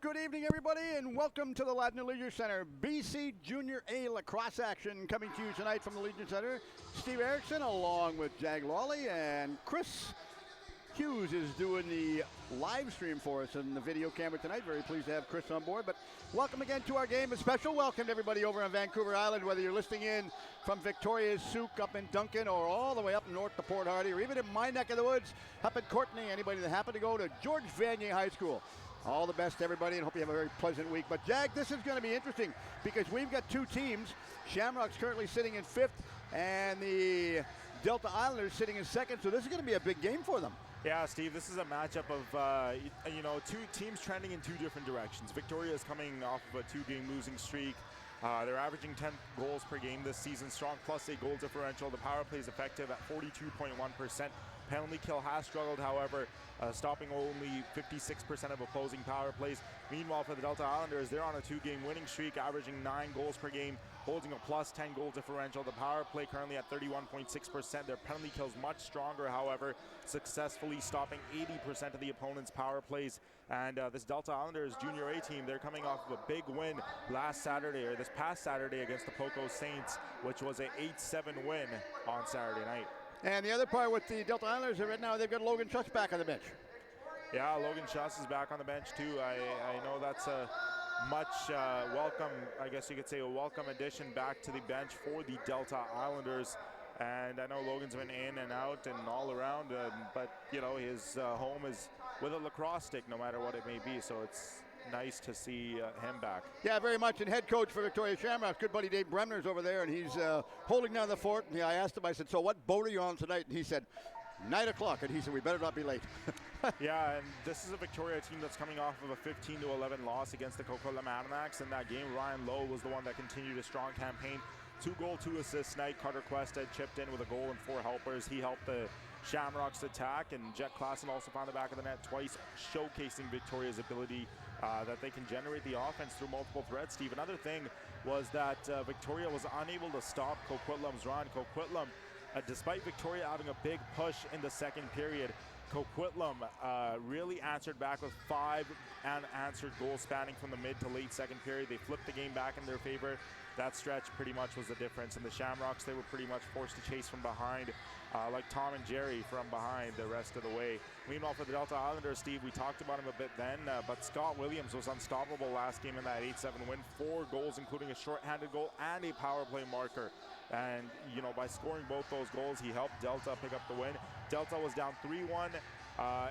Good evening, everybody, and welcome to the Ladner Leisure Center. BC Junior A lacrosse action coming to you tonight from the Legion Center. Steve Erickson along with Jag Lawley, and Chris Hughes is doing the live stream for us in the video camera tonight. Very pleased to have Chris on board. But welcome again to our game. A special welcome to everybody over on Vancouver Island, whether you're listening in from Victoria's Souk up in Duncan or all the way up north to Port Hardy, or even in my neck of the woods up at Courtenay. Anybody that happened to go to George Vanier High School. All the best to everybody, and hope you have a very pleasant week. But, Jag, this is going to be interesting because we've got two teams. Shamrocks currently sitting in fifth, and the Delta Islanders sitting in second. So this is going to be a big game for them. Yeah, Steve, this is a matchup of, two teams trending in two different directions. Victoria is coming off of a two-game losing streak. They're averaging 10 goals per game this season. Strong +8 goal differential. The power play is effective at 42.1%. Penalty kill has struggled, however, stopping only 56% of opposing power plays. Meanwhile, for the Delta Islanders, they're on a two-game winning streak, averaging 9 goals per game, holding a +10 goal differential. The power play currently at 31.6%. Their penalty kills much stronger, however, successfully stopping 80% of the opponent's power plays. And this Delta Islanders Junior A team, they're coming off of a big win this past Saturday against the Poco Saints, which was an 8-7 win on Saturday night. And the other part with the Delta Islanders, right now they've got Logan Schuss back on the bench. Yeah, Logan Schuss is back on the bench too. I know that's a much welcome, I guess you could say, a welcome addition back to the bench for the Delta Islanders. And I know Logan's been in and out and all around, but you know, his home is with a lacrosse stick, no matter what it may be. So it's nice to see him back. Yeah, very much. And head coach for Victoria Shamrocks, good buddy Dave Bremner's over there, and he's holding down the fort. And I asked him, I said, so what boat are you on tonight? And he said, 9 o'clock. And he said, we better not be late. Yeah, and this is a Victoria team that's coming off of a 15-11 loss against the Coquitlam Adirondacks. In that game, Ryan Lowe was the one that continued a strong campaign. 2-goal, 2-assist night. Carter Quested chipped in with a goal and 4 helpers. He helped the Shamrocks attack, and Jet Klassen also found the back of the net twice, showcasing Victoria's ability that they can generate the offense through multiple threats. Steve, another thing was that Victoria was unable to stop Coquitlam's run. Coquitlam, despite Victoria having a big push in the second period, Coquitlam really answered back with 5 unanswered goals spanning from the mid to late second period. They flipped the game back in their favor. That stretch pretty much was the difference. And the Shamrocks, they were pretty much forced to chase from behind, like Tom and Jerry from behind the rest of the way. Meanwhile, for the Delta Islanders, Steve, we talked about him a bit then, but Scott Williams was unstoppable last game in that 8-7 win. 4 goals, including a shorthanded goal and a power play marker. And, you know, by scoring both those goals, he helped Delta pick up the win. Delta was down 3-1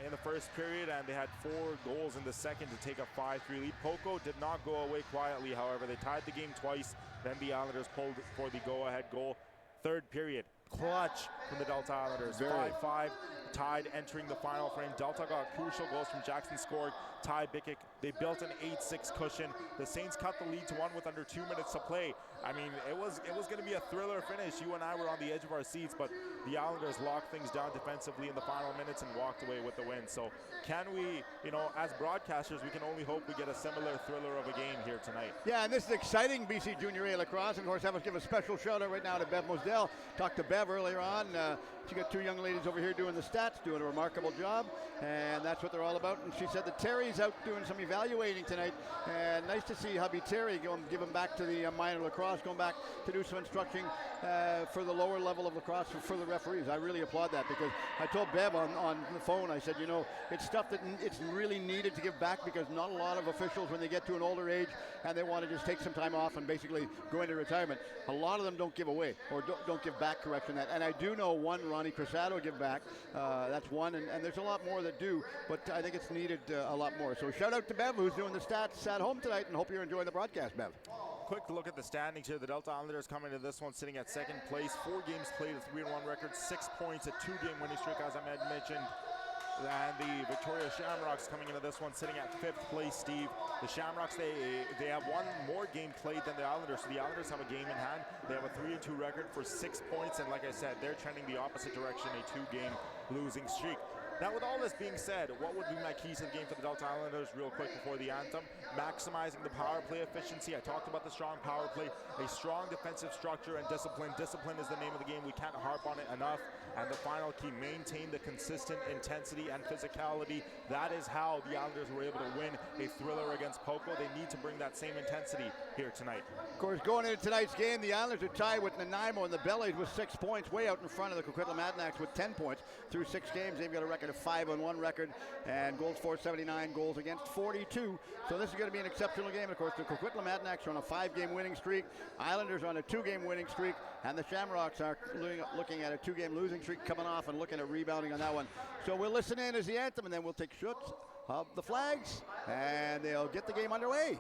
in the first period, and they had 4 goals in the second to take a 5-3 lead. Poco did not go away quietly, however. They tied the game twice. Then the Islanders pulled for the go-ahead goal. Third period, clutch from the Delta Islanders. 5-5, tied entering the final frame. Delta got crucial goals from Jackson Skorg, Ty Bikic. They built an 8-6 cushion. The Saints cut the lead to 1 with under 2 minutes to play. I mean, it was going to be a thriller finish. You and I were on the edge of our seats, but the Islanders locked things down defensively in the final minutes and walked away with the win. So can we, you know, as broadcasters, we can only hope we get a similar thriller of a game here tonight. Yeah, and this is exciting BC Junior A lacrosse. And of course, I must give a special shout out right now to Bev Mosdell. Talked to Bev earlier on. She got 2 young ladies over here doing the stats, doing a remarkable job, and that's what they're all about. And she said that Terry's out doing some evaluating tonight, and nice to see hubby Terry give him back to the minor lacrosse, going back to do some instructing for the lower level of lacrosse for the referees. I really applaud that, because I told Bev on the phone, I said, you know, it's stuff that it's really needed to give back, because not a lot of officials, when they get to an older age and they want to just take some time off and basically go into retirement, a lot of them don't give away or don't give back, correction that. And I do know one, Ronnie Crosado, give back. That's one, and there's a lot more that do, but I think it's needed a lot more. So shout out to Bev, who's doing the stats at home tonight, and hope you're enjoying the broadcast, Bev. Quick look at the standings here. The Delta Islanders coming to this one sitting at second place. 4 games played, a 3-1 record, 6 points, a 2-game winning streak, as I had mentioned. And the Victoria Shamrocks coming into this one sitting at 5th place, Steve. The Shamrocks, they have 1 more game played than the Islanders, so the Islanders have a game in hand. They have a 3-2 record for 6 points, and like I said, they're trending the opposite direction, a 2-game losing streak. Now, with all this being said, what would be my keys to the game for the Delta Islanders real quick before the anthem? Maximizing the power play efficiency. I talked about the strong power play, a strong defensive structure and discipline. Discipline is the name of the game. We can't harp on it enough. And the final key, maintain the consistent intensity and physicality. That is how the Islanders were able to win a thriller against Poco. They need to bring that same intensity here tonight. Of course, going into tonight's game, the Islanders are tied with Nanaimo and the Bellies with 6 points, way out in front of the Coquitlam Adanacs with 10 points. Through 6 games, they've got a record of 5-1 record, and goals for 79, goals against 42. So this is going to be an exceptional game. Of course, the Coquitlam Adanacs are on a 5-game winning streak. Islanders on a 2-game winning streak, and the Shamrocks are looking at a 2-game losing streak coming off and looking at rebounding on that one. So we'll listen in as the anthem, and then we'll take shots of the flags, and they'll get the game underway.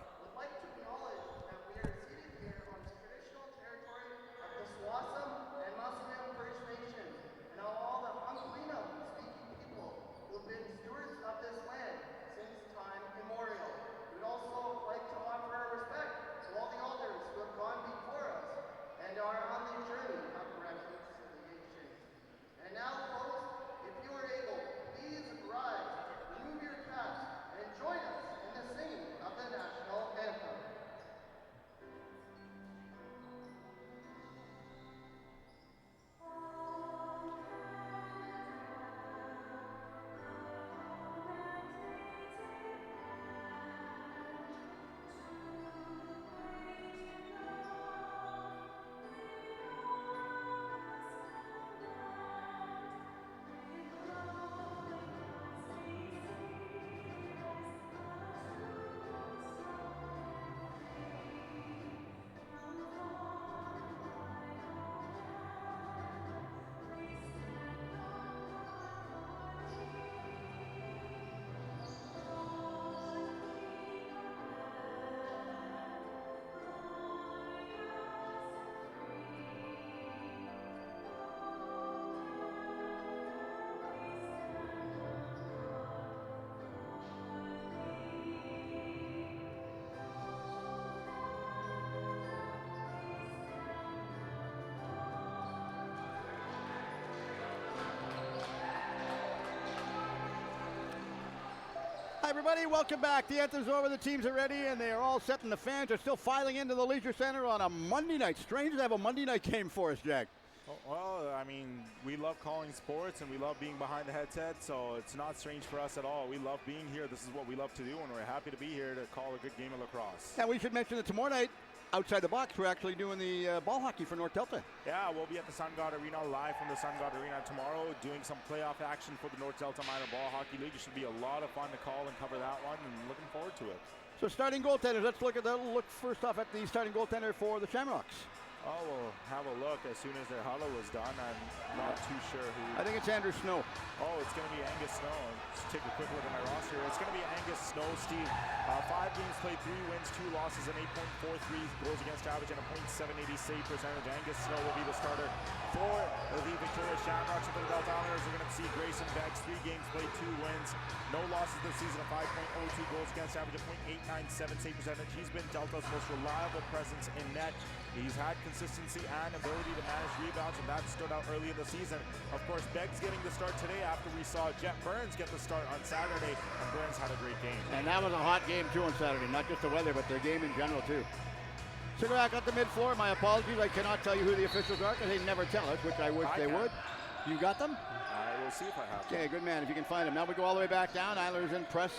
Hi everybody, welcome back. The anthem's over, the teams are ready, and they are all set, and the fans are still filing into the Leisure Center on a Monday night. Strange to have a Monday night game for us, Jack. Well, I mean, we love calling sports, and we love being behind the headset, so it's not strange for us at all. We love being here. This is what we love to do, and we're happy to be here to call a good game of lacrosse. And we should mention that tomorrow night, outside the box, we're actually doing the ball hockey for North Delta. Yeah, we'll be at the Sun God Arena, live from the Sun God Arena tomorrow, doing some playoff action for the North Delta Minor Ball Hockey League. It should be a lot of fun to call and cover that one, and looking forward to it. So starting goaltenders, let's look at that. Look first off at the starting goaltender for the Shamrocks. Oh, we'll have a look as soon as their huddle is done. I'm not too sure who. I think it's Andrew Snow. Oh, it's going to be Angus Snow. Let's take a quick look at my roster. It's going to be Angus Snow, Steve. 5 games played, 3 wins, 2 losses, an 8.43 goals against average, and a .780 save percentage. Angus Snow will be the starter for the Victoria Shamrocks. For the Delta Islanders, we're going to see Grayson Beggs, 3 games played, 2 wins, no losses this season, a 5.02 goals against average, a .897 save percentage. He's been Delta's most reliable presence in net. He's had consistency and ability to manage rebounds, and that stood out early in the season. Of course, Beggs getting the start today after we saw Jet Burns get the start on Saturday, and Burns had a great game. And that was a hot game too on Saturday, not just the weather, but their game in general too. So back at the mid-floor, my apologies, I cannot tell you who the officials are because they never tell us, which I wish they would. You got them? I will see if I have them. Okay, good man, if you can find them. Now we go all the way back down, Islanders in press.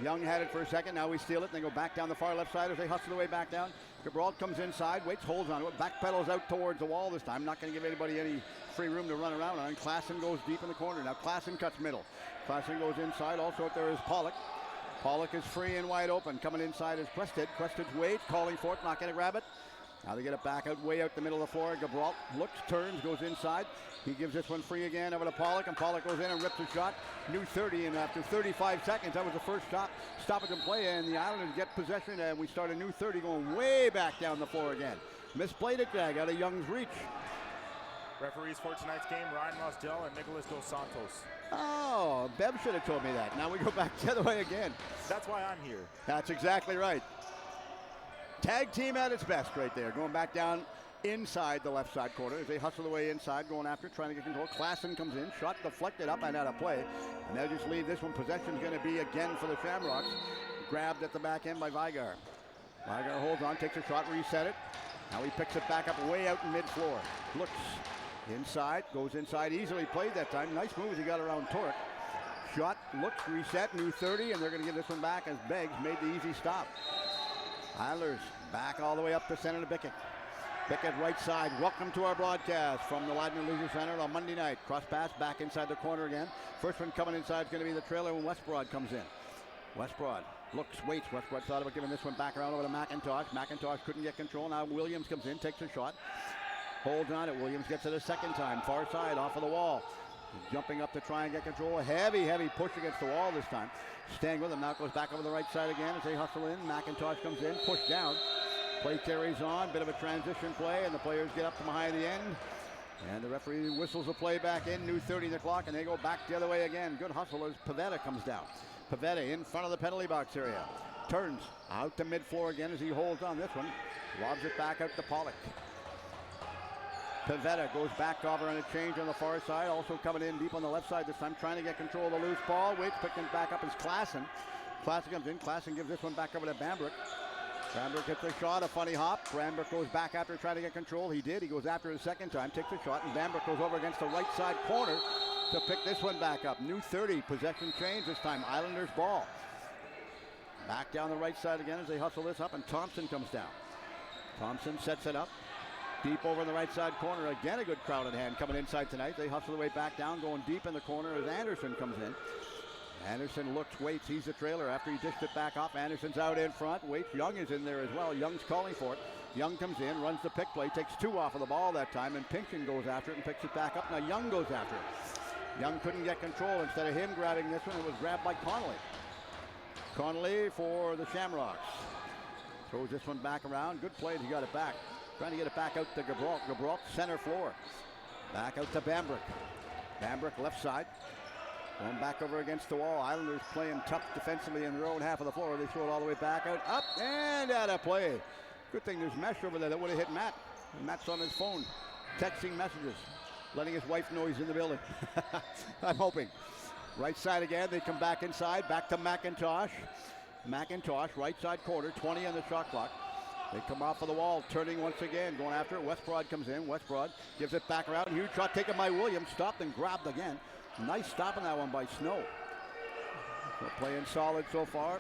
Young had it for a second, now we steal it, and they go back down the far left side as they hustle their way back down. Gibraltar comes inside, waits, holds on to it, backpedals out towards the wall this time, not going to give anybody any free room to run around on. Klassen goes deep in the corner. Now Klassen cuts middle. Klassen goes inside, also up there is Pollock. Pollock is free and wide open. Coming inside is Quested. Quested's waits, calling for it, not going to grab it. Now they get it back out, way out the middle of the floor. Gibraltar looks, turns, goes inside. He gives this one free again over to Pollock, and Pollock goes in and rips a shot. New 30, and after 35 seconds, that was the first stoppage in play, and the Islanders get possession, and we start a new 30 going way back down the floor again. Misplayed it, Jag, out of Young's reach. Referees for tonight's game, Ryan Mosdell and Nicholas Dos Santos. Oh, Bev should have told me that. Now we go back the other way again. That's why I'm here. That's exactly right. Tag team at its best right there. Going back down inside the left side corner as they hustle away inside, going after, trying to get control. Klassen comes in, shot deflected up and out of play. And they'll just leave this one. Possession's going to be again for the Shamrocks. Grabbed at the back end by Vigar. Vigar holds on, takes a shot, reset it. Now he picks it back up way out in mid-floor. Looks inside, goes inside, easily played that time. Nice move as he got around Torek. Shot, looks, reset, new 30, and they're going to give this one back as Beggs made the easy stop. Islanders back all the way up to center to Bickett. Bickett right side. Welcome to our broadcast from the Ladner Leisure Center on Monday night. Cross pass back inside the corner again. First one coming inside is going to be the trailer when Westbroad comes in. Westbroad looks, waits. Westbroad thought about giving this one back around over to McIntosh. McIntosh couldn't get control. Now Williams comes in, takes a shot. Holds on it. Williams gets it a second time. Far side, off of the wall. Jumping up to try and get control. A heavy push against the wall this time. Staying with him. Now goes back over the right side again as they hustle in. McIntosh comes in, pushed down. Play carries on. Bit of a transition play, and the players get up to behind the end. And the referee whistles the play back in. New 30 the clock, and they go back the other way again. Good hustle as Pavetta comes down. Pavetta in front of the penalty box area. Turns out to mid-floor again as he holds on this one. Lobs it back out to Pollock. Pavetta goes back over on a change on the far side. Also coming in deep on the left side this time, trying to get control of the loose ball. Waits, picking it back up is Klassen. Klassen comes in. Klassen gives this one back over to Bambrick. Bambrick gets a shot, a funny hop. Bambrick goes back after trying to get control. He did. He goes after it a second time, takes a shot, and Bambrick goes over against the right side corner to pick this one back up. New 30, possession change this time. Islanders ball. Back down the right side again as they hustle this up, and Thompson comes down. Thompson sets it up. Deep over in the right side corner. Again, a good crowd at hand coming inside tonight. They hustle the way back down, going deep in the corner as Anderson comes in. Anderson looks, waits. He's the trailer after he dished it back up. Anderson's out in front. Waits. Young is in there as well. Young's calling for it. Young comes in, runs the pick play, takes two off of the ball that time, and Pinkin goes after it and picks it back up. Now Young goes after it. Young couldn't get control. Instead of him grabbing this one, it was grabbed by Connolly. Connolly for the Shamrocks. Throws this one back around. Good play. He got it back. Trying to get it back out to Gabrault. Gabrault center floor. Back out to Bambrick. Bambrick left side. Going back over against the wall. Islanders playing tough defensively in their own half of the floor. They throw it all the way back out. Up and out of play. Good thing there's mesh over there that would have hit Matt. And Matt's on his phone. Texting messages. Letting his wife know he's in the building. I'm hoping. Right side again. They come back inside. Back to McIntosh. McIntosh, right side corner. 20 on the shot clock. They come off of the wall, turning once again, going after it. Westbroad comes in. Westbroad gives it back around. Huge shot taken by Williams. Stopped and grabbed again. Nice stop on that one by Snow. So playing solid so far.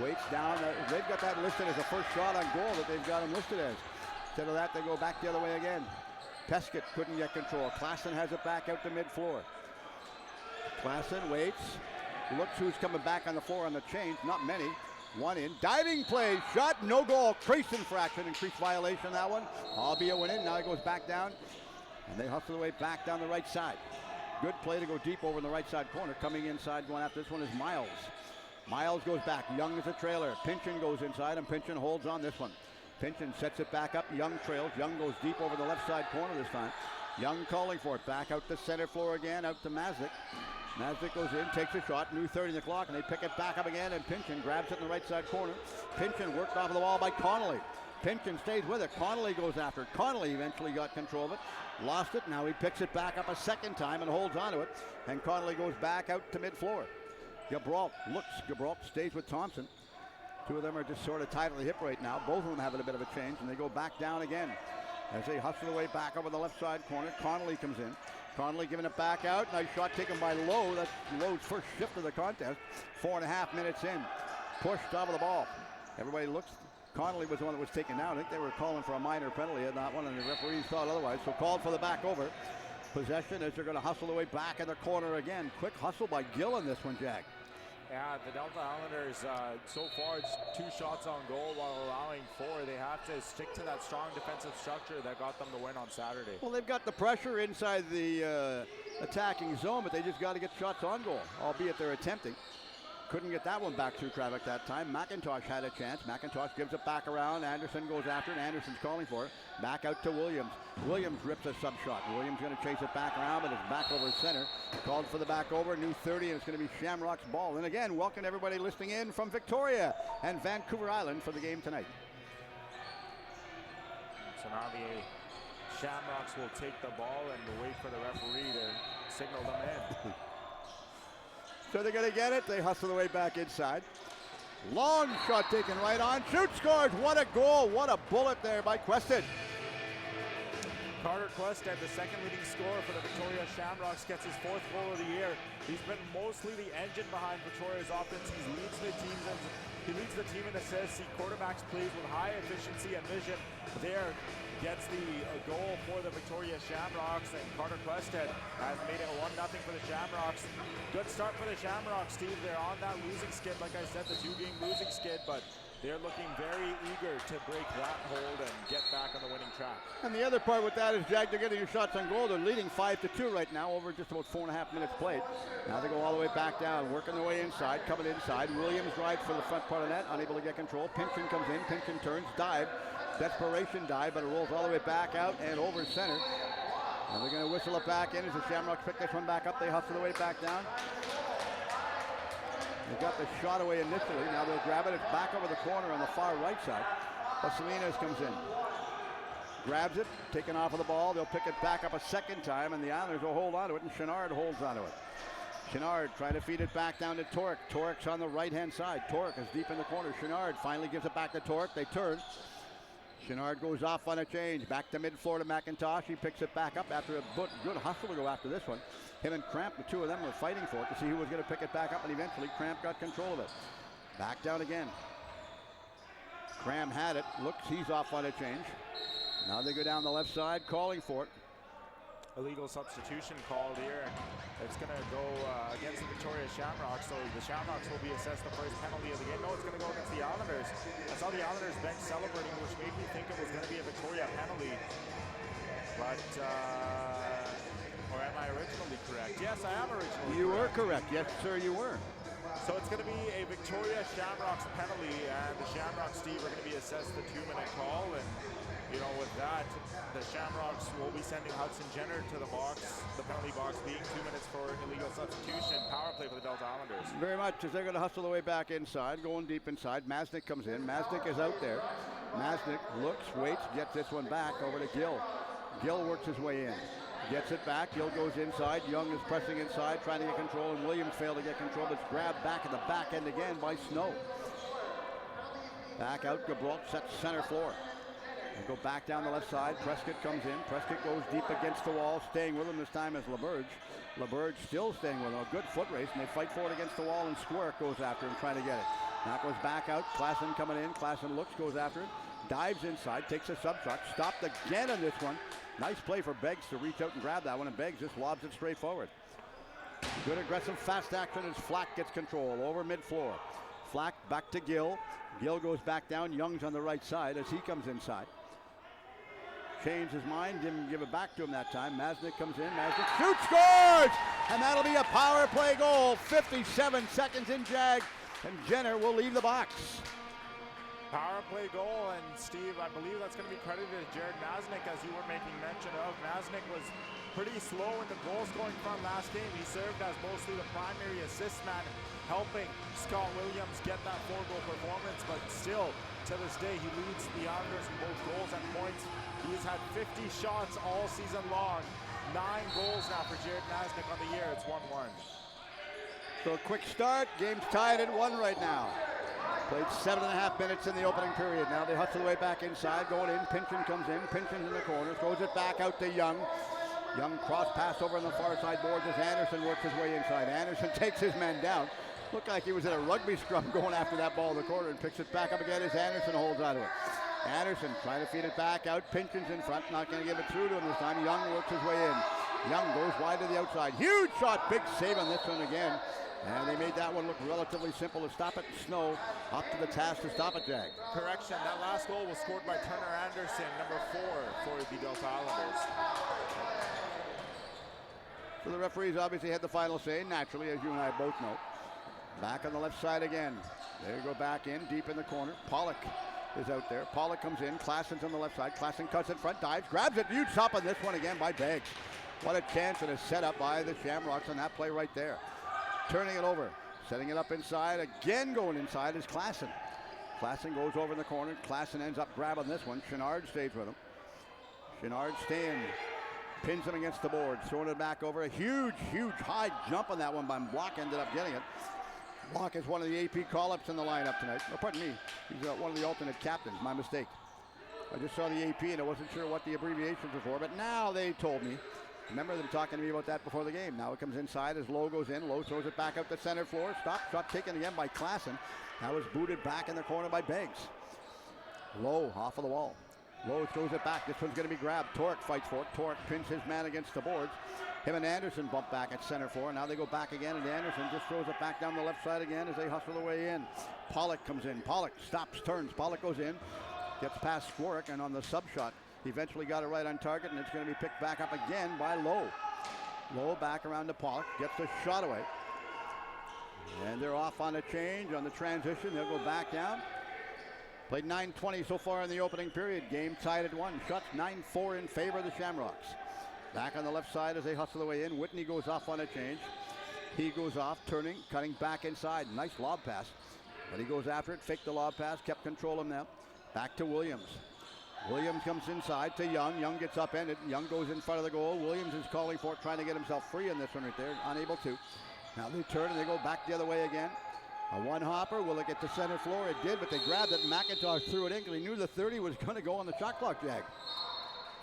Waits down. They've got that listed as a first shot on goal that they've got him listed as. Instead of that, they go back the other way again. Peskett couldn't get control. Klassen has it back out to mid-floor. Klassen waits. Looks who's coming back on the floor on the change. Not many. One in. Diving play. Shot. No goal. Crease infraction. Increased violation that one. Albeit went in. Now he goes back down. And they hustle the way back down the right side. Good play to go deep over in the right side corner. Coming inside, going after this one is Miles. Miles goes back. Young is a trailer. Pinchin goes inside, and Pinchin holds on this one. Pinchin sets it back up. Young trails. Young goes deep over the left side corner this time. Young calling for it. Back out to center floor again, out to Mazlik. Mazlik goes in, takes a shot. New 30 on the clock, and they pick it back up again, and Pinchin grabs it in the right side corner. Pinchin worked off of the wall by Connolly. Pinchin stays with it. Connolly goes after it. Connolly eventually got control of it. Lost it. Now he picks it back up a second time and holds onto it. And Connolly goes back out to mid-floor. Gabrault looks. Gabrault stays with Thompson. Two of them are just sort of tied to the hip right now. Both of them having a bit of a change, and they go back down again. As they hustle their way back over the left side corner, Connolly comes in. Connolly giving it back out. Nice shot taken by Lowe. That's Lowe's first shift of the contest. 4.5 minutes in. Pushed off of the ball. Everybody looks. Connolly was the one that was taken down. I think they were calling for a minor penalty, and not one, and the referees thought otherwise. So called for the back over. Possession as they're going to hustle their way back in the corner again. Quick hustle by Gill in this one, Jack. Yeah, the Delta Islanders, so far it's 2 shots on goal while allowing 4. They have to stick to that strong defensive structure that got them the win on Saturday. Well, they've got the pressure inside the attacking zone, but they just got to get shots on goal, albeit they're attempting. Couldn't get that one back through traffic that time. McIntosh had a chance. McIntosh gives it back around. Anderson goes after it. Anderson's calling for it. Back out to Williams. Williams rips a sub shot. Williams going to chase it back around, but it's back over center. Called for the back over. New 30, and it's going to be Shamrocks ball. And again, welcome everybody listening in from Victoria and Vancouver Island for the game tonight. So now Shamrocks will take the ball and wait for the referee to signal them in. So they're going to get it. They hustle their way back inside. Long shot taken right on. Shoot, scores. What a goal. What a bullet there by Quested. Carter Quested, the second leading scorer for the Victoria Shamrocks, gets his 4th goal of the year. He's been mostly the engine behind Victoria's offense. He leads the team in assists. He quarterbacks plays with high efficiency and vision. There gets the goal for the Victoria Shamrocks, and Carter Quested has made it 1-0 for the Shamrocks. Good start for the Shamrocks, Steve. They're on that losing skid, like I said, the 2-game losing skid, but they're looking very eager to break that hold and get back on the winning track. And the other part with that is, Jack, they're getting your shots on goal. They're leading 5-2 right now, over just about 4.5 minutes played. Now they go all the way back down, working their way inside, coming inside. Williams drives for the front part of the net, unable to get control. Pinchin comes in, Pinchin turns, dive. Desperation dive, but it rolls all the way back out and over center. And they're going to whistle it back in as the Shamrocks pick this one back up. They hustle their way back down. They got the shot away initially. Now they'll grab it. It's back over the corner on the far right side. But Salinas comes in. Grabs it, taken off of the ball. They'll pick it back up a second time, and the Islanders will hold on to it, and Chenard holds on to it. Chenard trying to feed it back down to Torek. Torek's on the right-hand side. Torek is deep in the corner. Chenard finally gives it back to Torek. They turn. Chenard goes off on a change. Back to mid-floor to McIntosh. He picks it back up after a good hustle to go after this one. Him and Cramp, the two of them, were fighting for it to see who was going to pick it back up, and eventually Cramp got control of it. Back down again. Cram had it. Looks, he's off on a change. Now they go down the left side, calling for it. Illegal substitution called here. It's going to go against the Victoria Shamrocks, so the Shamrocks will be assessed the first penalty of the game. No, it's going to go against the Islanders. I saw the Islanders bench celebrating, which made me think it was going to be a Victoria penalty. But, or am I originally correct? Yes, I am originally You were correct. Yes, sir, you were. So it's going to be a Victoria Shamrocks penalty, and the Shamrocks, Steve, are going to be assessed the 2-minute call, and you know, with that, the Shamrocks will be sending Hudson Jenner to the box, the penalty box being 2 minutes for illegal substitution. Power play for the Delta Islanders. Very much, as they're going to hustle their way back inside, going deep inside. Masnick comes in. Masnick is out there. Masnick looks, waits, gets this one back over to Gill. Gill works his way in. Gets it back. Gill goes inside. Young is pressing inside, trying to get control, and Williams failed to get control. It's grabbed back at the back end again by Snow. Back out, Gabrault sets center floor. They go back down the left side. Prescott comes in. Prescott goes deep against the wall. Staying with him this time is LaBerge. LaBerge still staying with him. A good foot race, and they fight for it against the wall, and Squirk goes after him, trying to get it. Now it goes back out. Klassen coming in. Klassen looks, goes after it. Dives inside, takes a sub-truck. Stopped again on this one. Nice play for Beggs to reach out and grab that one, and Beggs just lobs it straight forward. Good aggressive fast action as Flack gets control over mid-floor. Flack back to Gill. Gill goes back down. Young's on the right side as he comes inside. Changed his mind, didn't give it back to him that time. Masnick comes in, Masnick shoots, scores! And that'll be a power play goal. 57 seconds in, Jag, and Jenner will leave the box. Power play goal, and Steve, I believe that's going to be credited to Jared Masnick, as you were making mention of. Masnick was pretty slow in the goal-scoring front last game. He served as mostly the primary assist man, helping Scott Williams get that 4-goal performance, but still, to this day, he leads the Islanders in both goals and points. He's had 50 shots all season long. 9 goals now for Jared Masnick on the year. It's 1-1. So a quick start. Game's tied at 1 right now. Played 7.5 minutes in the opening period. Now they hustle the way back inside. Going in. Pinchin comes in. Pinchin's in the corner. Throws it back out to Young. Young cross pass over on the far side boards as Anderson works his way inside. Anderson takes his man down. Looked like he was in a rugby scrum going after that ball in the corner, and picks it back up again as Anderson holds onto it. Anderson trying to feed it back out. Pinchin's in front. Not going to give it through to him this time. Young works his way in. Young goes wide to the outside. Huge shot. Big save on this one again. And they made that one look relatively simple to stop it. Snow up to the task to stop it, Jag. Correction, that last goal was scored by Turner Anderson, number 4 for the Delta Islanders. So the referees obviously had the final say, naturally, as you and I both know. Back on the left side again. There you go, back in, deep in the corner. Pollock is out there. Pollock comes in. Klassen's on the left side. Klassen cuts in front, dives, grabs it. Huge stop on this one again by Beggs. What a chance, and a setup by the Shamrocks on that play right there. Turning it over, setting it up inside, again going inside is Klassen. Klassen goes over in the corner. Klassen ends up grabbing this one. Chenard stays with him. Chenard staying, pins him against the board, throwing it back over. A huge high jump on that one by Block, ended up getting it. Block is one of the AP call-ups in the lineup tonight. Oh, pardon me, he's one of the alternate captains, my mistake. I just saw the AP and I wasn't sure what the abbreviations were for, but now they told me. Remember them talking to me about that before the game. Now it comes inside as Lowe goes in. Lowe throws it back up the center floor. Shot taken again by Klassen. That was booted back in the corner by Beggs. Lowe off of the wall. Lowe throws it back. This one's going to be grabbed. Torek fights for it. Torek pins his man against the boards. Him and Anderson bump back at center floor. Now they go back again, and Anderson just throws it back down the left side again as they hustle their way in. Pollock comes in. Pollock stops, turns. Pollock goes in. Gets past Squirk, and on the sub shot, he eventually got it right on target, and it's going to be picked back up again by Lowe. Lowe back around to Pollock. Gets the shot away. And they're off on a change on the transition. They'll go back down. Played 9:20 so far in the opening period. Game tied at 1. Shots 9-4 in favor of the Shamrocks. Back on the left side as they hustle their way in. Whitney goes off on a change. He goes off, turning, cutting back inside. Nice lob pass. But he goes after it, faked the lob pass, kept control of them. Back to Williams. Williams comes inside to Young. Young gets upended. Young goes in front of the goal. Williams is calling for it, trying to get himself free in this one right there. Unable to. Now they turn and they go back the other way again. A one-hopper. Will it get to center floor? It did, but they grabbed it. McIntosh threw it in because he knew the 30 was going to go on the shot clock, Jag.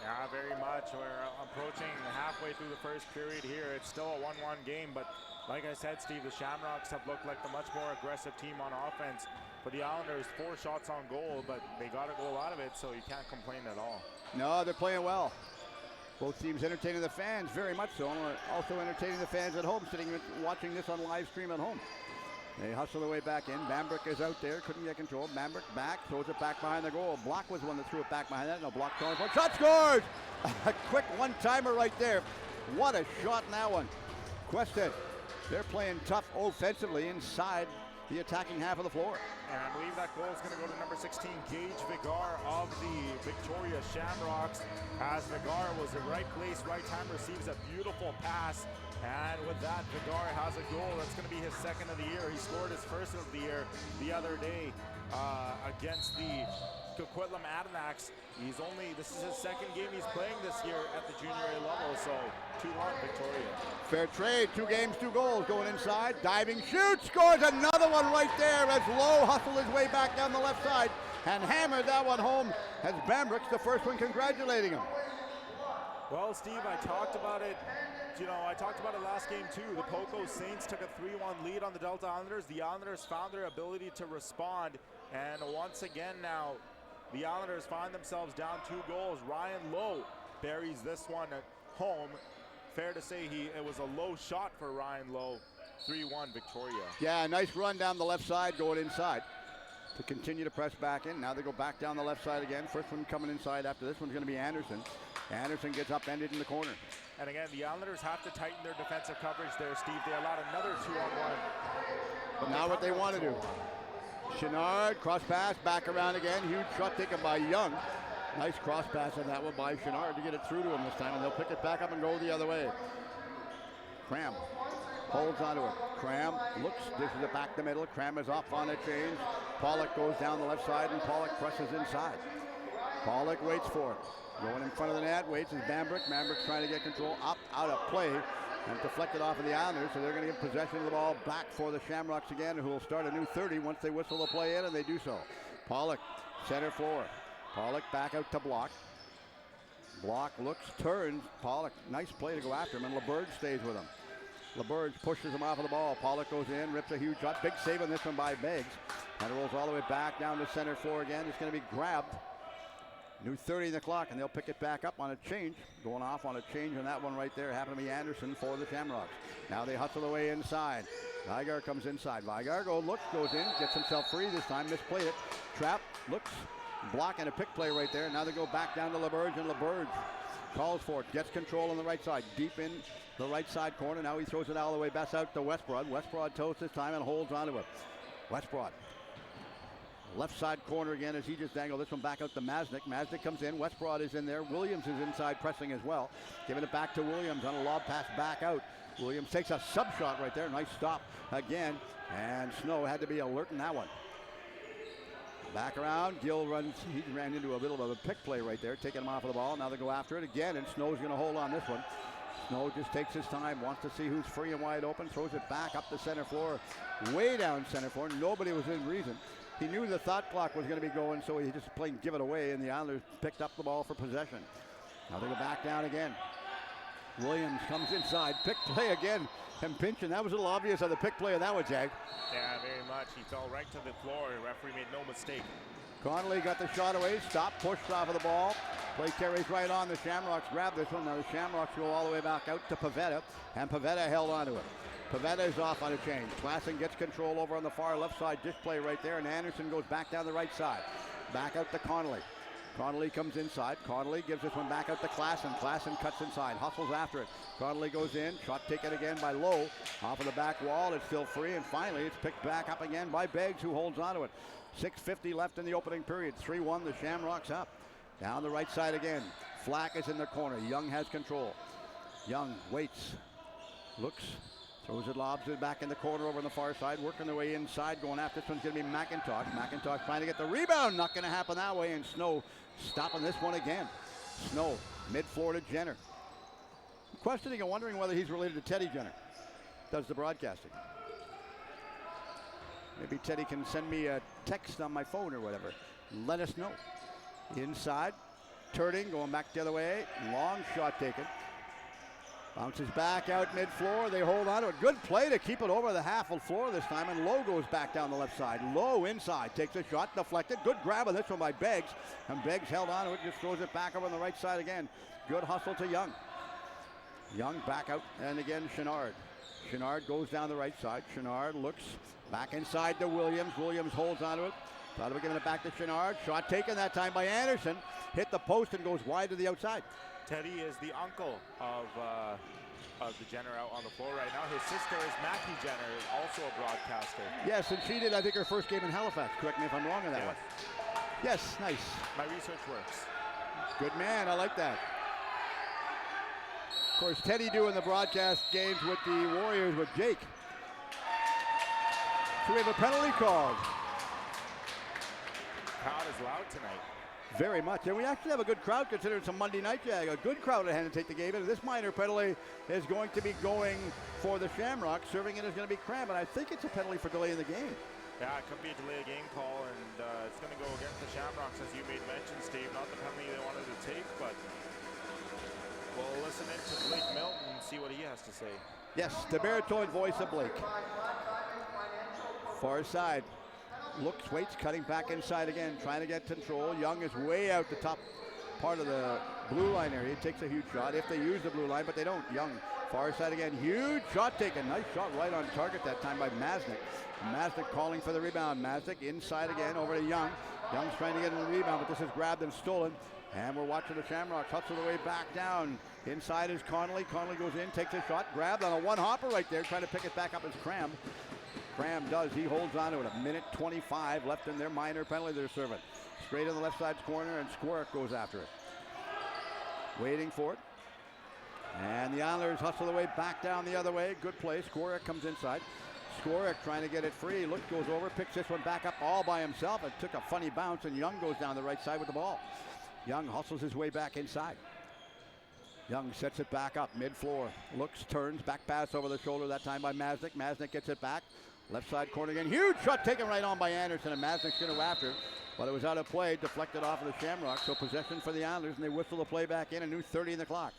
Yeah, very much. We're approaching halfway through the first period here. It's still a 1-1 game, but like I said, Steve, the Shamrocks have looked like the much more aggressive team on offense. For the Islanders, 4 shots on goal, but they got a goal out of it, so you can't complain at all. No, they're playing well. Both teams entertaining the fans very much so, and also entertaining the fans at home, sitting watching this on live stream at home. They hustle their way back in. Bambrick is out there, couldn't get control. Bambrick back, throws it back behind the goal. Block was the one that threw it back behind that. No, Block calling for it. Shot scores! A quick one-timer right there. What a shot in that one. Quested, they're playing tough offensively inside the attacking half of the floor. And I believe that goal is going to go to number 16, Gage Vigar of the Victoria Shamrocks. As Vigar was in right place, right time, receives a beautiful pass. And with that, Vigar has a goal. That's going to be his second of the year. He scored his first of the year the other day against the Coquitlam Adirondacks. This is his second game he's playing this year at the junior A level, so 2-1 Victoria. Fair trade, 2 games, 2 goals. Going inside, diving, shoots, scores another one right there as Lowe hustled his way back down the left side and hammered that one home as Bambrick's the first one congratulating him. Well, Steve, I talked about it. I talked about it last game too. The Poco Saints took a 3-1 lead on the Delta Islanders. The Islanders found their ability to respond, and once again now, the Islanders find themselves down 2 goals. Ryan Lowe buries this one at home. Fair to say it was a low shot for Ryan Lowe. 3-1 Victoria. Yeah, nice run down the left side, going inside to continue to press back in. Now they go back down the left side again. First one coming inside after this one's going to be Anderson. Anderson gets upended in the corner. And again, the Islanders have to tighten their defensive coverage there, Steve. They allowed another 2-on-1. But now what they want to do. Chenard, cross pass, back around again. Huge shot taken by Young. Nice cross pass on that one by Chenard to get it through to him this time, and they'll pick it back up and go the other way. Cram holds onto it. Cram looks, dishes it back the middle. Cram is off on a change. Pollock goes down the left side, and Pollock presses inside. Pollock waits for it. Going in front of the net, waits as Bambrick. Bambrick's trying to get control up, out of play, and deflected off of the Islanders, so they're going to give possession of the ball back for the Shamrocks again, who will start a new 30 once they whistle the play in, and they do so. Pollock, center floor. Pollock back out to Block. Block looks, turns. Pollock, nice play to go after him, and LeBurge stays with him. LeBurge pushes him off of the ball. Pollock goes in, rips a huge shot. Big save on this one by Beggs. And it rolls all the way back down to center floor again. It's going to be grabbed. New 30 in the clock, and they'll pick it back up on a change. Going off on a change on that one right there. Happened to be Anderson for the Shamrocks. Now they hustle away inside. Vigar comes inside. Vigar goes in, gets himself free this time. Misplayed it. Trap, looks, block, and a pick play right there. Now they go back down to LeBurge, and LeBurge calls for it. Gets control on the right side. Deep in the right side corner. Now he throws it all the way back out to Westbroad. Westbroad toes this time and holds onto it. Westbroad. Left side corner again as he just dangled this one back out to Masnick. Masnick comes in. Westbroad is in there. Williams is inside pressing as well. Giving it back to Williams on a lob pass back out. Williams takes a sub shot right there. Nice stop again. And Snow had to be alert in that one. Back around, Gill runs, he ran into a bit of a pick play right there, taking him off of the ball. Now they go after it again, and Snow's going to hold on this one. Snow just takes his time, wants to see who's free and wide open, throws it back up the center floor, way down center floor. Nobody was in reason. He knew the thought clock was going to be going, so he just played give it away, and the Islanders picked up the ball for possession. Now they go back down again. Williams comes inside, pick play again, and pinching. That was a little obvious on the pick play of that one, Jag. Yeah, very much. He fell right to the floor. The referee made no mistake. Connolly got the shot away, stopped, pushed off of the ball. Play carries right on. The Shamrocks grab this one. Now the Shamrocks go all the way back out to Pavetta, and Pavetta held onto it. Pavetta is off on a change. Klassen gets control over on the far left side. Dish play right there, and Anderson goes back down the right side. Back out to Connolly. Connolly comes inside. Connolly gives this one back out to Klassen. Klassen cuts inside, hustles after it. Connolly goes in. Shot taken again by Lowe. Off of the back wall. It's still free, and finally it's picked back up again by Beggs, who holds onto it. 6:50 left in the opening period. 3-1, the Shamrocks up. Down the right side again. Flack is in the corner. Young has control. Young waits. Looks. Throws it, lobs it back in the corner over on the far side. Working their way inside. Going after this one's going to be McIntosh. McIntosh trying to get the rebound. Not going to happen that way. And Snow stopping this one again. Snow, mid-floor to Jenner. Questioning and wondering whether he's related to Teddy Jenner. Does the broadcasting. Maybe Teddy can send me a text on my phone or whatever. Let us know. Inside, turning, going back the other way. Long shot taken. Bounces back out mid-floor. They hold on to it. Good play to keep it over the half of floor this time. And Lowe goes back down the left side. Lowe inside, takes a shot, deflected. Good grab on this one by Beggs. And Beggs held on to it, just throws it back over on the right side again. Good hustle to Young. Young back out, and again Chenard. Chenard goes down the right side. Chenard looks back inside to Williams. Williams holds onto it. Thought of giving it back to Chenard. Shot taken that time by Anderson. Hit the post and goes wide to the outside. Teddy is the uncle of the Jenner out on the floor right now. His sister is Mackie Jenner, also a broadcaster. Yes, and she did, I think, her first game in Halifax. Correct me if I'm wrong on that one. Yes, nice. My research works. Good man, I like that. Of course, Teddy doing the broadcast games with the Warriors with Jake. So we have a penalty called. Crowd is loud tonight. Very much. And we actually have a good crowd considering it's a Monday night, Jag. A good crowd at hand to take the game. And this minor penalty is going to be going for the Shamrocks. Serving it is going to be Cram, and I think it's a penalty for delaying the game. Yeah, it could be a delay of game call, and it's going to go against the Shamrocks, as you made mention, Steve. Not the penalty they wanted to take, but we'll listen in to Blake Milton and see what he has to say. Yes, the baritone voice of Blake. Far side. Looks, waits, cutting back inside again, trying to get control. Young is way out the top part of the blue line area. He takes a huge shot if they use the blue line, but they don't. Young, far side again, huge shot taken. Nice shot right on target that time by Masnick. Masnick calling for the rebound. Masnick inside again, over to Young. Young's trying to get in the rebound, but this is grabbed and stolen. And we're watching the Shamrocks hustle the way back down. Inside is Connolly. Connolly goes in, takes a shot, grabbed on a one-hopper right there, trying to pick it back up as Cram. Cram does. He holds on to it. 1:25 left in their minor penalty they're serving. Straight in the left side corner, and Squirk goes after it. Waiting for it. And the Islanders hustle the way back down the other way. Good play. Squirk comes inside. Squirk trying to get it free. Look, goes over, picks this one back up all by himself. It took a funny bounce, and Young goes down the right side with the ball. Young hustles his way back inside. Young sets it back up, mid-floor. Looks, turns, back pass over the shoulder, that time by Masnick. Masnick gets it back. Left side corner again. Huge shot taken right on by Anderson, and Masnick's going to go after. But it was out of play, deflected off of the Shamrocks. So possession for the Islanders, and they whistle the play back in. A new 30 in the clock.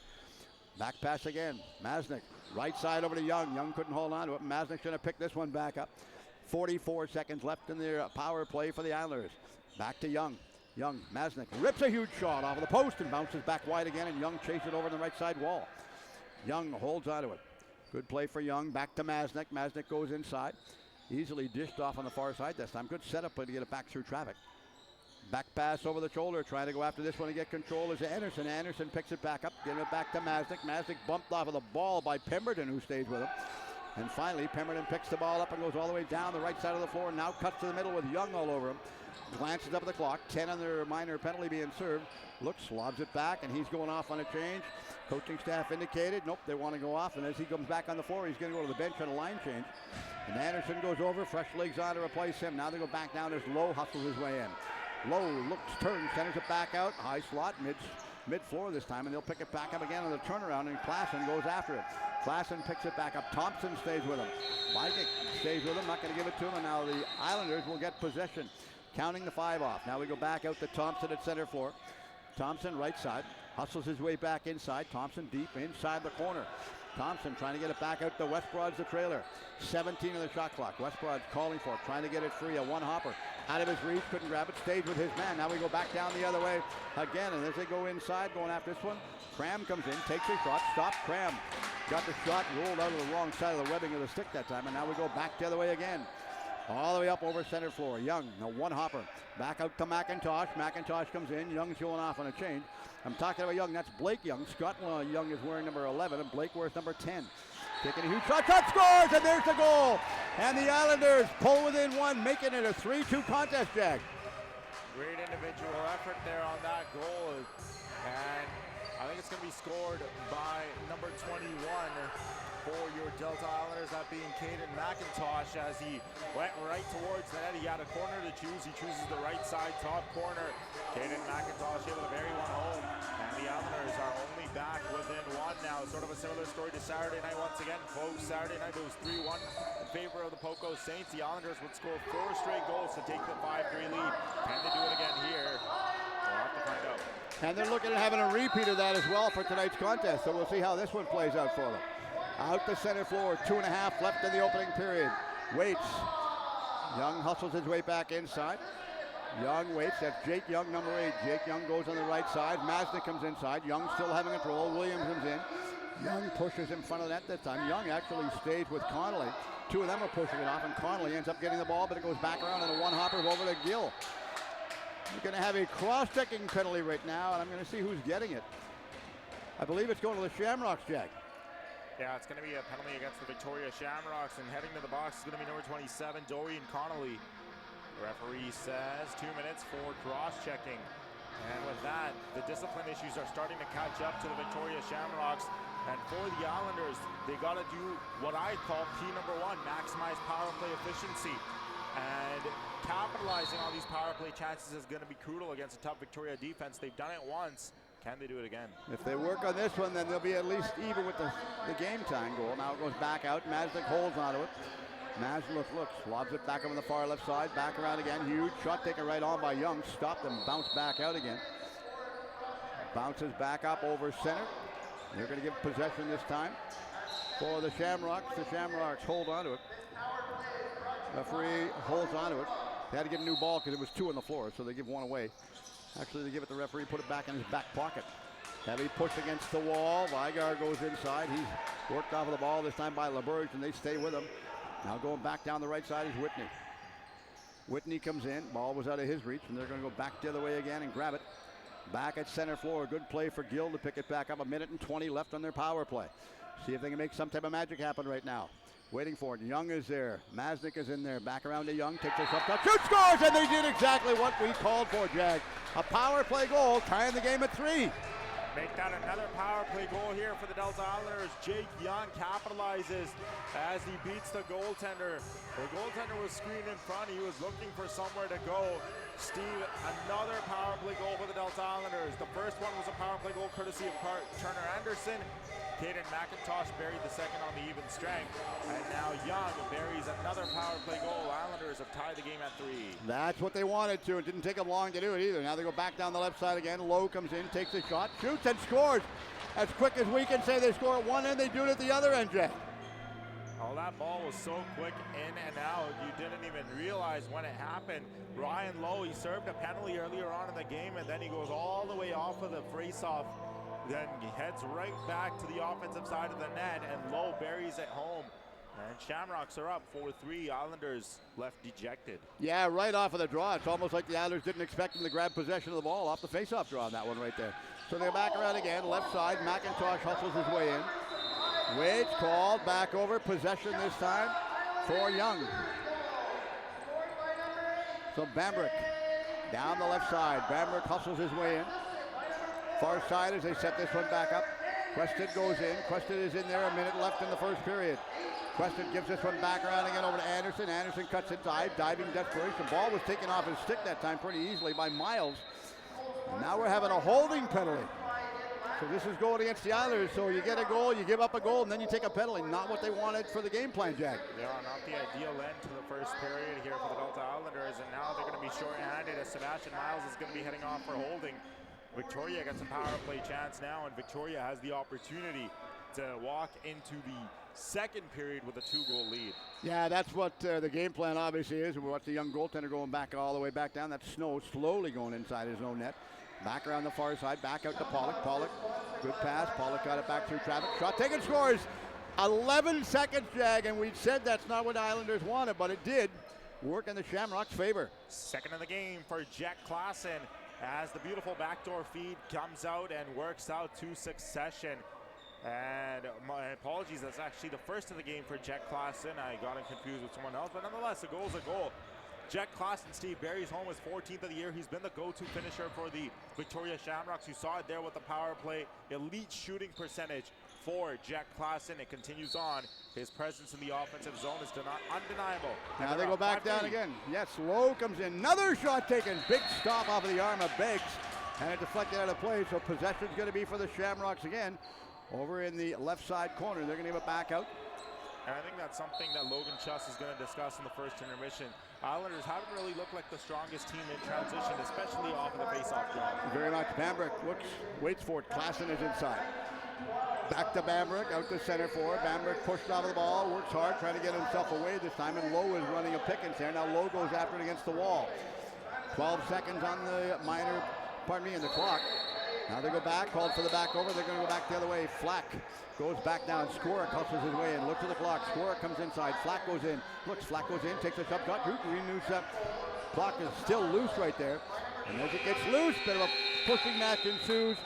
Back pass again. Masnick, right side over to Young. Young couldn't hold on to it. Masnick's going to pick this one back up. 44 seconds left in their power play for the Islanders. Back to Young. Young, Masnick rips a huge shot off of the post and bounces back wide again, and Young chases it over the right side wall. Young holds onto it. Good play for Young. Back to Masnick. Masnick goes inside. Easily dished off on the far side this time. Good setup play to get it back through traffic. Back pass over the shoulder. Trying to go after this one to get control is Anderson. Anderson picks it back up. Getting it back to Masnick. Masnick bumped off of the ball by Pemberton, who stays with him. And finally, Pemberton picks the ball up and goes all the way down the right side of the floor. Now cuts to the middle with Young all over him. glances up at the clock. 10 on their minor penalty being served. Looks, lobs it back, and he's going off on a change. Coaching staff indicated, nope, they want to go off, and as he comes back on the floor, he's going to go to the bench on a line change. And Anderson goes over, fresh legs on to replace him. Now they go back down as Lowe hustles his way in. Lowe looks, turns, centers it back out. High slot, mid-floor this time, and they'll pick it back up again on the turnaround, and Klassen goes after it. Klassen picks it back up. Thompson stays with him. Mike stays with him, not going to give it to him, and now the Islanders will get possession. Counting the 5 off. Now we go back out to Thompson at center floor. Thompson right side, hustles his way back inside. Thompson deep inside the corner. Thompson trying to get it back out to Westbroad's the trailer. 17 on the shot clock. Westbroad's calling for it, trying to get it free. A one-hopper out of his reach, couldn't grab it, stayed with his man. Now we go back down the other way again, and as they go inside, going after this one, Cram comes in, takes a shot, stops Cram. Got the shot, rolled out of the wrong side of the webbing of the stick that time, and now we go back the other way again. All the way up over center floor. Young, a one-hopper. Back out to McIntosh. McIntosh comes in. Young's going off on a change. I'm talking about Young. That's Blake Young. Scott Young is wearing number 11, and Blake wears number 10. Taking a huge shot. Shot scores, and there's the goal. And the Islanders pull within one, making it a 3-2 contest, Jack. Great individual effort there on that goal. And I think it's going to be scored by number 21 for your Delta Islanders, that being Caden McIntosh. As he went right towards the net, he had a corner to choose. He chooses the right side top corner. Caden McIntosh able to bury one home, and the Islanders are only back within one now. Sort of a similar story to Saturday night once again, folks. Saturday night it was 3-1 in favor of the Poco Saints. The Islanders would score 4 straight goals to take the 5-3 lead. Can they do it again here? We'll have to find out. And they're looking at having a repeat of that as well for tonight's contest, so we'll see how this one plays out for them. Out the center floor, 2.5 left in the opening period. Waits. Young hustles his way back inside. Young waits. That's Jake Young, number 8. Jake Young goes on the right side. Masnick comes inside. Young still having control. Williams comes in. Young pushes in front of that this time. Young actually stays with Connolly. 2 of them are pushing it off, and Connolly ends up getting the ball, but it goes back around, and a one-hopper over to Gill. You're going to have a cross-checking penalty right now, and I'm going to see who's getting it. I believe it's going to the Shamrocks, Jack. Yeah, it's going to be a penalty against the Victoria Shamrocks, and heading to the box is going to be number 27, Dorian Connolly. The referee says 2 minutes for cross-checking. And with that, the discipline issues are starting to catch up to the Victoria Shamrocks. And for the Islanders, they got to do what I call key number 1, maximize power play efficiency. And capitalizing on these power play chances is going to be crucial against a tough Victoria defense. They've done it once. Can they do it again? If they work on this one, then they'll be at least even with the game time goal. Now it goes back out. Masnick holds onto it. Masnick looks, lobs it back up on the far left side. Back around again. Huge shot taken right on by Young. Stopped and bounced back out again. Bounces back up over center. They're going to give possession this time for the Shamrocks. The Shamrocks hold onto it. Referee holds onto it. They had to get a new ball because it was 2 on the floor, so they give 1 away. Actually, they give it to the referee, put it back in his back pocket. Heavy push against the wall. Vigar goes inside. He's worked off of the ball this time by LeBurge, and they stay with him. Now going back down the right side is Whitney. Whitney comes in. Ball was out of his reach, and they're going to go back the other way again and grab it. Back at center floor. Good play for Gill to pick it back up. 1:20 left on their power play. See if they can make some type of magic happen right now. Waiting for it. Young is there. Masnick is in there. Back around to Young. Takes a shot. Shoot, scores! And they did exactly what we called for, Jag. A power play goal, tying the game at 3. Make that another power play goal here for the Delta Islanders. Jake Young capitalizes as he beats the goaltender. The goaltender was screened in front. He was looking for somewhere to go. Steve, another power play goal for the Delta Islanders. The first one was a power play goal courtesy of Turner Anderson. Caden McIntosh buried the second on the even strength. And now Young buries another power play goal. Islanders have tied the game at 3. That's what they wanted to. It didn't take them long to do it either. Now they go back down the left side again. Lowe comes in, takes a shot, shoots and scores. As quick as we can say they score at one end, they do it at the other end, Jay. Oh, that ball was so quick in and out. You didn't even realize when it happened. Ryan Lowe, he served a penalty earlier on in the game, and then he goes all the way off of the face-off. Then he heads right back to the offensive side of the net, and Lowe buries it home. And Shamrocks are up 4-3. Islanders left dejected. Yeah, right off of the draw. It's almost like the Islanders didn't expect them to grab possession of the ball off the face-off draw on that one right there. So they're back around again. Left side, McIntosh hustles his way in. Waits called back over. Possession this time for Young. So Bambrick Down the left side, Bamberg hustles his way in. Far side as they set this one back up. Quested goes in. Quested is in there, a minute left in the first period. Quested gives this one back around again over to Anderson. Anderson cuts inside, diving desperation. Ball was taken off his stick that time pretty easily by Miles. And now we're having a holding penalty. So this is going against the Islanders. So you get a goal, you give up a goal, and then you take a penalty. Not what they wanted for the game plan, Jack. Yeah, not the ideal end to the first period here for the Delta Islanders. And now they're going to be short-handed as Sebastian Miles is going to be heading off for holding. Victoria gets a power play chance now, and Victoria has the opportunity to walk into the second period with a 2-goal lead. Yeah, that's what the game plan obviously is. We watch the young goaltender going back all the way back down. That's Snow slowly going inside his own net. Back around the far side, back out to Pollock. Pollock, good pass. Pollock got it back through traffic. Shot taken, scores. 11 seconds, Jag, and we said that's not what the Islanders wanted, but it did work in the Shamrocks' favor. Second of the game for Jack Klassen as the beautiful backdoor feed comes out and works out to succession. And my apologies, that's actually the first of the game for Jack Klassen. I got him confused with someone else, but nonetheless, a goal's a goal. Jack Klassen, Steve Barry's home is 14th of the year. He's been the go-to finisher for the Victoria Shamrocks. You saw it there with the power play. Elite shooting percentage for Jack Klassen. It continues on. His presence in the offensive zone is undeniable. Now they go back down again. Yes, Lowe comes in. Another shot taken. Big stop off of the arm of Beggs. And it deflected out of play, so possession's going to be for the Shamrocks again. Over in the left side corner, they're going to give it back out. And I think that's something that Logan Chuss is going to discuss in the first intermission. Islanders haven't really looked like the strongest team in transition, especially off of the face-off draw. Very much. Bamberg looks, waits for it. Klassen is inside. Back to Bamberg, out to center forward. Bamberg pushed out of the ball, works hard, trying to get himself away this time, and Lowe is running a Pickens here. Now Lowe goes after it against the wall. 12 seconds on the in the clock. Now they go back, called for the back over. They're going to go back the other way. Flack goes back down. Scorer hustles his way in. Looks at the clock. Scorer comes inside. Flack goes in. Looks, Flack goes in, takes a shot. Renews up. Clock is still loose right there. And as it gets loose, bit of a pushing match ensues.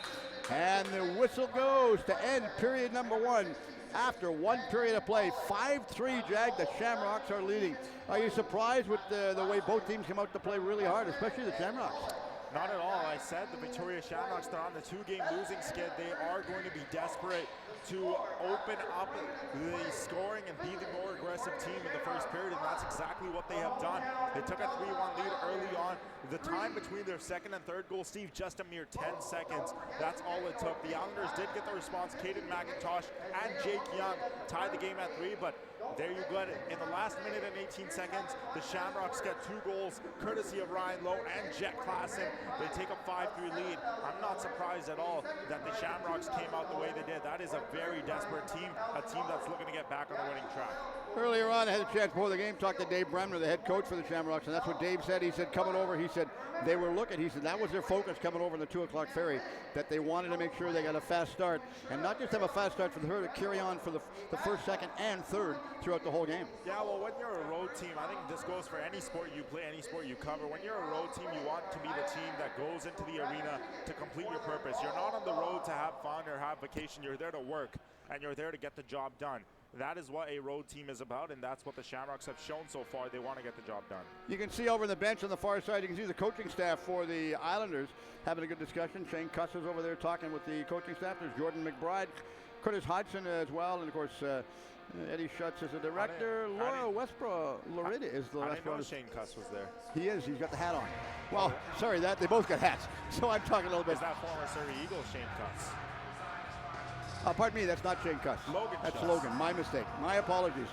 And the whistle goes to end period number one. After one period of play, 5-3 Jag, the Shamrocks are leading. Are you surprised with the way both teams come out to play really hard, especially the Shamrocks? Not at all. I said the Victoria Shamrocks, they're on the 2-game losing skid. They are going to be desperate to open up the scoring and be the more aggressive team in the first period, and that's exactly what they have done. They took a 3-1 lead early on. The time between their second and third goal, Steve, just a mere 10 seconds. That's all it took. The Islanders did get the response. Caden McIntosh and Jake Young tied the game at 3, but there you go. In the last minute and 18 seconds, the Shamrocks get 2 goals, courtesy of Ryan Lowe and Jack Klassen. They take a 5-3 lead. I'm not surprised at all that the Shamrocks came out the way they did. That is a very desperate team, a team that's looking to get back on the winning track. Earlier on, I had a chance before the game, talk to Dave Bremner, the head coach for the Shamrocks, and that's what Dave said. He said, coming over, he said, they were looking, he said, that was their focus coming over in the 2 o'clock ferry, that they wanted to make sure they got a fast start, and not just have a fast start for her to carry on for the first, second, and third throughout the whole game. Yeah, well, when you're a road team, I think this goes for any sport you play, any sport you cover. When you're a road team, you want to be the team that goes into the arena to complete your purpose. You're not on the road to have fun or have vacation. You're there to work, and you're there to get the job done. That is what a road team is about, and that's what the Shamrocks have shown so far. They want to get the job done. You can see over the bench on the far side, you can see the coaching staff for the Islanders having a good discussion. Shane Cuss is over there talking with the coaching staff. There's Jordan McBride, Curtis Hodgson as well, and of course Eddie Schutz is the director. Laura Westbrook, Loretta is the last one. Shane Cuss was there. He is. He's got the hat on. Well, sorry, they both got hats. So I'm talking a little bit. Is that former Surrey Eagles Shane Cuss? Pardon me, that's not Shane Cuss. That's Logan. My mistake. My apologies.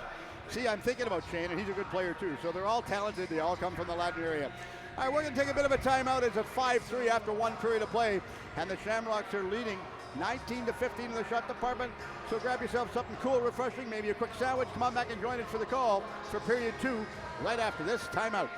See, I'm thinking about Shane, and he's a good player too. So they're all talented. They all come from the Latin area. All right, we're going to take a bit of a timeout. It's a 5-3 after one period of play, and the Shamrocks are leading 19-15 in the shot department. So grab yourself something cool, refreshing, maybe a quick sandwich. Come on back and join us for the call for period 2 right after this timeout.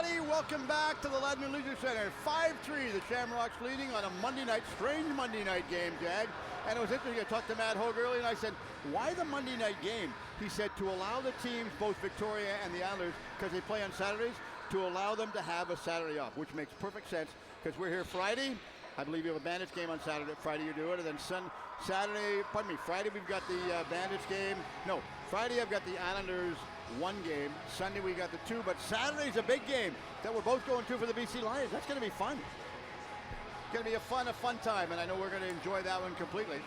everybody. Welcome back to the Ladner Leisure Center. 5-3, the Shamrocks leading on a Monday night, strange Monday night game, Jag. And it was interesting. I talked to Matt Hogue earlier, and I said, why the Monday night game? He said to allow the teams, both Victoria and the Islanders, because they play on Saturdays, to allow them to have a Saturday off, which makes perfect sense, because we're here Friday. I believe you have a Bandits game on Saturday. Friday you do it, and then Friday we've got the Bandits game. No, Friday I've got the Islanders 1 game. Sunday we got the 2, but Saturday's a big game that we're both going to for the BC Lions. That's going to be fun. It's going to be a fun time, and I know we're going to enjoy that one completely.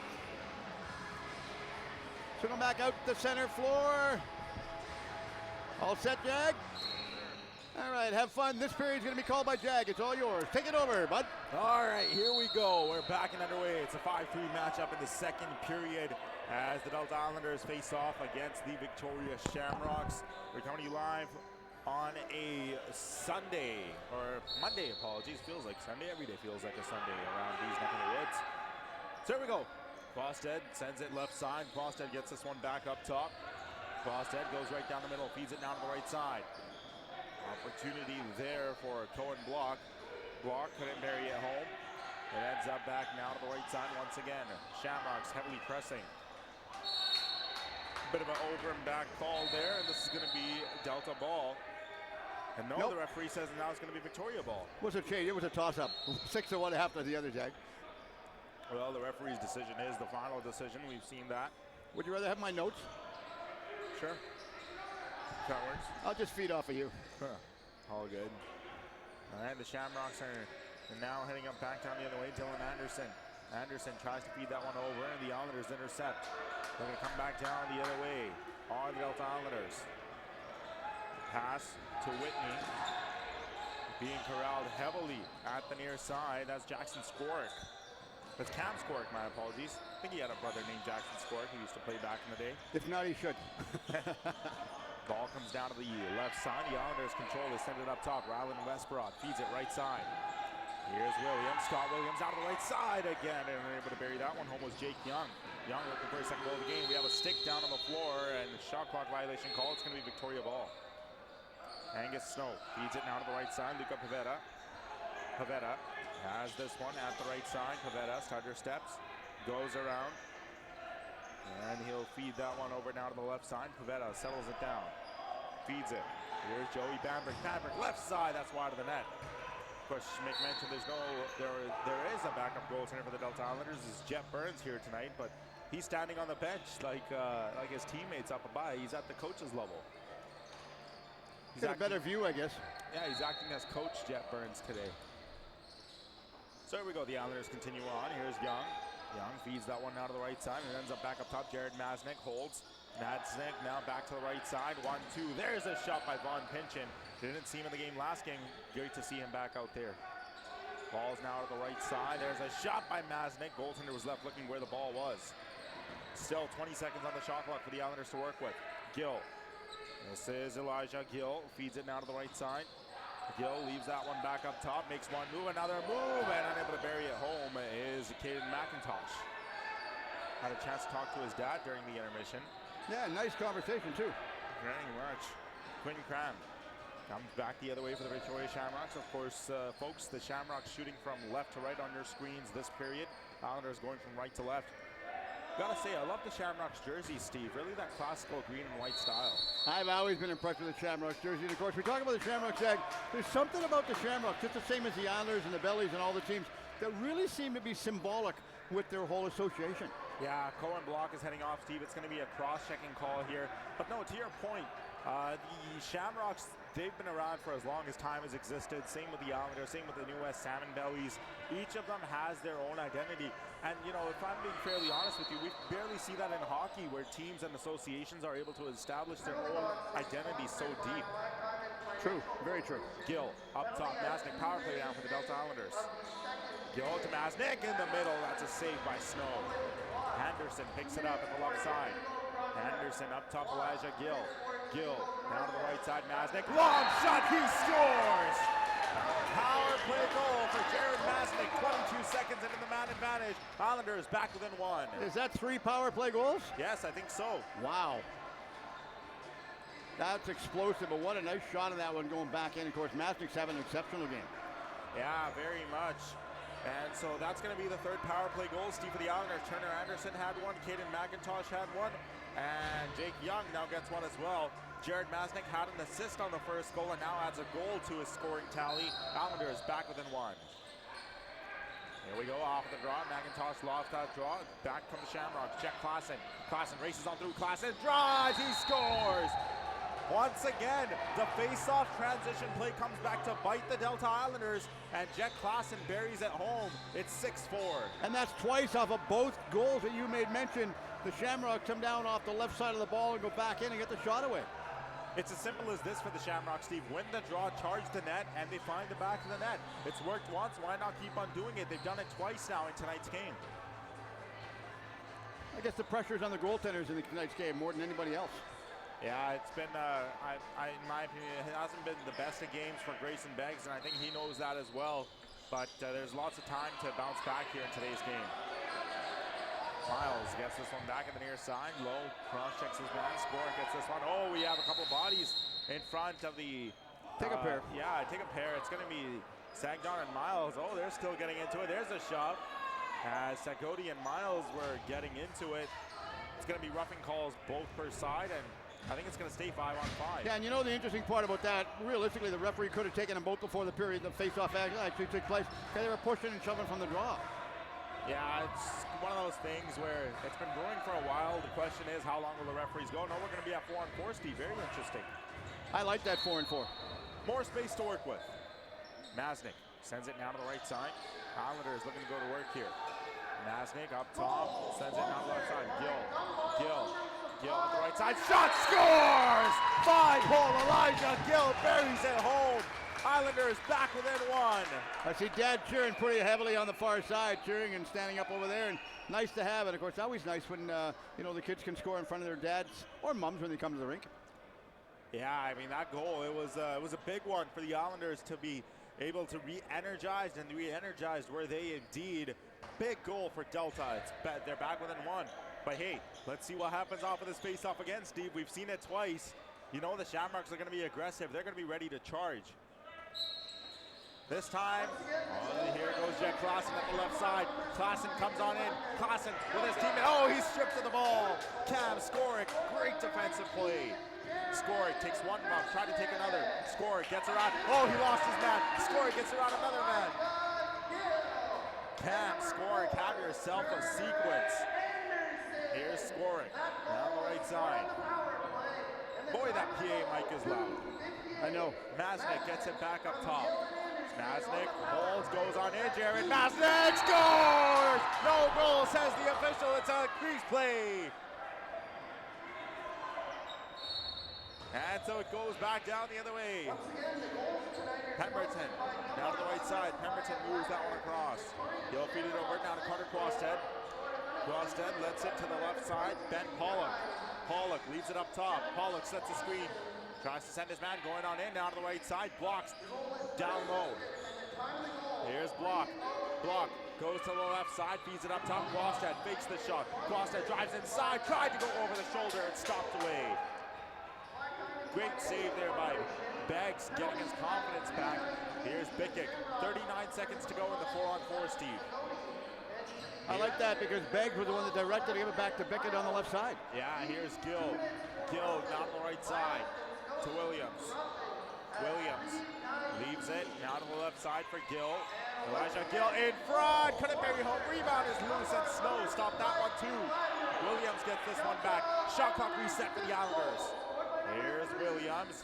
So come back out the center floor. All set, Jag? All right, have fun. This period's going to be called by Jag. It's all yours. Take it over, bud. All right, here we go. We're back and underway. It's a 5-3 matchup in the second period as the Delta Islanders face off against the Victoria Shamrocks. We're coming to you live on a Sunday, or Monday, apologies. Feels like Sunday. Every day feels like a Sunday around these neck of the woods. So here we go. Crosstead sends it left side. Crosstead gets this one back up top. Crosstead goes right down the middle, feeds it down to the right side. Opportunity there for Cohen Block. Block couldn't bury it home. It ends up back now to the right side once again. Shamrocks heavily pressing. Bit of an over and back call there, and this is going to be Delta ball. And no, the referee says now it's going to be Victoria ball. It was a change. It was a toss-up. 6-1 after the other, Jag. Well, the referee's decision is the final decision. We've seen that. Would you rather have my notes? Sure. That works. I'll just feed off of you. Huh. All good. And the Shamrocks are now heading up back down the other way. Dylan Anderson. Anderson tries to feed that one over, and the Islanders intercept. They're going to come back down the other way. Are the Delta Islanders. Pass to Whitney. Being corralled heavily at the near side. That's Jackson Skork. That's Cam Skork, my apologies. I think he had a brother named Jackson Skork who used to play back in the day. If not, he should. Ball comes down to the left side. The Islanders control. They send it up top. Rylan Westbrod feeds it right side. Here's Williams. Scott Williams out of the right side again. And able to bury that one home was Jake Young. Young looking for his second goal of the game. We have a stick down on the floor and a shot clock violation call. It's going to be Victoria ball. Angus Snow feeds it now to the right side. Luca Pavetta. Pavetta has this one at the right side. Pavetta stutter steps. Goes around. And he'll feed that one over now to the left side. Pavetta settles it down. Feeds it. Here's Joey Bambrick. Bambrick left side. That's wide of the net. Of course, make mention there is a backup goaltender for the Delta Islanders. This is Jeff Burns here tonight, but he's standing on the bench like his teammates up above. He's at the coach's level. He's got a better view, I guess. Yeah, he's acting as coach Jeff Burns today. So here we go. The Islanders continue on. Here's Young. Young feeds that one now to the right side and ends up back up top. Jared Masnick holds. Masnick now back to the right side. 1-2. There's a shot by Vaughn Pinchin. Didn't see him in the game last game. Great to see him back out there. Ball's now to the right side. There's a shot by Masnick. Goaltender was left looking where the ball was. Still 20 seconds on the shot clock for the Islanders to work with. Gill. This is Elijah Gill. Feeds it now to the right side. Gill leaves that one back up top, makes one move, another move, and unable to bury it home is Caden McIntosh. Had a chance to talk to his dad during the intermission. Yeah, nice conversation too. Very much. Quinn Cram comes back the other way for the Victoria Shamrocks. Of course, folks, the Shamrocks shooting from left to right on your screens this period. Islanders going from right to left. Gotta say, I love the Shamrocks jersey, Steve. Really that classical green and white style. I've always been impressed with the Shamrocks jersey. And of course, we talk about the Shamrocks, Jag. There's something about the Shamrocks, just the same as the Islanders and the Bellies and all the teams, that really seem to be symbolic with their whole association. Yeah, Cohen Block is heading off, Steve. It's going to be a cross-checking call here. But no, to your point, the Shamrocks, they've been around for as long as time has existed. Same with the Islanders, same with the New West Salmon Bellies. Each of them has their own identity. And, you know, if I'm being fairly honest with you, we barely see that in hockey where teams and associations are able to establish their own identity so deep. True, very true. Gill up top, Masnick power play down for the Delta Islanders. Gill to Masnick in the middle, that's a save by Snow. Henderson picks it up at the left side. Henderson up top, Elijah Gill. Gill down to the right side, Masnick. Long shot, he scores! Power play goal for Jared Masnick. 22 seconds into the man advantage. Islanders back within one. Is that 3 power play goals? Yes, I think so. Wow. That's explosive, but what a nice shot of that one going back in. Of course, Masnic's having an exceptional game. Yeah, very much. And so that's going to be the third power play goal. Steve for the Islanders. Turner Anderson had one. Caden McIntosh had one. And Jake Young now gets one as well. Jared Masnick had an assist on the first goal and now adds a goal to his scoring tally. Islanders back within one. Here we go, off the draw. McIntosh lost that draw. Back from the Shamrocks. Jack Klassen. Klassen races on through. Klassen drives. He scores. Once again, the face-off transition play comes back to bite the Delta Islanders, and Jack Klassen buries it home. It's 6-4. And that's twice off of both goals that you made mention. The Shamrocks come down off the left side of the ball and go back in and get the shot away. It's as simple as this for the Shamrocks, Steve. Win the draw, charge the net, and they find the back of the net. It's worked once, why not keep on doing it? They've done it twice now in tonight's game. I guess the pressure's on the goaltenders in tonight's game more than anybody else. Yeah, it's been, in my opinion, it hasn't been the best of games for Grayson Beggs, and I think he knows that as well. But there's lots of time to bounce back here in today's game. Miles gets this one back in the near side. Low cross-checks his man. Score gets this one. Oh, we have a couple bodies in front of the... Take a pair. Yeah, take a pair. It's going to be Sagdon and Miles. Oh, they're still getting into it. There's a shove. As Sagodi and Miles were getting into it. It's going to be roughing calls both per side, and I think it's going to stay 5-on-5. Yeah, and you know the interesting part about that, realistically, the referee could have taken them both before the period the face-off actually took place. They were pushing and shoving from the draw. Yeah, it's one of those things where it's been brewing for a while. The question is, how long will the referees go? No, we're going to be at 4-on-4, Steve. Very interesting. I like that 4-on-4. More space to work with. Masnick sends it now to the right side. Islanders looking to go to work here. Masnick up top, sends it down the left side. Gill on the right side. Shot, scores! 5-hole Elijah Gill buries it home. Islanders back within one. I see Dad cheering pretty heavily on the far side, cheering and standing up over there, and nice to have it. Of course, it's always nice when the kids can score in front of their dads or moms when they come to the rink. Yeah, I mean that goal, it was a big one for the Islanders to be able to re-energized, and re-energized were they indeed. Big goal for Delta. They're back within one. But hey, let's see what happens off of this face-off again, Steve. We've seen it twice. You know the Shamrocks are going to be aggressive. They're going to be ready to charge. This time, here goes Jack Klassen at the left side. Klassen comes on in. Klassen with his teammate. Oh, he strips of the ball. Cam Skoric, great defensive play. Skoric takes one bump, try to take another. Skoric gets around. Oh, he lost his man. Skoric gets around another man. Cam Skoric, have yourself a sequence. Here's Skoric down the right side. Boy, that PA mic is loud. I know. Masnick gets it back up top. Masnick holds, goes on in. Jared Masnick scores! No goal, says the official. It's a crease play. And so it goes back down the other way. Pemberton, down to the right side. Pemberton moves that one across. He'll feed it over down to Carter Quasted. Quasted lets it to the left side. Ben Pollock. Pollock leaves it up top. Pollock sets the screen. Tries to send his man going on in, down to the right side. Blocks down low. Here's Block. Block goes to the left side, feeds it up top. Quasted fakes the shot. Quasted drives inside, tried to go over the shoulder and stopped away. Great save there by Beggs, getting his confidence back. Here's Bikic. 39 seconds to go in the 4-on-4, Steve. I like that because Beggs was the one that directed to give it back to Bickett on the left side. Yeah, here's Gill. Gill down the right side to Williams. Williams leaves it now to the left side for Gill. Elijah Gill in front. Couldn't bury home. Rebound is loose and Snow stopped that one too. Williams gets this one back. Shot clock reset for the Islanders. Here's Williams.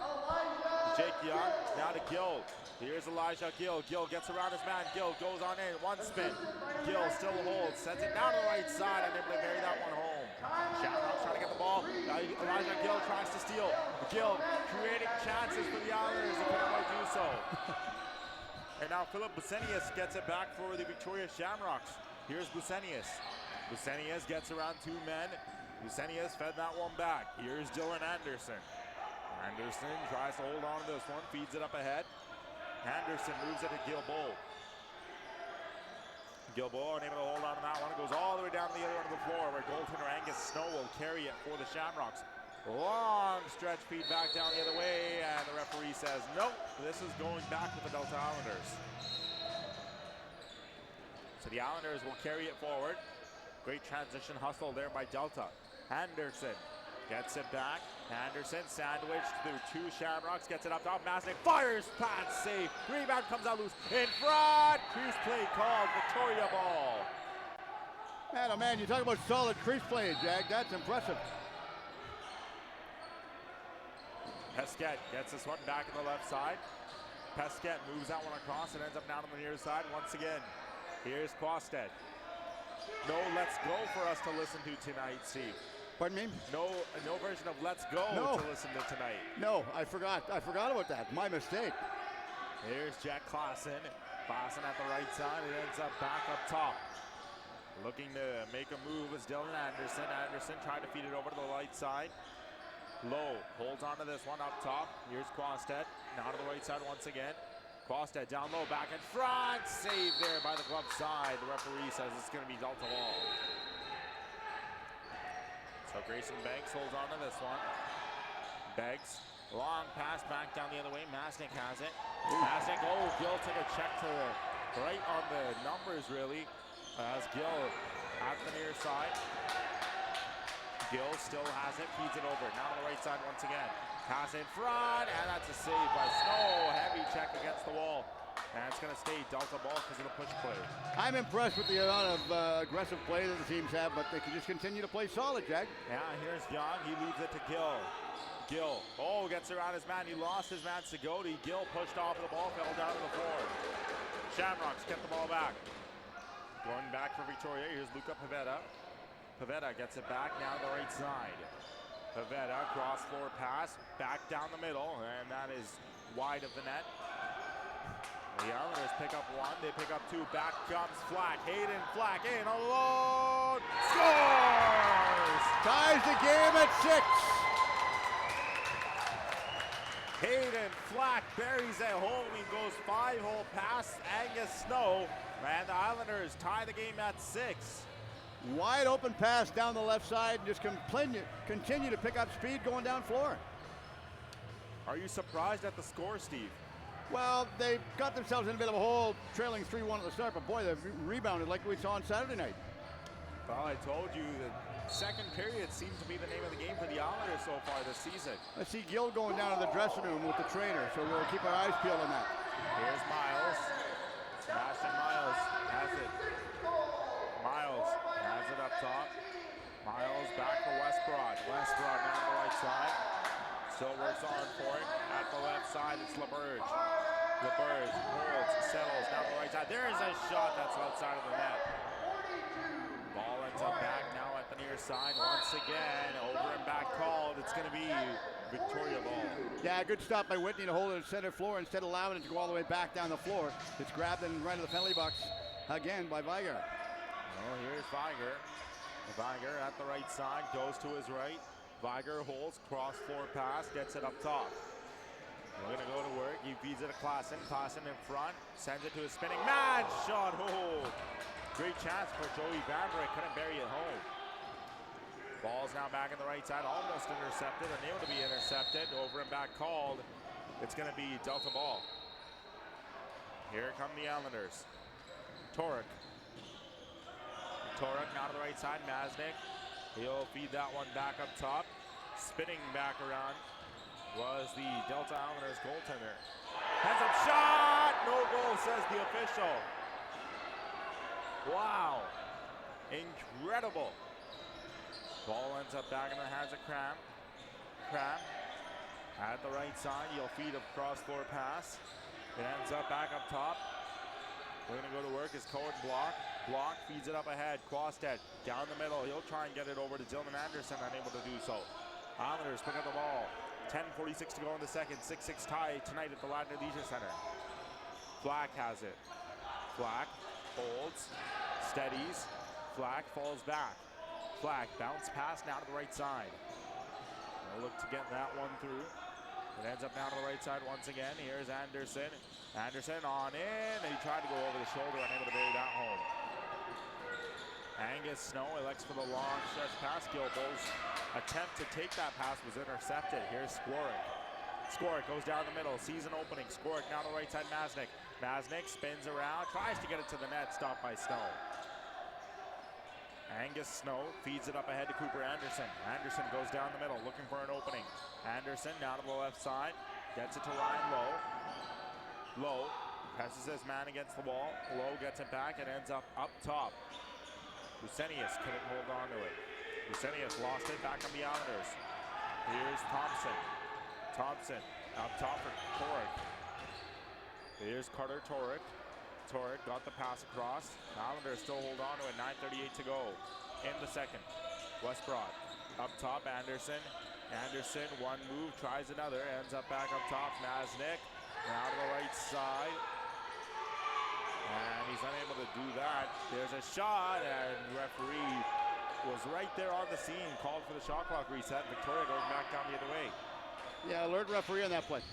Jake Young now to Gill. Here's Elijah Gill. Gill gets around his man. Gill goes on in. One spin. Gill still holds. Sends it down to the right side and able to bury that one home. Shamrocks trying to get the ball. Elijah Gill tries to steal. Gill creating chances for the Islanders. He couldn't quite do so. And now Philip Busenius gets it back for the Victoria Shamrocks. Here's Busenius. Busenius gets around two men. Busenius fed that one back. Here's Dylan Anderson. Anderson tries to hold on to this one. Feeds it up ahead. Anderson moves it to Gilboa. Gilboa unable to hold on to that one. It goes all the way down to the other end of the floor where goaltender Angus Snow will carry it for the Shamrocks. Long stretch feed back down the other way, and the referee says, nope, this is going back to the Delta Islanders. So the Islanders will carry it forward. Great transition hustle there by Delta. Anderson gets it back. Anderson sandwiched through two Shamrocks, gets it up top. Masnick fires, pass safe. Rebound comes out loose. In front, crease play called, Victoria ball. Man, oh man, you talk about solid crease play, Jag. That's impressive. Pesquet gets this one back on the left side. Pesquet moves that one across and ends up down on the near side once again. Here's Quasted. No let's go for us to listen to tonight, Steve. Pardon me? No version of let's go to listen to tonight. No, I forgot about that. My mistake. Here's Jack Klassen. Klassen at the right side. It ends up back up top. Looking to make a move is Dylan Anderson. Anderson trying to feed it over to the right side. Low holds on to this one up top. Here's Quasted. Now to the right side once again. Quasted down low, back in front. Save there by the glove side. The referee says it's going to be Delta ball. So Grayson Beggs holds on to this one. Beggs, long pass back down the other way. Masnick has it. Masnick, Gill took a check to the right on the numbers, really. As Gill at the near side. Gill still has it, feeds it over. Now on the right side once again. Pass in front, and that's a save by Snow. Heavy check against the wall. And it's going to stay Delta ball because of the push play. I'm impressed with the amount of aggressive play that the teams have, but they can just continue to play solid, Jag. Yeah, here's Young. He leaves it to Gill. Gill, gets around his man. He lost his man, Segodi. Gill pushed off the ball, fell down to the floor. Shamrocks get the ball back. Going back for Victoria. Here's Luca Pavetta. Pavetta gets it back now to the right side. Pavetta, cross floor pass, back down the middle, and that is wide of the net. The Islanders pick up one, they pick up two, back comes Flack. Hayden Flack in alone, scores! Ties the game at 6. Hayden Flack buries it home, he goes 5-hole past Angus Snow, and the Islanders tie the game at 6. Wide open pass down the left side, just continue to pick up speed going down floor. Are you surprised at the score, Steve? Well, they got themselves in a bit of a hole, trailing 3-1 at the start, but boy, they've rebounded like we saw on Saturday night. Well, I told you the second period seemed to be the name of the game for the Islanders so far this season. Let's see Gill going down to the dressing room with the trainer, so we'll keep our eyes peeled on that. Here's Miles. Sebastian Miles has it. Miles has it up top. Miles back for Westbrook. Westbrook now on the right side. Still works on for it. At the left side, it's LaBerge. LaBerge holds, settles down the right side. There is a shot that's outside of the net. Ball ends up back now at the near side. Once again, over and back called. It's going to be Victoria ball. Yeah, good stop by Whitney to hold it at center floor instead of allowing it to go all the way back down the floor. It's grabbed in right of the penalty box again by Viger. Oh, here's Viger. Viger at the right side, goes to his right. Viger holds, cross floor pass, gets it up top. We're gonna go to work. He feeds it to Klassen. Klassen in front, sends it to his spinning man shot. Oh, great chance for Joey Bambrick. Couldn't bury it home. Ball's now back on the right side, almost intercepted, unable to be intercepted. Over and back called. It's gonna be Delta ball. Here come the Islanders. Torek. Torek now to the right side, Masnick. He'll feed that one back up top. Spinning back around was the Delta Islanders goaltender. Hands up shot! No goal, says the official. Wow. Incredible. Ball ends up back in the hands of Cram. Cram at the right side. He'll feed a cross floor pass. It ends up back up top. We're going to go to work as Cohen block. Block feeds it up ahead. Quasted down the middle. He'll try and get it over to Dylan Anderson, unable to do so. Islanders pick up the ball. 10:46 to go in the second. 6-6 tie tonight at the Ladner Leisure Center. Flack has it. Flack holds, steadies. Flack falls back. Flack bounce pass now to the right side. They'll look to get that one through. It ends up down to the right side once again. Here's Anderson. Anderson on in, and he tried to go over the shoulder, unable to bury that home. Angus Snow elects for the long stretch pass. Gilbo's attempt to take that pass was intercepted. Here's Skoric. Skoric goes down the middle, sees an opening. Skoric now to the right side, Masnick. Masnick spins around, tries to get it to the net, stopped by Snow. Angus Snow feeds it up ahead to Cooper Anderson. Anderson goes down the middle, looking for an opening. Anderson down to the left side, gets it to Ryan Lowe. Lowe presses his man against the wall. Lowe gets it back and ends up top. Lucenius couldn't hold on to it. Lucenius lost it back on the Islanders. Here's Thompson. Thompson up top for Torek. Here's Carter Torek. Torek got the pass across. Islanders still hold on to it. 9:38 to go in the second. Westbrook up top. Anderson. Anderson, one move, tries another, ends up back up top. Masnick now to the right side. And he's unable to do that. There's a shot, and referee was right there on the scene. Called for the shot clock reset. Victoria going back down the other way. Yeah, alert referee on that play.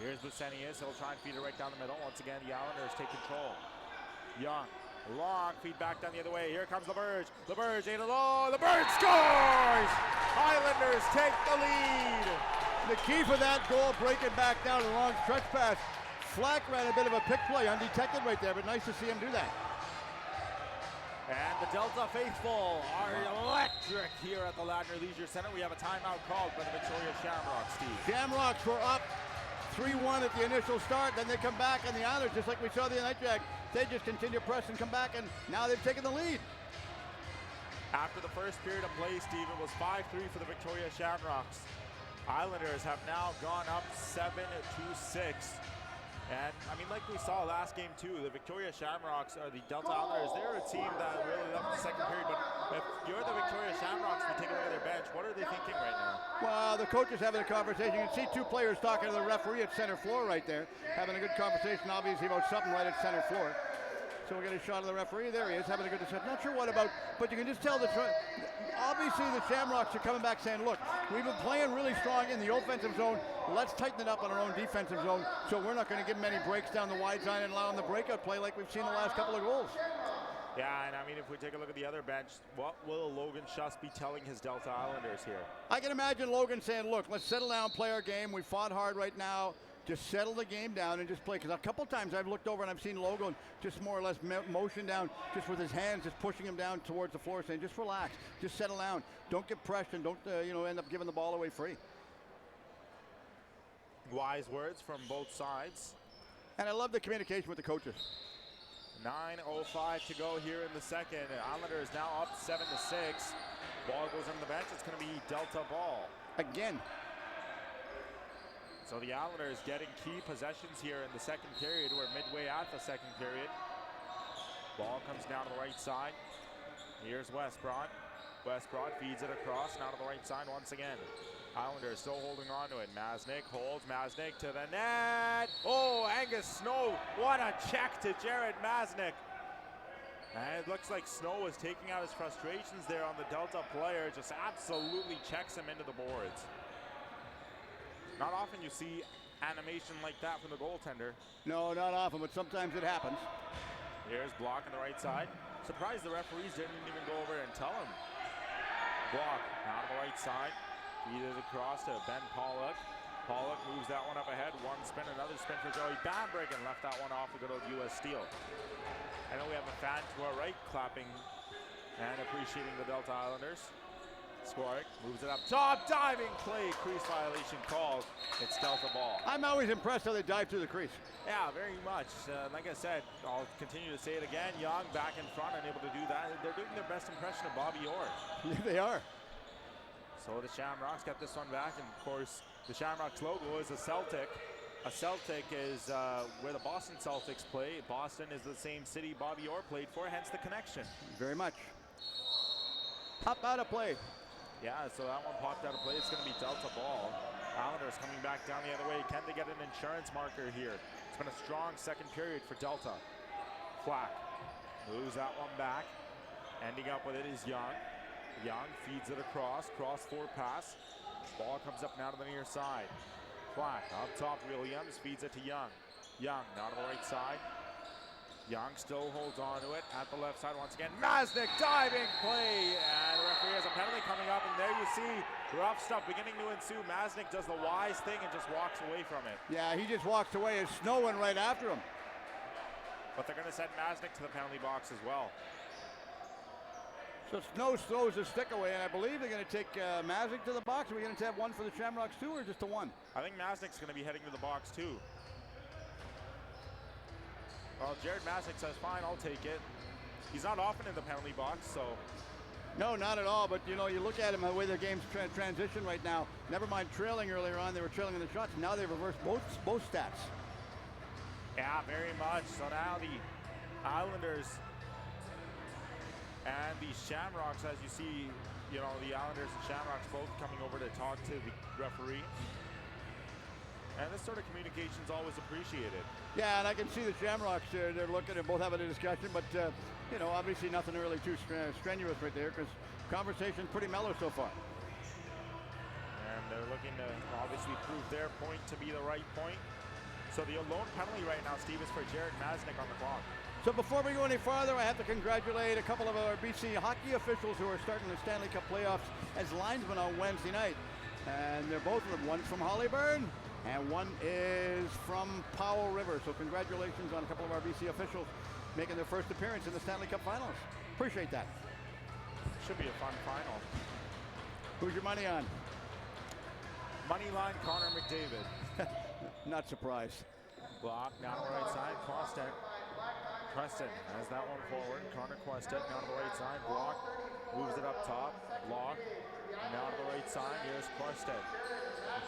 Here's Lucenius. He'll try and feed it right down the middle. Once again, the Islanders take control. Young, long feed back down the other way. Here comes LaBerge. LaBerge ain't alone. LaBerge scores! Islanders take the lead. The key for that goal, breaking back down the long stretch pass. Flack ran a bit of a pick play, undetected right there, but nice to see him do that. And the Delta faithful are electric here at the Ladner Leisure Center. We have a timeout called by the Victoria Shamrocks, Steve. Shamrocks were up 3-1 at the initial start, then they come back, and the Islanders, just like we saw the night drag, they just continue to press and come back, and now they've taken the lead. After the first period of play, Steve, it was 5-3 for the Victoria Shamrocks. Islanders have now gone up 7-6. And, I mean, like we saw last game, too, the Victoria Shamrocks, or the Delta Islanders, they're a team that really loved the second period. But if you're the Victoria Shamrocks, and you take a look at their bench, what are they thinking right now? Well, the coach is having a conversation. You can see two players talking to the referee at center floor right there, having a good conversation, obviously, about something right at center floor. So we'll get a shot of the referee. There he is, having a good discussion. Not sure what about, but you can just tell obviously the Shamrocks are coming back saying, look, we've been playing really strong in the offensive zone. Let's tighten it up on our own defensive zone, so we're not going to give them any breaks down the wide side and allow them the breakout play like we've seen the last couple of goals. Yeah, and I mean, if we take a look at the other bench, what will Logan Schuss be telling his Delta Islanders here? I can imagine Logan saying, look, let's settle down, play our game. We fought hard right now. Just settle the game down and just play. Because a couple times I've looked over and I've seen Logan just more or less motion down, just with his hands, just pushing him down towards the floor, saying, just relax, just settle down. Don't get pressed and don't end up giving the ball away free. Wise words from both sides. And I love the communication with the coaches. 9:05 to go here in the second. Islanders now up 7-6. Ball goes on the bench. It's going to be Delta ball. Again. So the Islanders getting key possessions here in the second period. We're midway at the second period. Ball comes down to the right side. Here's Westbrook. Westbrook feeds it across, now to the right side once again. Islanders still holding on to it. Masnick holds. Masnick to the net. Oh, Angus Snow. What a check to Jared Masnick. And it looks like Snow is taking out his frustrations there on the Delta player. Just absolutely checks him into the boards. Not often you see animation like that from the goaltender. No, not often, but sometimes it happens. Here's Block on the right side. Surprised the referees didn't even go over and tell him. Block on the right side. Feeds it across to Ben Pollock. Pollock moves that one up ahead. One spin, another spin for Joey Bambrick, and left that one off the good old U.S. Steel. I know we have a fan to our right clapping and appreciating the Delta Islanders. Skoric moves it up top, diving play, crease violation called. It's Delta ball. I'm always impressed how they dive through the crease. Yeah, very much. Like I said, I'll continue to say it again. Young back in front, unable to do that. They're doing their best impression of Bobby Orr. Yeah, they are. So the Shamrocks got this one back, and of course, the Shamrocks logo is a Celtic. A Celtic is where the Boston Celtics play. Boston is the same city Bobby Orr played for, hence the connection. Very much. Up out of play. Yeah, so that one popped out of play. It's going to be Delta ball. Islanders coming back down the other way. Can they get an insurance marker here? It's been a strong second period for Delta. Flack moves that one back. Ending up with it is Young. Young feeds it across. Cross-forward pass. Ball comes up now to the near side. Flack up top. Williams feeds it to Young. Young now to the right side. Young still holds on to it at the left side once again. Masnick diving play, and the referee has a penalty coming up, and there you see rough stuff beginning to ensue. Masnick does the wise thing and just walks away from it. Yeah, he just walks away. It's snowing right after him. But they're going to send Masnick to the penalty box as well. So Snow throws his stick away, and I believe they're going to take Masnick to the box. Are we going to have one for the Shamrocks too, or just a one? I think Masnick's going to be heading to the box too. Well, Jared Masnick says, fine, I'll take it. He's not often in the penalty box, so. No, not at all, but you know, you look at him, the way their game's transition right now. Never mind trailing earlier on, they were trailing in the shots. Now they've reversed both stats. Yeah, very much. So now the Islanders and the Shamrocks, as you see, you know, the Islanders and Shamrocks both coming over to talk to the referee. And this sort of communication is always appreciated. Yeah, and I can see the Shamrocks, they're looking at both having a discussion, but, you know, obviously nothing really too strenuous right there, because conversation's pretty mellow so far. And they're looking to obviously prove their point to be the right point. So the lone penalty right now, Steve, is for Jared Masnick on the clock. So before we go any farther, I have to congratulate a couple of our BC hockey officials who are starting the Stanley Cup playoffs as linesmen on Wednesday night. And they're both of them. One's from Hollyburn, and one is from Powell River. So congratulations on a couple of our BC officials making their first appearance in the Stanley Cup Finals. Appreciate that. Should be a fun final. Who's your money on? Money line, Connor McDavid. Not surprised. Block, now to the right side, Questet. Preston has that one forward. Connor Questet now to the right side, block. Moves it up top, block. Now to the right side, here's Questet.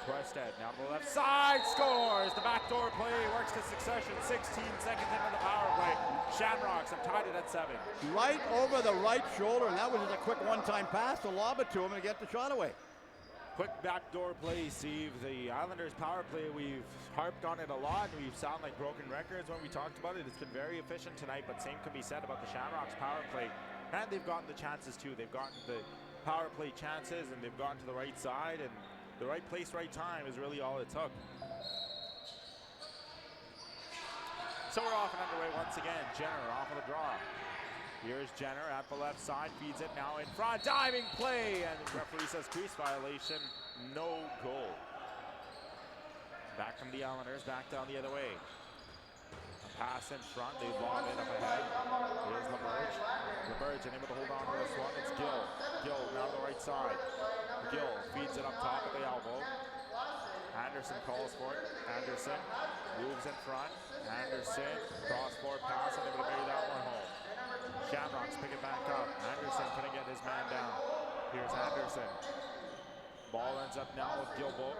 Questet now to the left side, scores! The backdoor play works to succession, 16 seconds into the power play. Shamrocks have tied it at 7. Right over the right shoulder, and that was just a quick one-time pass to lob it to him and get the shot away. Quick backdoor play, Steve. The Islanders power play, we've harped on it a lot. We've sounded like broken records when we talked about it. It's been very efficient tonight, but same can be said about the Shamrocks power play. And they've gotten the chances too. They've gotten the power play chances, and they've gotten to the right side, and the right place, right time is really all it took. So we're off and underway once again. Jenner off of the draw. Here's Jenner at the left side, feeds it now in front, diving play, and the referee says crease violation, no goal. Back from the Islanders, back down the other way. A pass in front, they lob it up ahead. Here's LaBerge. LaBerge unable to hold on to this one, it's Gill. Gill now to the right side. Gill feeds it up top at the elbow. Anderson calls for it. Anderson moves in front. Anderson, cross-court pass, and able to bury that one home. Shamrocks pick it back up. Anderson couldn't get his man down. Here's Anderson. Ball ends up now with Gilbo.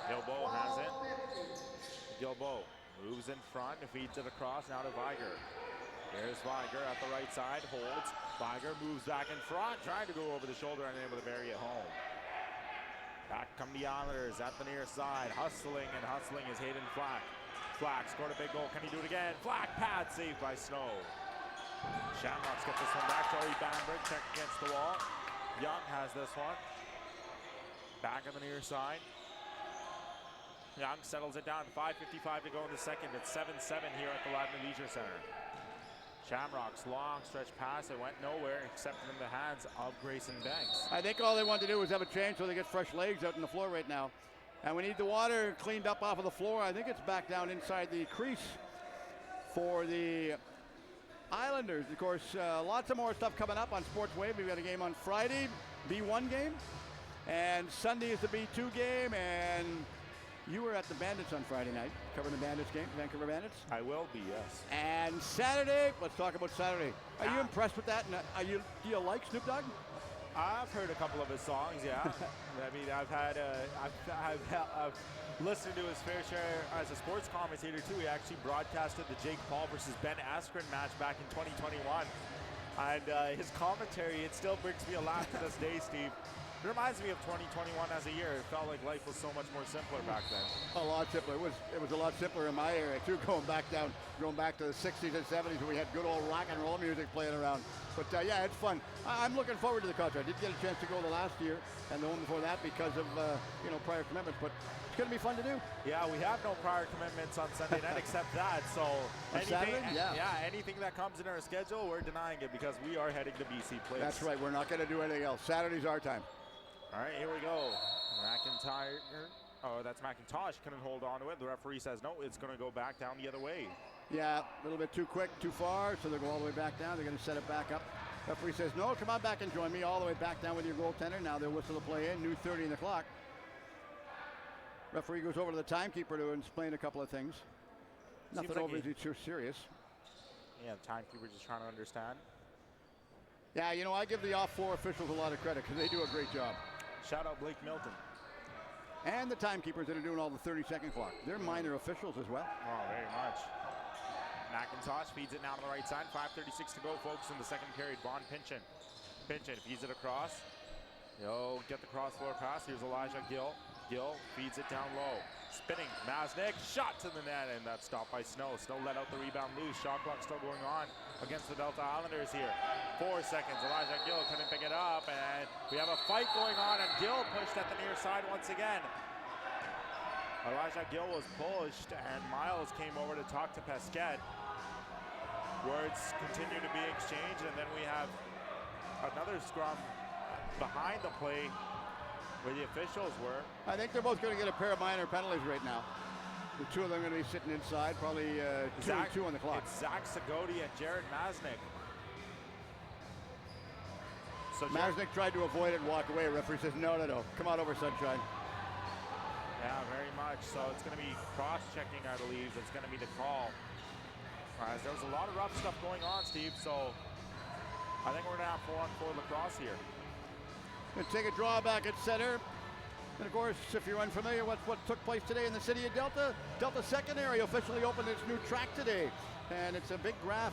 Gilbo has it. Gilbo moves in front, feeds it across now to Viger. Here's Viger at the right side, holds. Viger moves back in front, trying to go over the shoulder and able to bury it home. Back come the Islanders at the near side. Hustling is Hayden Flack. Flack scored a big goal. Can he do it again? Flack pad saved by Snow. Shamrocks get this one back. Joey Bamberg check against the wall. Young has this one. Back on the near side. Young settles it down. 5:55 to go in the second. It's 7-7 here at the Ladner Leisure Center. Shamrocks long stretch pass. It went nowhere except in the hands of Grayson Banks. I think all they want to do is have a change so they get fresh legs out on the floor right now. And we need the water cleaned up off of the floor. I think it's back down inside the crease for the Islanders. Of course, lots of more stuff coming up on Sports Wave. We've got a game on Friday, B1 game. And Sunday is the B2 game. And you were at the Bandits on Friday night, covering the Bandits game, Vancouver Bandits. I will be, yes. And Saturday, let's talk about Saturday. Are you impressed with that? And do you like Snoop Dogg? I've heard a couple of his songs, yeah. I mean, I've listened to his fair share as a sports commentator too. He actually broadcasted the Jake Paul versus Ben Askren match back in 2021. And his commentary, it still brings me a laugh to this day, Steve. It reminds me of 2021 as a year. It felt like life was so much more simpler back then. A lot simpler. It was a lot simpler in my area too, going back to the 60s and 70s when we had good old rock and roll music playing around. But yeah, it's fun. I'm looking forward to the concert. I did get a chance to go the last year and the one before that because of prior commitments, but it's going to be fun to do. Yeah, we have no prior commitments on Sunday night except that. So Saturday? Anything that comes in our schedule, we're denying it because we are heading to BC Place. That's right. We're not going to do anything else. Saturday's our time. All right, here we go. McIntyre. Oh, that's McIntosh. Couldn't hold on to it. The referee says no, it's going to go back down the other way. Yeah, a little bit too quick, too far, so they'll go all the way back down. They're going to set it back up. Referee says, no, come on back and join me all the way back down with your goaltender. Now they'll whistle the play in, new 30 in the clock. Referee goes over to the timekeeper to explain a couple of things. Nothing like overly too serious. Yeah, the timekeeper just trying to understand. Yeah, I give the off-4 officials a lot of credit because they do a great job. Shout out Blake Milton. And the timekeepers that are doing all the 30-second clock. They're minor officials as well. Oh, very much. McIntosh feeds it now to the right side. 5:36 to go, folks, in the second period. Vaughn Pinchin feeds it across. Get the cross-floor pass. Here's Elijah Gill. Gill feeds it down low. Spinning. Masnick. Shot to the net, and that's stopped by Snow. Snow let out the rebound loose. Shot clock still going on against the Delta Islanders here. 4 seconds. Elijah Gill couldn't pick it up, and we have a fight going on, and Gill pushed at the near side once again. Elijah Gill was pushed, and Miles came over to talk to Pesquet. Words continue to be exchanged, and then we have another scrum behind the play where the officials were. I think they're both going to get a pair of minor penalties right now. The two of them are going to be sitting inside, probably 2 and 2 on the clock. It's Zach Sagodi and Jared Masnick. So Masnick tried to avoid it and walk away. Referee says, no. Come on over, sunshine. Yeah, very much. So it's going to be cross-checking, I believe. It's going to be the call. There was a lot of rough stuff going on, Steve, so I think we're going to have 4-on-4 lacrosse here. Going to take a draw back at center. And of course, if you're unfamiliar with what took place today in the city of Delta, Delta Secondary officially opened its new track today. And it's a big grass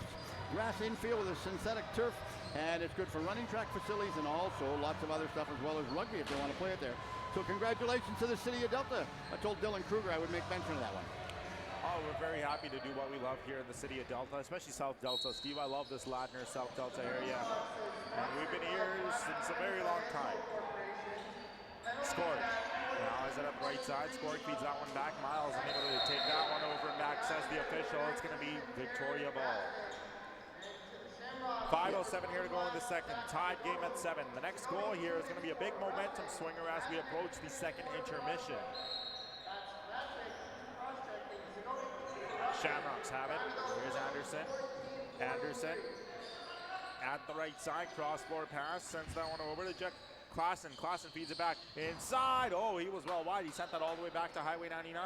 infield with a synthetic turf. And it's good for running track facilities and also lots of other stuff as well as rugby if they want to play it there. So congratulations to the city of Delta. I told Dylan Kruger I would make mention of that one. Oh, we're very happy to do what we love here in the city of Delta, especially South Delta. Steve, I love this Ladner South Delta area. And we've been here since a very long time. Scored. Now is it up the right side? Scored, feeds that one back. Miles unable to take that one over and back, says the official. It's going to be Victoria ball. 5:07 here to go in the second. Tied game at 7. The next goal here is going to be a big momentum swinger as we approach the second intermission. Shamrocks have it. Here's Anderson. Anderson at the right side. Cross-floor pass. Sends that one over to Jack Klassen. Klassen feeds it back inside. Oh, he was well wide. He sent that all the way back to Highway 99.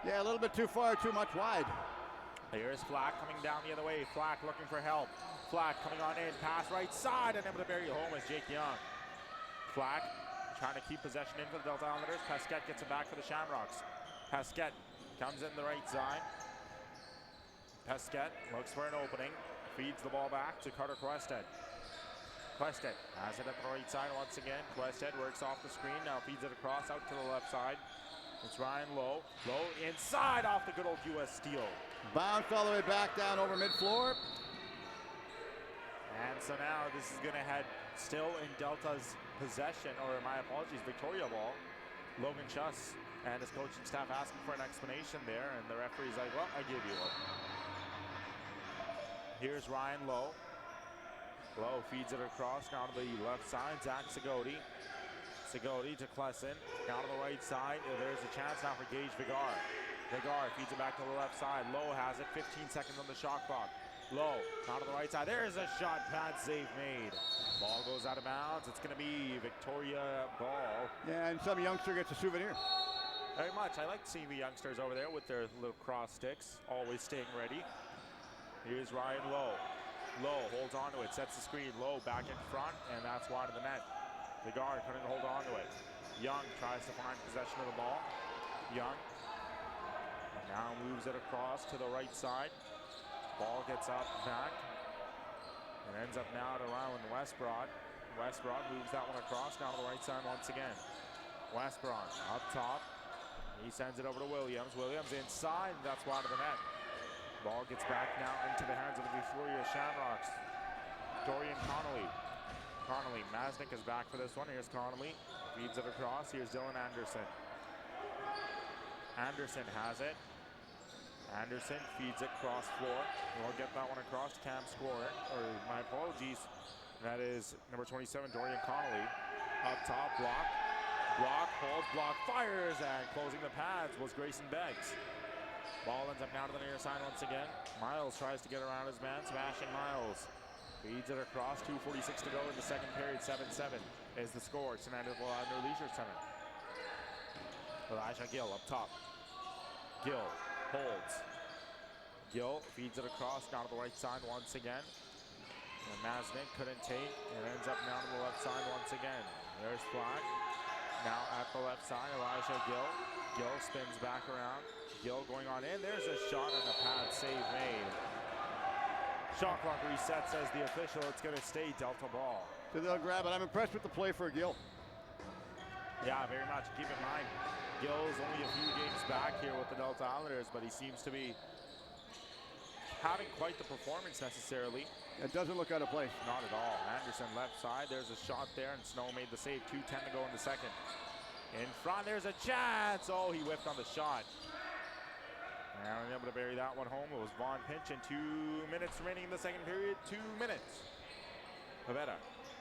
Yeah, a little bit too far, too much wide. Here's Flack coming down the other way. Flack looking for help. Flack coming on in. Pass right side. And able to bury it home is Jake Young. Flack trying to keep possession in for the Delta Islanders. Pesquet gets it back for the Shamrocks. Pesquet comes in the right side. Pesquet looks for an opening, feeds the ball back to Carter Quested. Quested has it at the right side once again. Quested works off the screen, now feeds it across out to the left side. It's Ryan Lowe. Lowe inside off the good old U.S. Steel. Bounced all the way back down over mid-floor. And so now this is going to head still in Delta's possession, or my apologies, Victoria ball. Logan Schuss and his coaching staff asking for an explanation there, and the referee's like, well, I give you one. Here's Ryan Lowe. Lowe feeds it across now to the left side. Zach Sagodi. Sagodi to Klesson. Now to the right side. There's a chance now for Gage Vigar. Vigar feeds it back to the left side. Lowe has it. 15 seconds on the shot clock. Lowe now to the right side. There's a shot. Pad save made. Ball goes out of bounds. It's going to be Victoria ball. Yeah, and some youngster gets a souvenir. Very much. I like seeing the youngsters over there with their little cross sticks, always staying ready. Here's Ryan Lowe. Lowe holds on to it, sets the screen. Lowe back in front, and that's wide of the net. The guard couldn't hold on to it. Young tries to find possession of the ball. Young now moves it across to the right side. Ball gets up back and ends up now to Ryland Westbroad. Westbroad moves that one across now to the right side once again. Westbroad up top. He sends it over to Williams. Williams inside, that's wide of the net. Ball gets back now into the hands of the Victoria Shamrocks. Dorian Connolly. Masnick is back for this one. Here's Connolly. Feeds it across. Here's Dylan Anderson. Anderson has it. Anderson feeds it cross floor. We'll get that one across to Cam Scorer. Or my apologies. That is number 27, Dorian Connolly. Up top, block. Block, holds, block, fires, and closing the pads was Grayson Beggs. Ball ends up now to the near side once again. Miles tries to get around his man. Sebastian Miles feeds it across. 2:46 to go in the second period. 7-7 is the score. It's tonight at the Ladner Leisure Center. Elijah Gill up top. Gill holds. Gill feeds it across down to the right side once again. And Masnick couldn't take. It ends up now to the left side once again. There's Flack. Now at the left side, Elijah Gill. Gill spins back around. Gill going on in. There's a shot and a pad save made. Shot clock reset, says the official. It's going to stay Delta ball. So they'll grab it. I'm impressed with the play for Gill. Yeah, very much. Keep in mind, Gill's only a few games back here with the Delta Islanders, but he seems to be having quite the performance necessarily. It doesn't look out of place. Not at all. Anderson left side. There's a shot there, and Snow made the save. 2:10 to go in the second. In front, there's a chance. Oh, he whiffed on the shot. And unable to bury that one home. It was Vaughn Pinch, and 2 minutes remaining in the second period. 2 minutes. Pavetta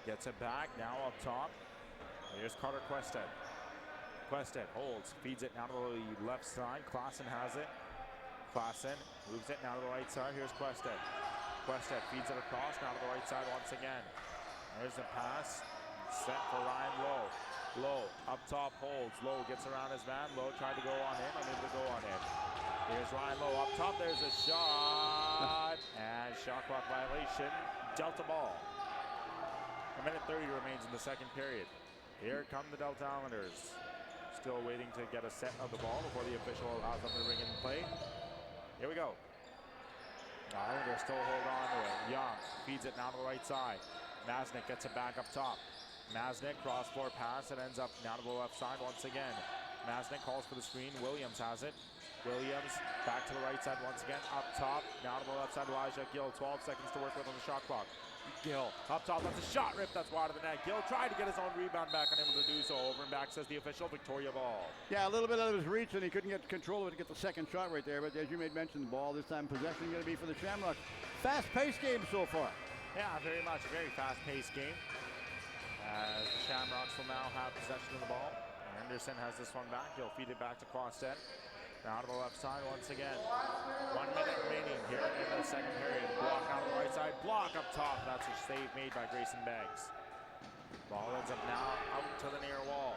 gets it back. Now up top. Here's Carter Quested. Quested holds. Feeds it now to the left side. Klassen has it. Klassen moves it now to the right side. Here's Quested. Quested feeds it across, now to the right side once again. There's a pass, set for Ryan Lowe. Lowe, up top, holds. Lowe gets around his man. Lowe tried to go on in, unable to go on in. Here's Ryan Lowe, up top, there's a shot. And shot clock violation, Delta ball. 1:30 remains in the second period. Here come the Delta Islanders. Still waiting to get a set of the ball before the official allows them to bring in play. Here we go. Islanders still hold on to it. Young feeds it now to the right side. Masnick gets it back up top. Masnick cross floor pass. It ends up now to the left side once again. Masnick calls for the screen. Williams has it. Williams back to the right side once again. Up top. Now to the left side. Elijah Gill. 12 seconds to work with on the shot clock. Gill up top. That's a shot rip. That's wide of the net. Gill tried to get his own rebound back, unable to do so. Over and back, says the official. Victoria ball. Yeah, a little bit out of his reach, and he couldn't get control of it to get the second shot right there. But as you made mention, the ball this time possession going to be for the Shamrocks. Fast-paced game so far. Yeah, very much. A very fast-paced game. As the Shamrocks will now have possession of the ball. Anderson has this one back. He'll feed it back to Quasted. Now to the left side once again. 1 minute remaining here in the second period. Block out to the right side. Block up top. That's a save made by Grayson Beggs. Ball ends up now out to the near wall.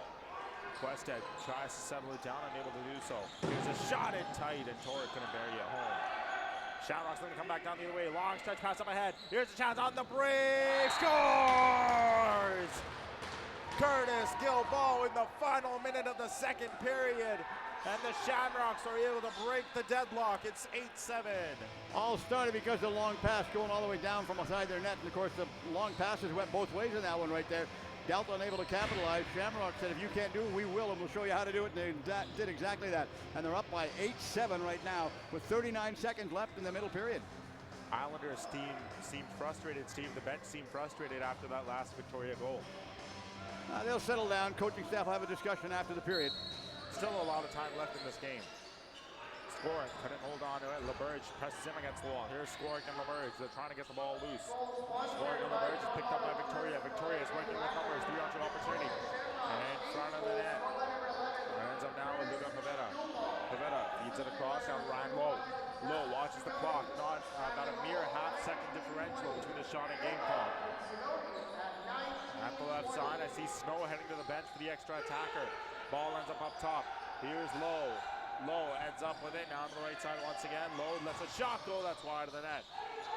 Quested tries to settle it down, unable to do so. Here's a shot in tight, and Torek going to bury it home. Shamrocks going to come back down the other way. Long stretch pass up ahead. Here's a chance on the break. Scores! Curtis Gilboa in the final minute of the second period. And the Shamrocks are able to break the deadlock. It's 8-7. All started because of the long pass going all the way down from outside their net. And, of course, the long passes went both ways in that one right there. Delta unable to capitalize. Shamrock said, if you can't do it, we will, and we'll show you how to do it. And they did exactly that. And they're up by 8-7 right now with 39 seconds left in the middle period. Islanders team seemed frustrated. Steve, the bench seemed frustrated after that last Victoria goal. They'll settle down. Coaching staff will have a discussion after the period. Still a lot of time left in this game. Scoring, couldn't hold on to it. LaBerge presses him against the wall. Here's Scoring and LaBerge. They're trying to get the ball loose. Scoring and LaBerge is picked up by Victoria. Victoria is working with numbers. 300 opportunity. And in front of the net. It ends up now with Luca Pavetta. Pavetta feeds it across. Now Ryan Lowe. Lowe watches the clock. Not about a mere half-second differential between the shot and game clock. At the left side, I see Snow heading to the bench for the extra attacker. Ball ends up top. Here's Lowe. Lowe ends up with it. Now on the right side once again. Lowe lets a shot go. That's wide of the net.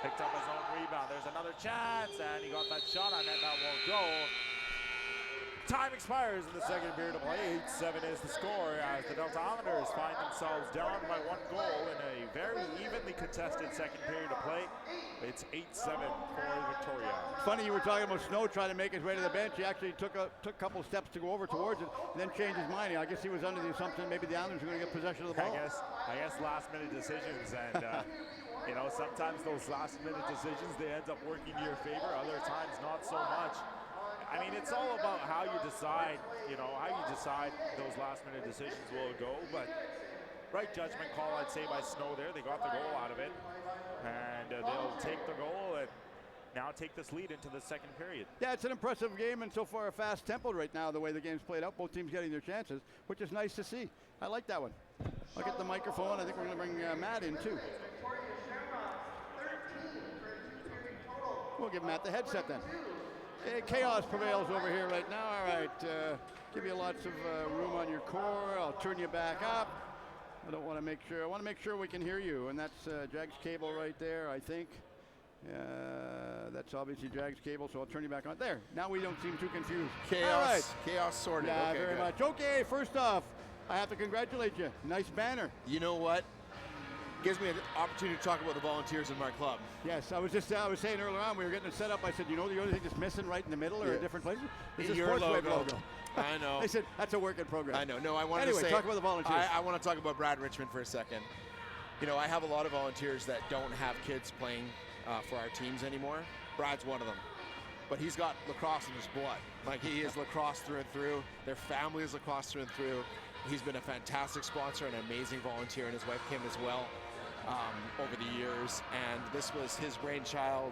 Picked up his own rebound. There's another chance. And he got that shot on net. That won't go. Time expires in the second period of play. 8-7 is the score as the Delta Islanders find themselves down by 1 goal in a very evenly uncontested second period of play. It's 8-7 for Victoria. It's funny you were talking about Snow trying to make his way to the bench. He actually took a couple steps to go over towards it, and then changed his mind. I guess he was under the assumption maybe the Islanders were going to get possession of the ball. I guess last-minute decisions, and you know, sometimes those last-minute decisions, they end up working in your favor. Other times, not so much. I mean, it's all about how you decide. You know, how you decide those last-minute decisions will go, but. Right judgment call, I'd say, by Snow there. They got the goal out of it, and they'll take the goal and now take this lead into the second period. Yeah, it's an impressive game, and so far a fast tempo right now, the way the game's played out. Both teams getting their chances, which is nice to see. I like that one. I'll get the microphone. I think we're going to bring Matt in, too. We'll give Matt the headset then. Okay, chaos prevails over here right now. All right, give you lots of room on your core. I'll turn you back up. I want to make sure we can hear you, and that's Jag's cable right there, I think. That's obviously Jag's cable, so I'll turn you back on. There, now we don't seem too confused. Chaos, all right. Chaos sorted. Yeah, okay, very good. much. Okay, first off, I have to congratulate you. Nice banner. You know what? Gives me an opportunity to talk about the volunteers in my club. Yes, I was saying earlier on, we were getting it set up. I said, you know, the only thing that's missing right in the middle or a different place is the Your Sportswave logo. I know. They said, that's a work in progress. I know. No, I wanted anyway, to say. Talk about the volunteers. I want to talk about Brad Richmond for a second. You know, I have a lot of volunteers that don't have kids playing for our teams anymore. Brad's one of them. But he's got lacrosse in his blood. Like, he is lacrosse through and through. Their family is lacrosse through and through. He's been a fantastic sponsor and an amazing volunteer, and his wife Kim as well. Over the years, and this was his brainchild.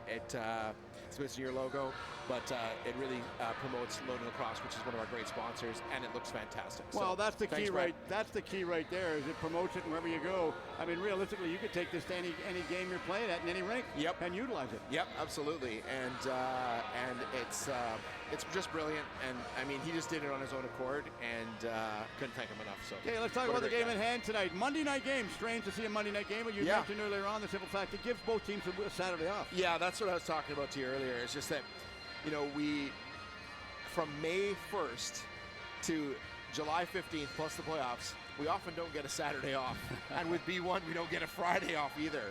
It's missing your logo, but it really promotes Loading Lacrosse, which is one of our great sponsors, and it looks fantastic. Well, so, that's the key, Brad. right? That's the key right there. Is it promotes it wherever you go. I mean, realistically, you could take this to any game you're playing at in any rink, and utilize it. Yep, absolutely, and it's just brilliant. And I mean, he just did it on his own accord, and couldn't thank him enough. So, okay, let's talk about the game at hand tonight. Monday night game. Strange to see a Monday night game, but you mentioned earlier on the simple fact it gives both teams a Saturday off. Yeah, that's what I was talking about to you earlier. It's just that, you know, from May 1st to July 15th plus the playoffs, we often don't get a Saturday off. And with B1, we don't get a Friday off either.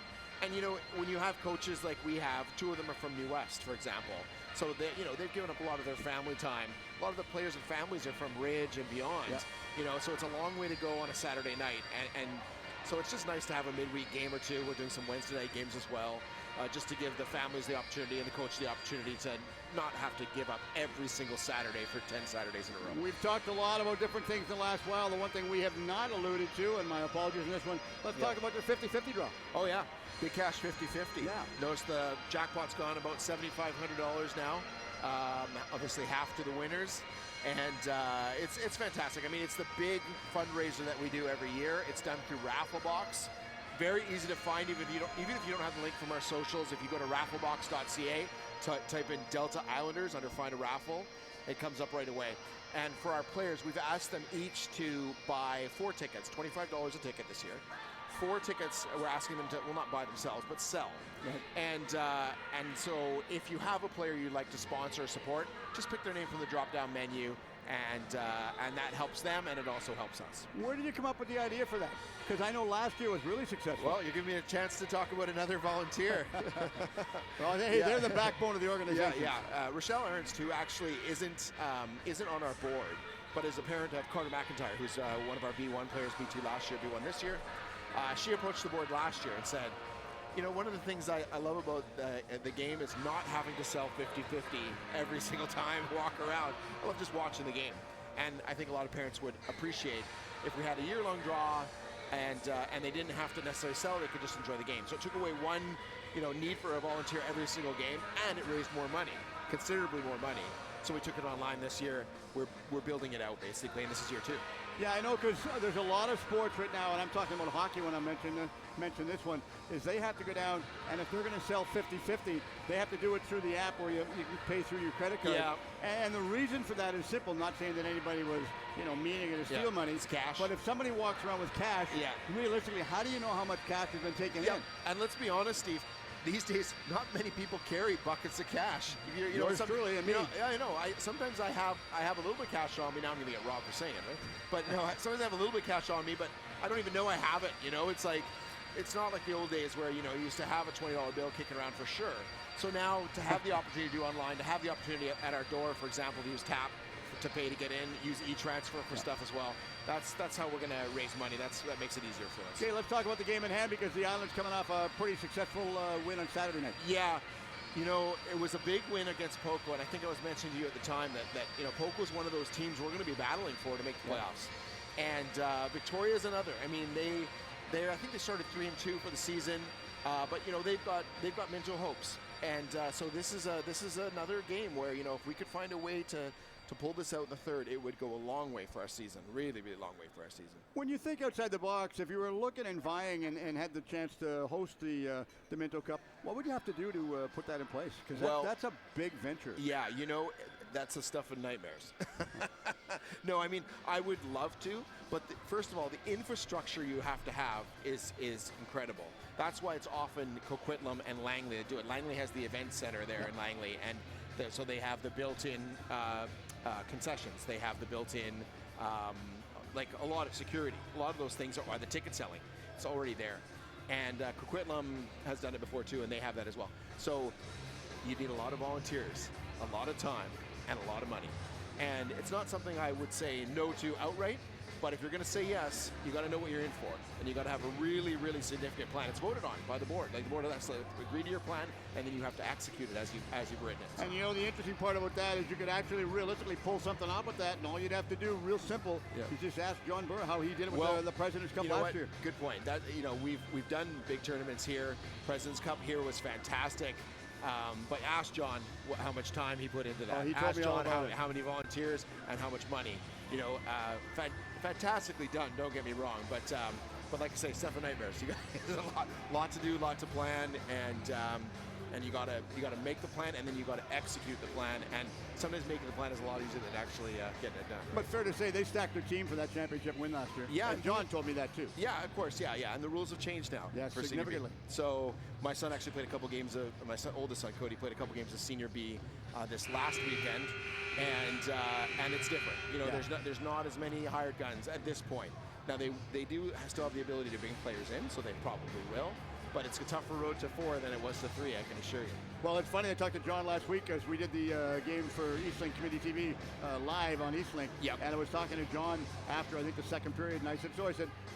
And, you know, when you have coaches like we have, two of them are from New West, for example. So, they've given up a lot of their family time. A lot of the players and families are from Ridge and beyond. Yeah. You know, so it's a long way to go on a Saturday night. And so it's just nice to have a midweek game or two. We're doing some Wednesday night games as well, just to give the families the opportunity and the coach the opportunity to not have to give up every single Saturday for 10 Saturdays in a row. We've talked a lot about different things in the last while. The one thing we have not alluded to, and my apologies in this one, let's talk about your 50-50 draw. Oh, yeah. Big Cash 50-50. Yeah. Notice the jackpot's gone about $7,500 now. Obviously half to the winners. And it's fantastic. I mean, it's the big fundraiser that we do every year. It's done through Rafflebox. Very easy to find, even if you don't have the link from our socials. If you go to rafflebox.ca, type in Delta Islanders under Find a Raffle, it comes up right away. And for our players, we've asked them each to buy 4 tickets, $25 a ticket this year. 4 tickets, we're asking them to, well, not buy themselves, but sell. Right. And so if you have a player you'd like to sponsor or support, just pick their name from the drop-down menu, and that helps them, and it also helps us. Where did you come up with the idea for that? Because I know last year was really successful. Well, you're giving me a chance to talk about another volunteer. Well, hey, they're the backbone of the organization. Yeah. Rochelle Ernst, who actually isn't on our board, but is a parent of Carter McIntyre, who's one of our B1 players, B2 last year, B1 this year. She approached the board last year and said, you know, one of the things I love about the game is not having to sell 50-50 every single time, walk around. I love just watching the game. And I think a lot of parents would appreciate if we had a year-long draw and they didn't have to necessarily sell, they could just enjoy the game. So it took away one, need for a volunteer every single game, and it raised more money, considerably more money. So we took it online this year. We're building it out, basically, and this is year 2. Yeah, I know, because there's a lot of sports right now, and I'm talking about hockey when I mention this one, is they have to go down, and if they're going to sell 50-50, they have to do it through the app where you can pay through your credit card. Yeah. And the reason for that is simple, not saying that anybody was, meaning it to steal money. It's cash. But if somebody walks around with cash, realistically, how do you know how much cash has been taken in? And let's be honest, Steve, these days, not many people carry buckets of cash. Yours truly, and me. I know. Sometimes I have a little bit of cash on me. Now I'm going to get robbed for saying it, right? But no, sometimes I have a little bit of cash on me, but I don't even know I have it. It's like, it's not like the old days where, you know, you used to have a $20 bill kicking around for sure. So now to have the opportunity to do online, to have the opportunity at our door, for example, to use tap to pay to get in, use e-transfer for stuff as well. That's how we're going to raise money. That makes it easier for us. Okay, let's talk about the game in hand, because the Island's coming off a pretty successful win on Saturday night. Yeah, you know, it was a big win against Poco, and I think I was mentioning to you at the time that you know, Poco's one of those teams we're going to be battling for to make the playoffs. And Victoria's another. I mean, I think they started 3-2 for the season, but you know, they've got Minto hopes, and so this is another game where, you know, if we could find a way to pull this out in the third, it would go a long way for our season. Really, really long way for our season. When you think outside the box, if you were looking and vying and had the chance to host the Minto Cup, what would you have to do to put that in place? Because that's a big venture. Yeah, you know, that's the stuff of nightmares. No, I mean, I would love to, but first of all, the infrastructure you have to have is incredible. That's why it's often Coquitlam and Langley that do it. Langley has the event center there in Langley, and so they have the built-in concessions. They have the built-in, like a lot of security. A lot of those things are the ticket selling. It's already there. And Coquitlam has done it before too, and they have that as well. So you need a lot of volunteers, a lot of time, and a lot of money. And it's not something I would say no to outright, but if you're going to say yes, you got to know what you're in for, and you got to have a really, really significant plan. It's voted on by the board. Like the board has to agree to your plan, and then you have to execute it as you've written it. And you know, the interesting part about that is you could actually realistically pull something off with that, and all you'd have to do, real simple, is just ask John Burr how he did it with the President's Cup last year. Good point. That, you know, we've done big tournaments here. President's Cup here was fantastic. But ask John how much time he put into that. He told me all about it. How many volunteers and how much money. You know, fantastically done. Don't get me wrong, but like I say, stuff of nightmares. You got there's a lot to do, lot to plan, and you gotta make the plan, and then you gotta execute the plan. And sometimes making the plan is a lot easier than actually getting it done. But fair to say, they stacked their team for that championship win last year. Yeah, and John told me that too. Yeah, of course. Yeah. And the rules have changed now. Yeah, for significantly. So my son actually played a couple games of oldest son Cody played a couple games of Senior B this last weekend, and it's different. You know, there's not as many hired guns at this point. Now they do still have the ability to bring players in, so they probably will. But it's a tougher road to 4 than it was to 3, I can assure you. Well, it's funny, I talked to John last week as we did the game for Eastlink Committee TV live on Eastlink. Yep. And I was talking to John after, I think, the second period, and I said,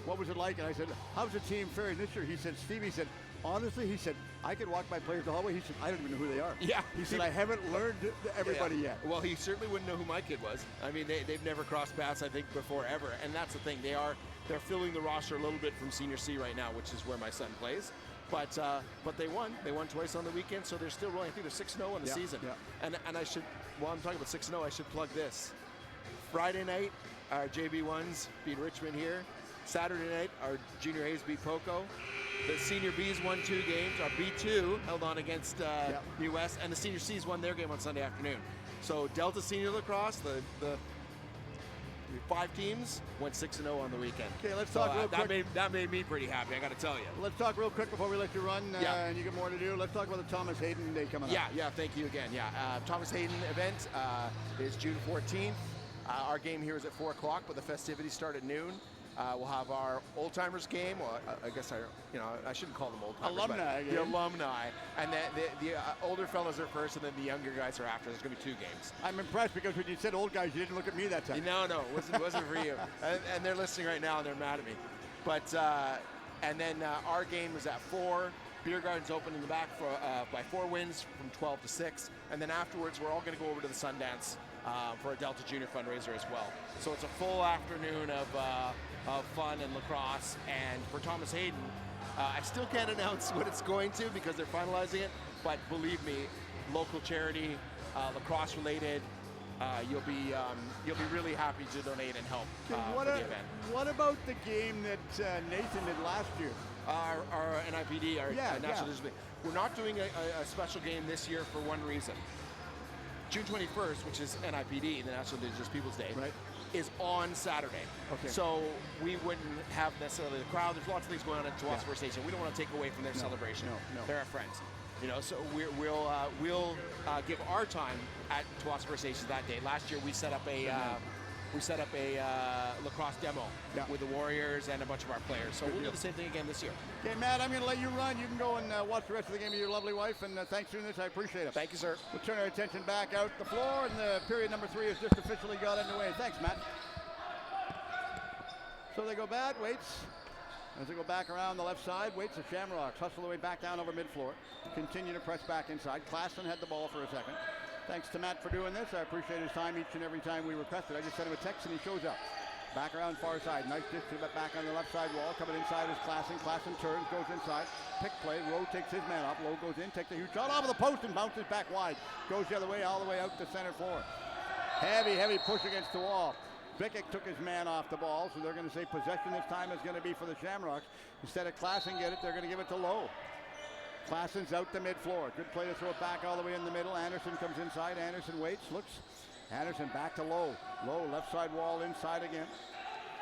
what was it like? And I said, how's the team faring this year? He said, Stevie said, honestly, he said, I could walk by players the hallway. He said, I don't even know who they are. Yeah. He said, I haven't learned everybody yet. Well, he certainly wouldn't know who my kid was. I mean, they've never crossed paths, I think, before ever. And that's the thing. They're filling the roster a little bit from Senior C right now, which is where my son plays. But they won. They won twice on the weekend, so they're still rolling. I think they're 6-0 on the season. Yeah. And I should, while I'm talking about 6-0, I should plug this. Friday night, our JB1s beat Richmond here. Saturday night, our Junior A's beat Poco. The Senior B's won 2 games. Our B2 held on against New West, and the Senior C's won their game on Sunday afternoon. So Delta Senior Lacrosse, the 5 teams went 6-0 on the weekend. Okay, let's talk real quick. That made me pretty happy, I got to tell you. Let's talk real quick before we let you run and you get more to do. Let's talk about the Thomas Hayden Day coming up. Yeah, thank you again. Thomas Hayden event is June 14th. Our game here is at 4 o'clock, but the festivities start at noon. We'll have our old timers game, or I guess I shouldn't call them old timers. Alumni. The alumni, and the older fellas are first, and then the younger guys are after. There's going to be 2 games. I'm impressed because when you said old guys, you didn't look at me that time. No, it wasn't for you. And they're listening right now, and they're mad at me. But and then our game is at 4. Beer garden's open in the back by 4 wins from 12 to 6, and then afterwards we're all going to go over to the Sundance for a Delta Junior fundraiser as well. So it's a full afternoon of fun and lacrosse. And for Thomas Hayden, I still can't announce what it's going to because they're finalizing it, but believe me, local charity, lacrosse related. You'll be really happy to donate and help for the event. What about the game that Nathan did last year? Our NIPD, our National Digital. We're not doing a special game this year for one reason. June 21st, which is NIPD, the National Indigenous Peoples Day, is on Saturday. Okay. So we wouldn't have necessarily the crowd. There's lots of things going on at Tawas First Nation. We don't want to take away from their celebration. No. They're our friends. You know, so we'll give our time at Tawas First Nation that day. Last year we set up a we set up a lacrosse demo with the Warriors and a bunch of our players. So we'll do the same thing again this year. Okay, Matt, I'm going to let you run. You can go and watch the rest of the game with your lovely wife, and thanks for doing this. I appreciate it. Thank you, sir. We'll turn our attention back out the floor, and the period number 3 has just officially got underway. Thanks, Matt. So they go bad, waits. As they go back around the left side, waits the Shamrocks. Hustle their way back down over mid-floor. Continue to press back inside. Klassen had the ball for a second. Thanks to Matt for doing this. I appreciate his time each and every time we requested. I just sent him a text and he shows up. Back around far side. Nice dish to back on the left side wall. Coming inside is Klassen. Klassen turns, goes inside. Pick play. Rowe takes his man up. Lowe goes in, takes a huge shot off of the post and bounces back wide. Goes the other way, all the way out to center floor. Heavy push against the wall. Bickett took his man off the ball, so they're going to say possession this time is going to be for the Shamrocks. Instead of Klassen get it, they're going to give it to Lowe. Klassen's out to mid-floor. Good play to throw it back all the way in the middle. Anderson comes inside. Anderson waits, looks. Anderson back to Lowe. Lowe, left side wall, inside again.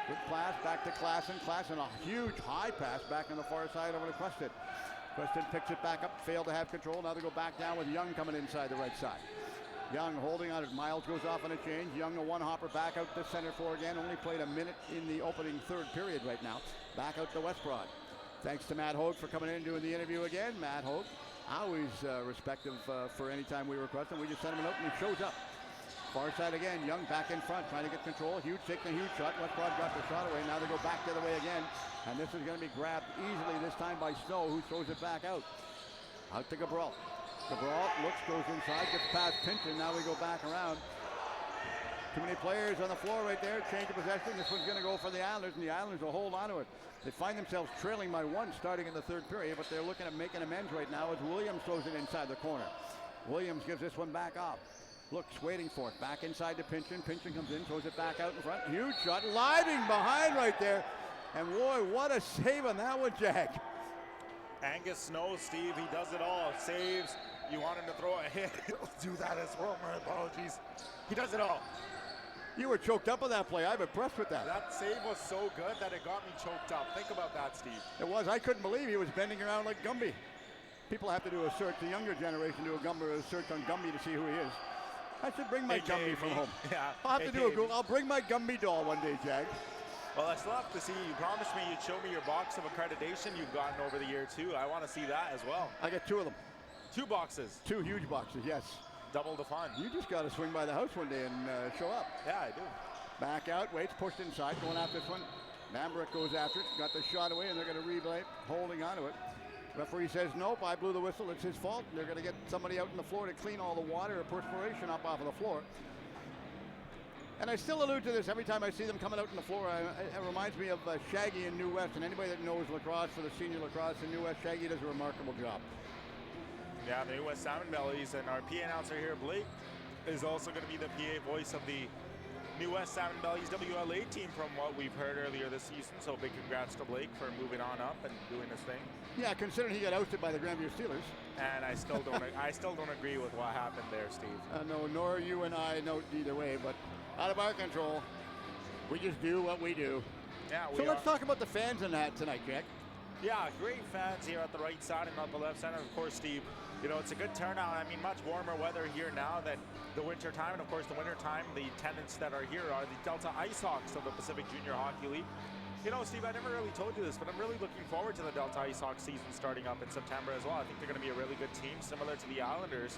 Good pass, back to Klassen. Klassen, a huge high pass back on the far side over to Quested. Quested picks it back up, failed to have control. Now they go back down with Young coming inside the right side. Young holding on it. Miles goes off on a change. Young, a one-hopper back out to center floor again. Only played a minute in the opening third period right now. Back out to Westbroad. Thanks to Matt Hogue for coming in and doing the interview again. Matt Hogue, always respective for any time we request him. We just sent him a note and he shows up. Far side again. Young back in front, trying to get control. Hughes taking a huge shot. Westbroad got the shot away. Now they go back the other way again. And this is going to be grabbed easily this time by Snow, who throws it back out. Out to Cabral. Cabral looks, goes inside, gets past Pinton. Now we go back around. Too many players on the floor right there. Change of possession. This one's going to go for the Islanders, and the Islanders will hold on to it. They find themselves trailing by 1 starting in the third period, but they're looking at making amends right now as Williams throws it inside the corner. Williams gives this one back off. Looks, waiting for it. Back inside to Pinton. Pinton comes in, throws it back out in front. Huge shot. Living behind right there. And boy, what a save on that one, Jack. Angus Snow, Steve, he does it all. Saves. You want him to throw a hit, he'll do that as well. My apologies. He does it all. You were choked up on that play. I'm impressed with that. That save was so good that it got me choked up. Think about that, Steve. It was. I couldn't believe he was bending around like Gumby. People have to do a search. The younger generation do a search on Gumby to see who he is. I should bring my Gumby from home. Yeah. I'll have to do a Google. I'll bring my Gumby doll one day, Jag. Well, I still have to see. You promised me you'd show me your box of accreditation you've gotten over the year, too. I want to see that as well. I got 2 of them. 2 boxes. 2 huge boxes, yes. Double the fun. You just got to swing by the house one day and show up. Yeah, I do. Back out, waits, pushed inside, going after this one. Bambrick goes after it, got the shot away, and they're going to replay, holding on to it. Referee says, nope, I blew the whistle, it's his fault. They're going to get somebody out in the floor to clean all the water or perspiration up off of the floor. And I still allude to this every time I see them coming out in the floor. It reminds me of Shaggy in New West, and anybody that knows lacrosse for the senior lacrosse in New West, Shaggy does a remarkable job. Yeah, the New West Salmon Bellies, and our PA announcer here, Blake, is also going to be the PA voice of the New West Salmon Bellies WLA team from what we've heard earlier this season. So big congrats to Blake for moving on up and doing his thing. Yeah, considering he got ousted by the Grandview Steelers. And I still don't agree with what happened there, Steve. No, nor you and I note either way, but out of our control. We just do what we do. Yeah, so let's talk about the fans in that tonight, Jack. Yeah, great fans here at the right side and at the left side. And of course, Steve, you know, it's a good turnout. I mean, much warmer weather here now than the winter time. And of course, the winter time, the tenants that are here are the Delta Ice Hawks of the Pacific Junior Hockey League. You know, Steve, I never really told you this, but I'm really looking forward to the Delta Ice Hawks season starting up in September as well. I think they're going to be a really good team, similar to the Islanders.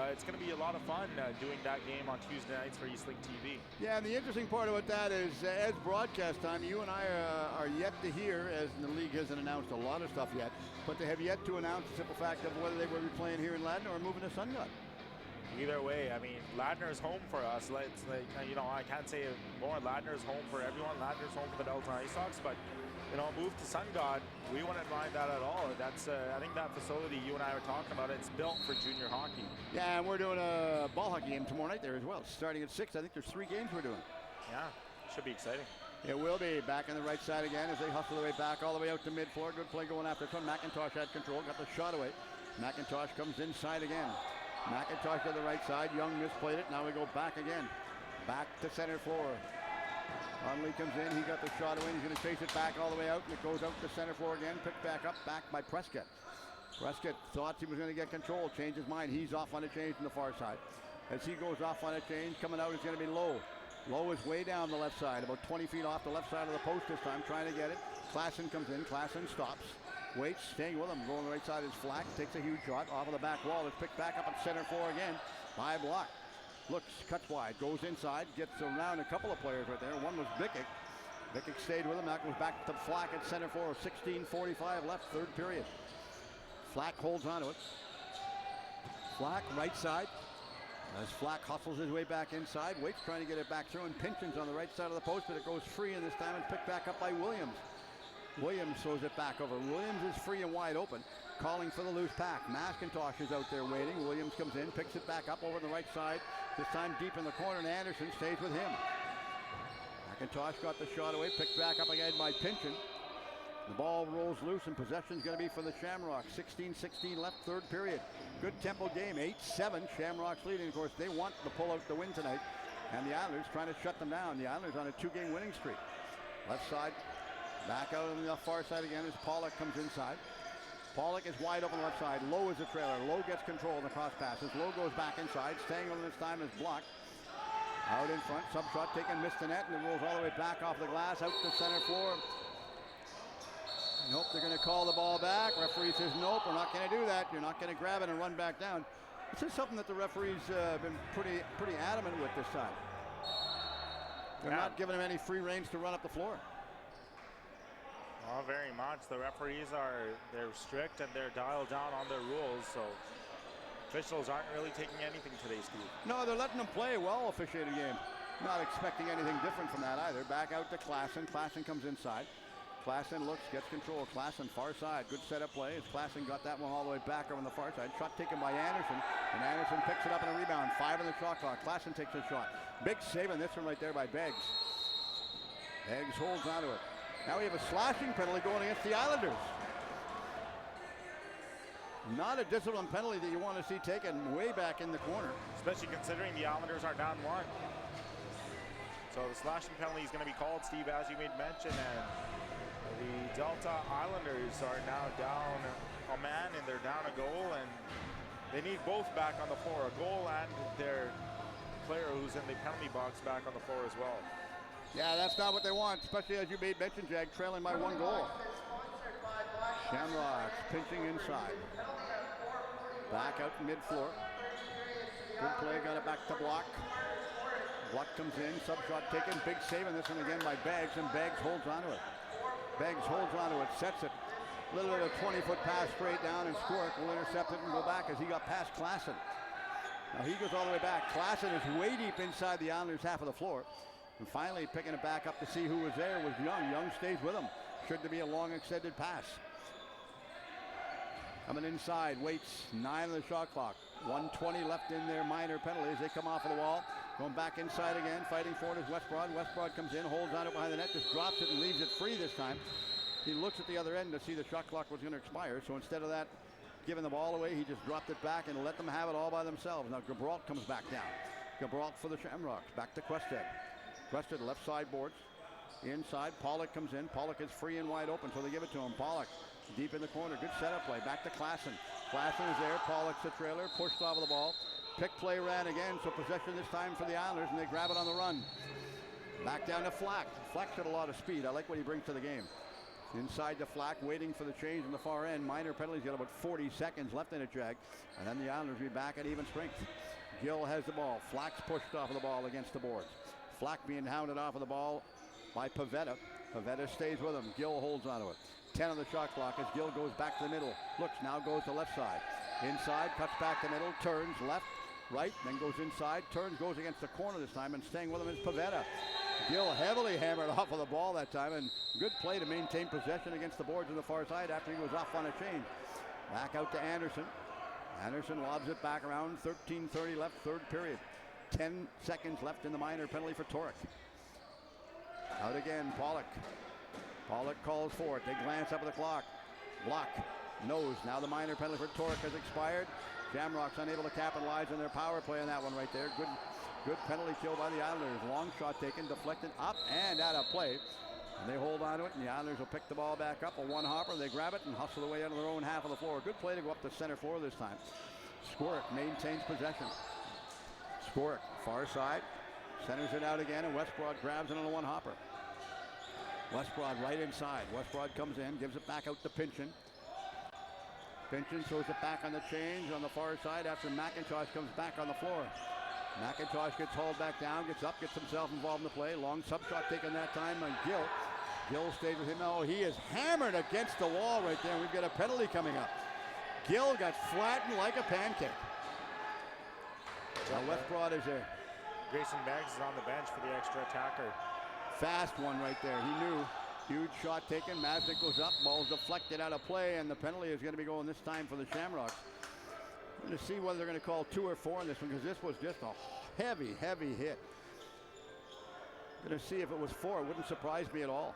It's going to be a lot of fun doing that game on Tuesday nights for Eastlink TV. Yeah, and the interesting part about that is, as broadcast time, you and I are yet to hear, as the league hasn't announced a lot of stuff yet, but they have yet to announce the simple fact of whether they will be playing here in Ladner or moving to Sun God. Either way, I mean, Ladner's home for us. It's like, you know, I can't say it more. Ladner's home for everyone. Ladner's home for the Delta Ice Hawks, but you know, move to Sun God, we wouldn't mind that at all. That's, I think that facility you and I were talking about, it's built for junior hockey. Yeah, and we're doing a ball hockey game tomorrow night there as well. Starting at 6, I think there's 3 games we're doing. Yeah, should be exciting. It will be. Back on the right side again as they hustle their way back all the way out to mid-floor. Good play going after this one. McIntosh had control, got the shot away. McIntosh comes inside again. McIntosh to the right side. Young misplayed it. Now we go back again. Back to center floor. Conley comes in. He got the shot away. He's going to chase it back all the way out. And it goes out to center floor again. Picked back up. Back by Prescott. Prescott thought he was going to get control. Changed his mind. He's off on a change from the far side. As he goes off on a change, coming out is going to be Lowe. Lowe is way down the left side, about 20 feet off the left side of the post this time, trying to get it. Klassen comes in, Klassen stops, waits, staying with him, going the right side is Flack, takes a huge shot off of the back wall. It's picked back up at center floor again by Block. Looks, cuts wide, goes inside, gets around a couple of players right there. One was Bikic. Bikic stayed with him, that goes back to Flack at center floor. 16:45 left, third period. Flack holds onto it. Flack, right side. As Flack hustles his way back inside, waits, trying to get it back through, and Pinchins on the right side of the post, but it goes free, and this time it's picked back up by Williams. Williams throws it back over. Williams is free and wide open, calling for the loose pack. McIntosh is out there waiting. Williams comes in, picks it back up over the right side, this time deep in the corner, and Anderson stays with him. McIntosh got the shot away, picked back up again by Pinchin. The ball rolls loose, and possession's going to be for the Shamrocks. 16-16 left, third period. Good tempo game, 8-7. Shamrocks leading. Of course, they want to pull out the win tonight, and the Islanders trying to shut them down. The Islanders on a 2-game winning streak. Left side, back out on the far side again as Pollock comes inside. Pollock is wide open left side. Lowe is a trailer. Lowe gets control of the cross passes. Lowe goes back inside. Staying on this time is Block. Out in front, sub shot taken, missed the net, and it rolls all the way back off the glass, out to center floor. Nope, they're going to call the ball back. Referee says, nope, we're not going to do that. You're not going to grab it and run back down. This is something that the referees have been pretty adamant with this time. They're not giving him any free reins to run up the floor. Well, very much. The referees they're strict and they're dialed down on their rules, so officials aren't really taking anything today, Steve. No, they're letting them play a well-officiated game. Not expecting anything different from that either. Back out to Klassen. Klassen comes inside. Klassen looks, gets control. Klassen far side. Good setup play. As Klassen got that one all the way back over on the far side. Shot taken by Anderson. And Anderson picks it up in a rebound. 5 in the shot clock. Klassen takes a shot. Big save on this one right there by Beggs. Beggs holds onto it. Now we have a slashing penalty going against the Islanders. Not a discipline penalty that you want to see taken way back in the corner. Especially considering the Islanders are down 1. So the slashing penalty is going to be called, Steve, as you made mention, and the Delta Islanders are now down a man and they're down a goal, and they need both back on the floor, a goal and their player who's in the penalty box back on the floor as well. Yeah, that's not what they want, especially as you made mention, Jag, trailing by 1 goal. Shamrocks pinching inside. Back out mid-floor. Good play, got it back to Block. Block comes in, sub shot taken, big save on this one again by Beggs, and Beggs holds onto it. Beggs holds onto it, sets it. A little bit of a 20-foot pass straight down, and Skorek will intercept it and go back as he got past Klassen. Now he goes all the way back. Klassen is way deep inside the Islanders' half of the floor. And finally picking it back up to see who was there was Young. Young stays with him. Should there be a long extended pass. Coming inside, waits, 9 on the shot clock. 1:20 left in their minor penalties. They come off of the wall. Going back inside again, fighting for it is Westbroad. Westbroad comes in, holds on it behind the net, just drops it and leaves it free this time. He looks at the other end to see the shot clock was going to expire, so instead of that, giving the ball away, he just dropped it back and let them have it all by themselves. Now Gabrault comes back down. Gabrault for the Shamrocks, back to Quested. Quested left side boards. Inside, Pollock comes in. Pollock is free and wide open, so they give it to him. Pollock deep in the corner, good setup play. Back to Klassen. Klassen is there, Pollock's the trailer, pushed off of the ball. Pick play ran again, so possession this time for the Islanders, and they grab it on the run. Back down to Flack. Flack's got a lot of speed. I like what he brings to the game. Inside to Flack, waiting for the change on the far end. Minor penalties, got about 40 seconds left in it, Jag. And then the Islanders will be back at even strength. Gill has the ball. Flack's pushed off of the ball against the boards. Flack being hounded off of the ball by Pavetta. Pavetta stays with him. Gill holds onto it. 10 on the shot clock as Gill goes back to the middle. Looks, now goes to left side. Inside, cuts back to middle, turns left, right, then goes inside, turns, goes against the corner this time, and staying with him is Pavetta. Gill heavily hammered off of the ball that time, and good play to maintain possession against the boards on the far side after he was off on a change. Back out to Anderson. Anderson lobs it back around, 13:30 left, third period. 10 seconds left in the minor penalty for Torek. Out again, Pollock. Pollock calls for it. They glance up at the clock. Block. Nose. Now the minor penalty for Torek has expired. Shamrocks unable to capitalize on their power play on that one right there. Good penalty kill by the Islanders. Long shot taken, deflected up and out of play. And they hold on to it, and the Islanders will pick the ball back up. A one-hopper. They grab it and hustle away out of their own half of the floor. Good play to go up to center floor this time. Skorek maintains possession. Skorek, far side. Centers it out again, and Westbrook grabs it on a one-hopper. Westbrook right inside. Westbrook comes in, gives it back out to Pinchin. Pinchin throws it back on the change on the far side after McIntosh comes back on the floor. McIntosh gets hauled back down, gets up, gets himself involved in the play. Long sub shot taken that time by Gill. Gill stays with him. Oh, he is hammered against the wall right there. We've got a penalty coming up. Gill got flattened like a pancake. Now Westbrook is there. Grayson Beggs is on the bench for the extra attacker. Fast one right there. He knew. Huge shot taken. Masnick goes up. Ball's deflected out of play, and the penalty is going to be going this time for the Shamrocks. We're going to see whether they're going to call 2 or 4 on this one, because this was just a heavy, heavy hit. Going to see if it was 4. It wouldn't surprise me at all.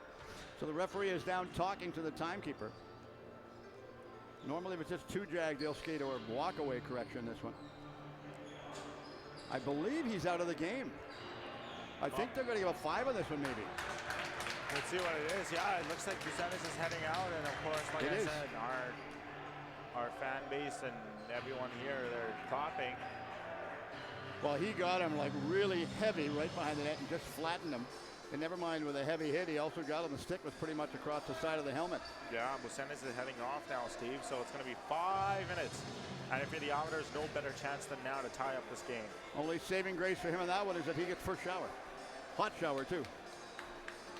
So the referee is down talking to the timekeeper. Normally if it's just 2 jag, they'll skate or walk away correction this one. I believe he's out of the game. I think they're going to give a 5 on this one maybe. Let's see what it is. Yeah, it looks like Buchanan is heading out, and of course, like I said, our fan base and everyone here, they're clapping. Well, he got him like really heavy right behind the net and just flattened him. And never mind with a heavy hit, he also got him. The stick was pretty much across the side of the helmet. Yeah, Buchanan is heading off now, Steve, so it's going to be 5 minutes. And if you're the Islanders, no better chance than now to tie up this game. Only saving grace for him in that one is that he gets first shower. Hot shower, too.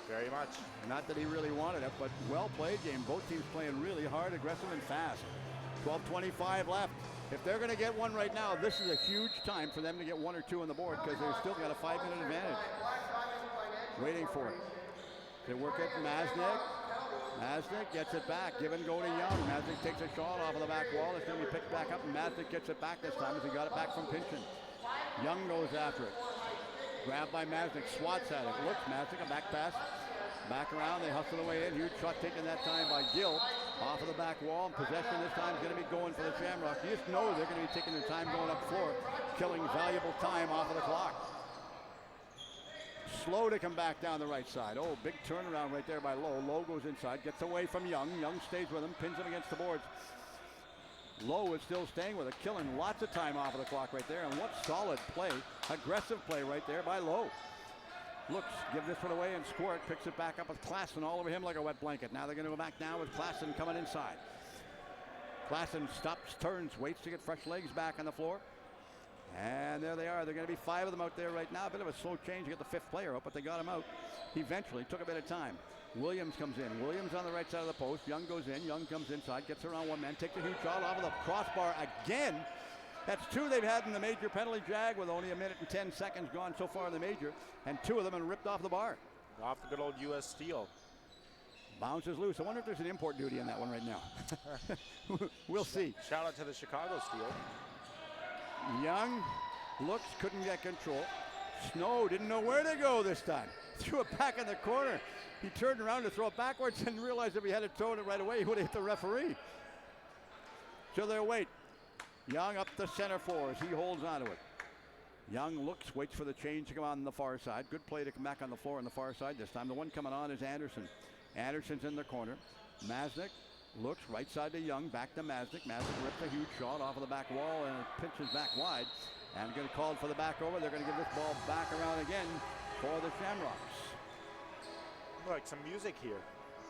Very much. Not that he really wanted it, but well played game. Both teams playing really hard, aggressive, and fast. 12:25 left. If they're going to get one right now, this is a huge time for them to get 1 or 2 on the board, because they've still got a 5-minute advantage. Waiting for it. They work it, Masnick. Masnick gets it back. Give and go to Young. Masnick takes a shot off of the back wall. It's going to be picked back up, and Masnick gets it back this time as he got it back from Pinchin. Young goes after it. Grabbed by Masnick, swats at it. Looks, Masnick, a back pass. Back around, they hustle the way in. Huge shot taken that time by Gill. Off of the back wall, and possession this time is going to be going for the Shamrocks. You just know they're going to be taking their time going up floor, killing valuable time off of the clock. Slow to come back down the right side. Oh, big turnaround right there by Lowe. Lowe goes inside, gets away from Young. Young stays with him, pins him against the boards. Lowe is still staying with it, killing lots of time off of the clock right there. And what solid play, aggressive play right there by Lowe. Looks, give this one away, and Squirt picks it back up with Klassen all over him like a wet blanket. Now they're going to go back down with Klassen coming inside. Klassen stops, turns, waits to get fresh legs back on the floor. And there they are. They're going to be 5 of them out there right now. A bit of a slow change to get the 5th player out, but they got him out. Eventually, took a bit of time. Williams comes in. Williams on the right side of the post. Young goes in. Young comes inside, gets around one man, takes a huge shot off of the crossbar again. That's 2 they've had in the major penalty jag, with only 1 minute and 10 seconds gone so far in the major, and 2 of them are ripped off the bar. Off the good old U.S. steel. Bounces loose. I wonder if there's an import duty on that one right now. We'll see. Shout out to the Chicago Steel. Young looks, couldn't get control. Snow didn't know where to go this time. Threw it back in the corner. He turned around to throw it backwards and realized if he had thrown it right away, he would have hit the referee. So they'll wait. Young up the center floor as he holds onto it. Young looks, waits for the change to come on the far side. Good play to come back on the floor on the far side this time. The one coming on is Anderson. Anderson's in the corner. Masnick looks right side to Young, back to Masnick. Masnick rips a huge shot off of the back wall and pitches back wide. And going to call for the back over. They're going to give this ball back around again for the Shamrocks. Like some music here.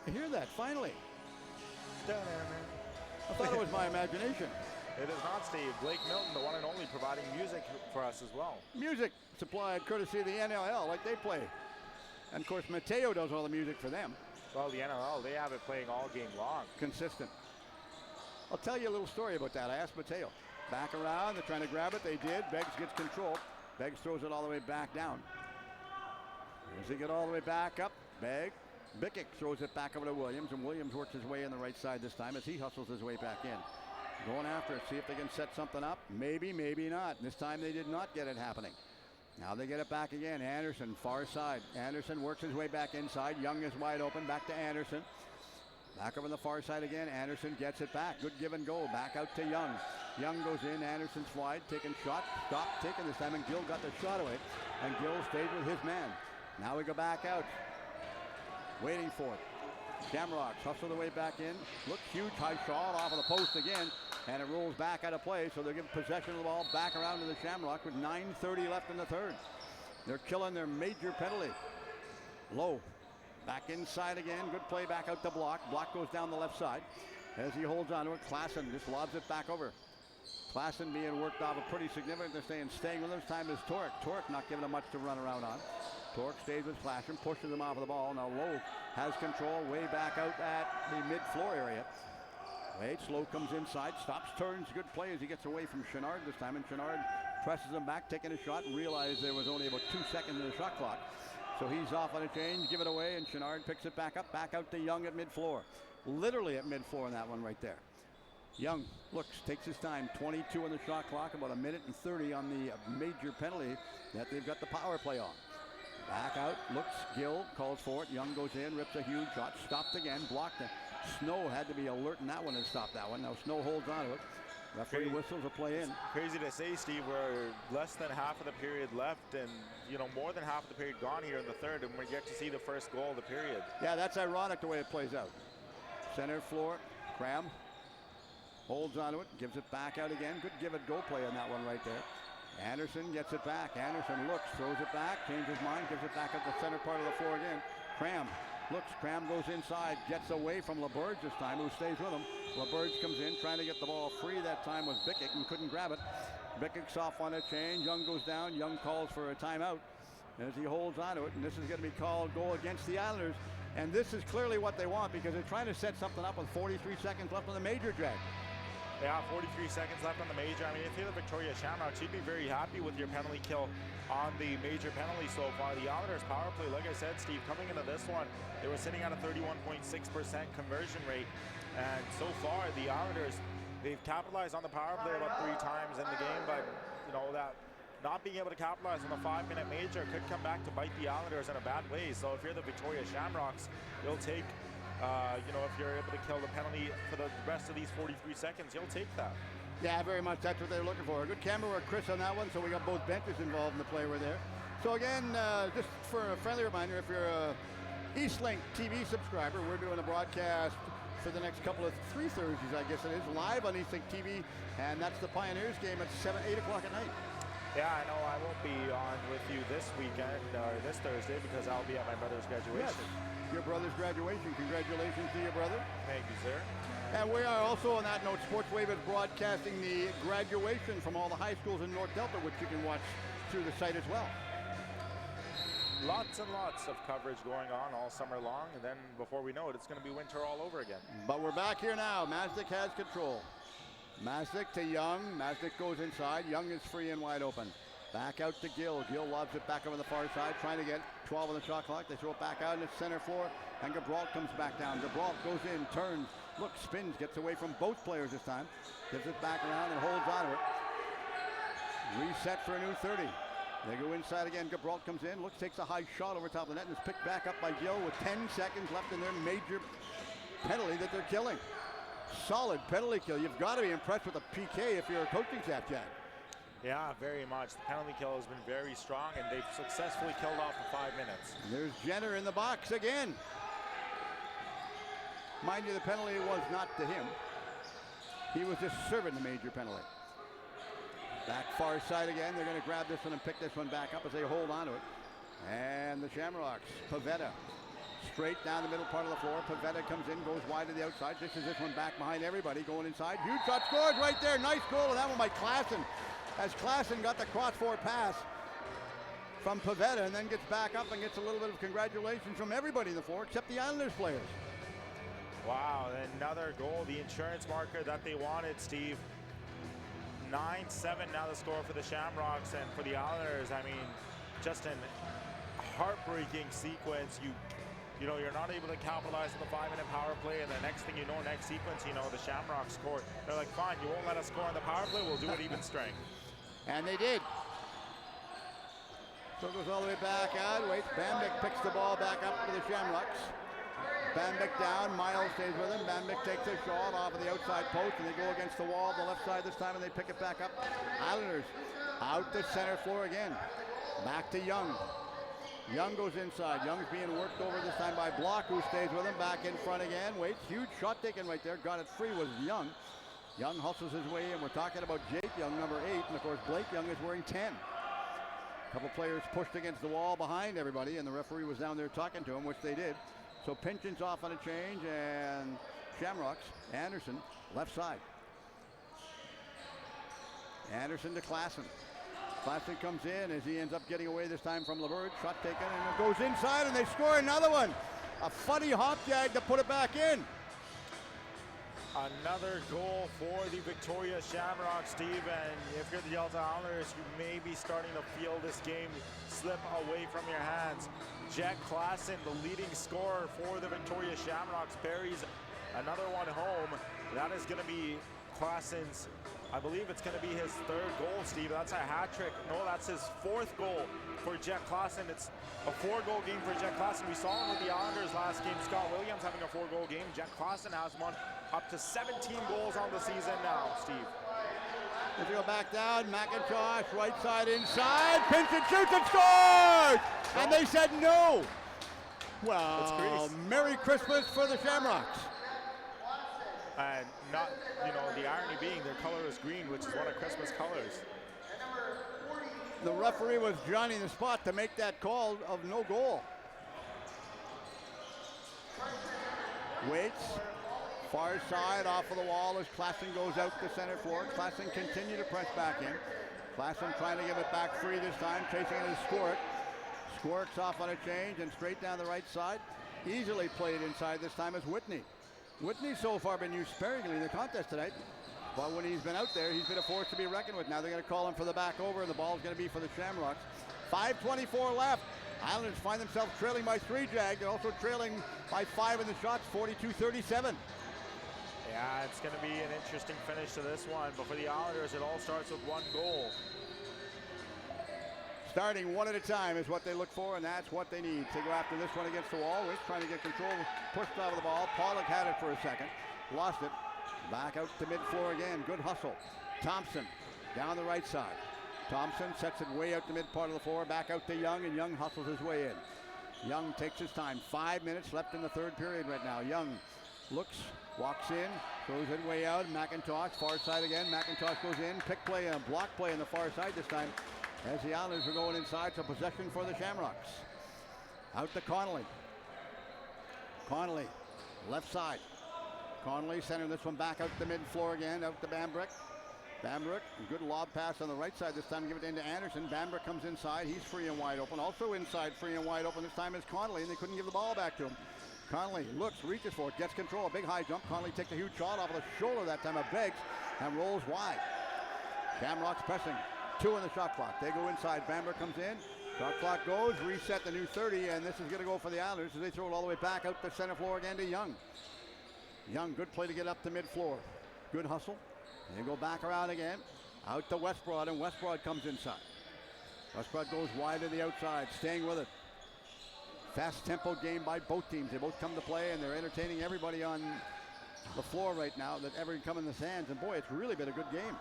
I hear that, finally. I thought it was my imagination. It is not, Steve. Blake Milton, the one and only, providing music for us as well. Music supplied courtesy of the NLL, like they play. And of course, Mateo does all the music for them. Well, the NLL, they have it playing all game long. Consistent. I'll tell you a little story about that. I asked Mateo. Back around, they're trying to grab it. They did. Beggs gets control. Beggs throws it all the way back down. As they get all the way back up, Bikic throws it back over to Williams, and Williams works his way in the right side this time as he hustles his way back in. Going after it, see if they can set something up. Maybe, maybe not. This time they did not get it happening. Now they get it back again. Anderson, far side. Anderson works his way back inside. Young is wide open. Back to Anderson. Back over on the far side again. Anderson gets it back. Good give and go. Back out to Young. Young goes in. Anderson's wide. Taking shot. Stop taking this time. And Gill got the shot away. And Gill stayed with his man. Now we go back out. Waiting for it. Shamrocks hustle the way back in. Look, huge high shot off of the post again. And it rolls back out of play. So they'll give possession of the ball back around to the Shamrocks with 9:30 left in the third. They're killing their major penalty. Low. Back inside again. Good play back out to Block. Block goes down the left side. As he holds on to it, Klassen just lobs it back over. Klassen being worked off a pretty significant. They're staying with him. This time is Torek. Torek not giving him much to run around on. Torek stays with Klassen, pushes him off of the ball. Now Lowe has control way back out at the mid-floor area. Waits, Lowe comes inside, stops, turns. Good play as he gets away from Chenard this time. And Chenard presses him back, taking a shot, and realized there was only about 2 seconds in the shot clock. So he's off on a change, give it away, and Chenard picks it back up, back out to Young at mid-floor. Literally at mid-floor in that one right there. Young looks, takes his time, 22 on the shot clock, about 1:30 on the major penalty that they've got the power play on. Back out, looks, Gill calls for it. Young goes in, rips a huge shot, stopped again, blocked it. Snow had to be alert in that one and stop that one. Now Snow holds on to it. Referee whistles a play in. Crazy to say, Steve, we're less than half of the period left and, more than half of the period gone here in the third, and we get to see the first goal of the period. Yeah, that's ironic the way it plays out. Center floor, Cram holds on to it, gives it back out again. Good give-it-go play on that one right there. Anderson gets it back. Anderson looks, throws it back, changes mind, gives it back at the center part of the floor again. Cram looks, Cram goes inside, gets away from LaBerge this time, who stays with him. LaBerge comes in, trying to get the ball free. That time was Bikic and couldn't grab it. Bikic's off on a change. Young goes down. Young calls for a timeout as he holds on to it. And this is going to be called goal against the Islanders. And this is clearly what they want because they're trying to set something up with 43 seconds left on the major drag. Yeah, 43 seconds left on the major. I mean, if you're the Victoria Shamrocks, you'd be very happy with your penalty kill on the major penalty so far. The Islanders power play, like I said, Steve, coming into this one, they were sitting at a 31.6% conversion rate. And so far, the Islanders, they've capitalized on the power play about 3 times in the game, but, that not being able to capitalize on the 5-minute major could come back to bite the Islanders in a bad way. So if you're the Victoria Shamrocks, you'll take if you're able to kill the penalty for the rest of these 43 seconds, you'll take that. Yeah, very much. That's what they're looking for. A good camera work, Chris, on that one. So we got both benches involved in the play. We're there. So again, just for a friendly reminder, if you're a Eastlink TV subscriber, we're doing a broadcast for the next couple of 3 Thursdays, I guess it is, live on Eastlink TV, and that's the Pioneers game at 8 o'clock at night. Yeah, I know I won't be on with you this weekend, or this Thursday, because I'll be at my brother's graduation. Yes, your brother's graduation. Congratulations to your brother. Thank you, sir. And we are also, on that note, Sportswave is broadcasting the graduation from all the high schools in North Delta, which you can watch through the site as well. Lots and lots of coverage going on all summer long, and then before we know it, it's going to be winter all over again. But we're back here now. Mazdik has control. Mazdik to Young. Mazdik goes inside. Young is free and wide open. Back out to Gill. Gill lobs it back over the far side, trying to get 12 on the shot clock. They throw it back out in the center floor, and Gabrault comes back down. Gabrault goes in, turns, looks, spins, gets away from both players this time. Gives it back around and holds on to it. Reset for a new 30. They go inside again. Gabrault comes in, looks, takes a high shot over top of the net, and is picked back up by Gill with 10 seconds left in their major penalty that they're killing. Solid penalty kill. You've got to be impressed with a PK if you're a coaching staff, Jack. Yeah, very much. The penalty kill has been very strong, and they've successfully killed off for 5 minutes. And there's Jenner in the box again. Mind you, the penalty was not to him. He was just serving the major penalty. Back far side again. They're going to grab this one and pick this one back up as they hold on to it. And the Shamrocks, Pavetta, straight down the middle part of the floor. Pavetta comes in, goes wide to the outside. This is this one back behind everybody, going inside. Huge shot, scores right there. Nice goal, and that one by Klassen. As Klassen got the cross-forward pass from Pavetta and then gets back up and gets a little bit of congratulations from everybody in the floor except the Islanders players. Wow, another goal, the insurance marker that they wanted, Steve. 9-7 now the score for the Shamrocks, and for the Islanders, I mean, just an heartbreaking sequence. You're not able to capitalize on the 5-minute power play, and the next thing you know, next sequence, the Shamrocks score. They're like, fine, you won't let us score on the power play, we'll do it even strength. And they did. So it goes all the way back out. Waits. Bambic picks the ball back up to the Shamrocks. Bambic down. Miles stays with him. Bambic takes a shot off of the outside post, and they go against the wall on the left side this time, and they pick it back up. Islanders out the center floor again. Back to Young. Young goes inside. Young's being worked over this time by Block, who stays with him. Back in front again. Waits. Huge shot taken right there. Got it free was Young. Young hustles his way in. We're talking about Jake Young, number 8, and of course Blake Young is wearing 10. couple players pushed against the wall behind everybody, and the referee was down there talking to them, which they did. So Pynchon's off on a change, and Shamrocks, Anderson, left side. Anderson to Klassen. Klassen comes in as he ends up getting away this time from LeBert. Shot taken, and it goes inside, and they score another one. A funny hop jag to put it back in. Another goal for the Victoria Shamrocks, Steve, and if you're the Delta Islanders, you may be starting to feel this game slip away from your hands. Jack Klassen, the leading scorer for the Victoria Shamrocks, buries another one home. That is going to be Klassen's, I believe it's going to be his third goal, Steve. That's a hat trick. No, that's his fourth goal for Jack Klassen. It's a 4-goal game for Jack Klassen. We saw him with the Islanders last game. Scott Williams having a 4-goal game. Jack Klassen has one, up to 17 goals on the season now, Steve. If you go back down, McIntosh, right side inside, Pynchon shoots and scores! And they said no. Well, Merry Christmas for the Shamrocks. And not, the irony being their color is green, which is one of Christmas colors. The referee was joining the spot to make that call of no goal. Waits, far side off of the wall as Klassen goes out to center floor. Klassen continue to press back in. Klassen trying to give it back free this time, chasing it as Skorek. Skorek's off on a change and straight down the right side. Easily played inside this time as Whitney. Whitney's so far been used sparingly in the contest tonight, but when he's been out there, he's been a force to be reckoned with. Now they're going to call him for the back over, and the ball's going to be for the Shamrocks. 5:24 left. Islanders find themselves trailing by 3, Jag. They're also trailing by 5 in the shots, 42-37. Yeah, it's going to be an interesting finish to this one, but for the Islanders, it all starts with 1 goal. Starting one at a time is what they look for, and that's what they need to go after this one against the wall. Wick trying to get control, pushed out of the ball. Pollock had it for a second, lost it. Back out to mid-floor again. Good hustle. Thompson down the right side. Thompson sets it way out the mid part of the floor. Back out to Young, and Young hustles his way in. Young takes his time. 5 minutes left in the third period right now. Young looks, walks in, throws it way out. McIntosh, far side again. McIntosh goes in. Pick play and block play on the far side this time, as the Islanders are going inside, so possession for the Shamrocks. Out to Connolly. Connolly, left side. Connolly centering this one back out to mid-floor again, out to Bambrick. Bambrick, good lob pass on the right side this time, give it into Anderson. Bambrick comes inside, he's free and wide open. Also inside, free and wide open this time is Connolly, and they couldn't give the ball back to him. Connolly looks, reaches for it, gets control, a big high jump. Connolly takes a huge shot off of the shoulder that time of Beggs, and rolls wide. Shamrocks pressing. 2 in the shot clock. They go inside. Bamber comes in. Shot clock goes. Reset the new 30, and this is going to go for the Islanders as they throw it all the way back out to center floor again to Young. Young, good play to get up to mid-floor. Good hustle. They go back around again. Out to Westbroad, and Westbroad comes inside. Westbroad goes wide to the outside, staying with it. Fast tempo game by both teams. They both come to play, and they're entertaining everybody on the floor right now that ever come in the sands. And boy, it's really been a good game.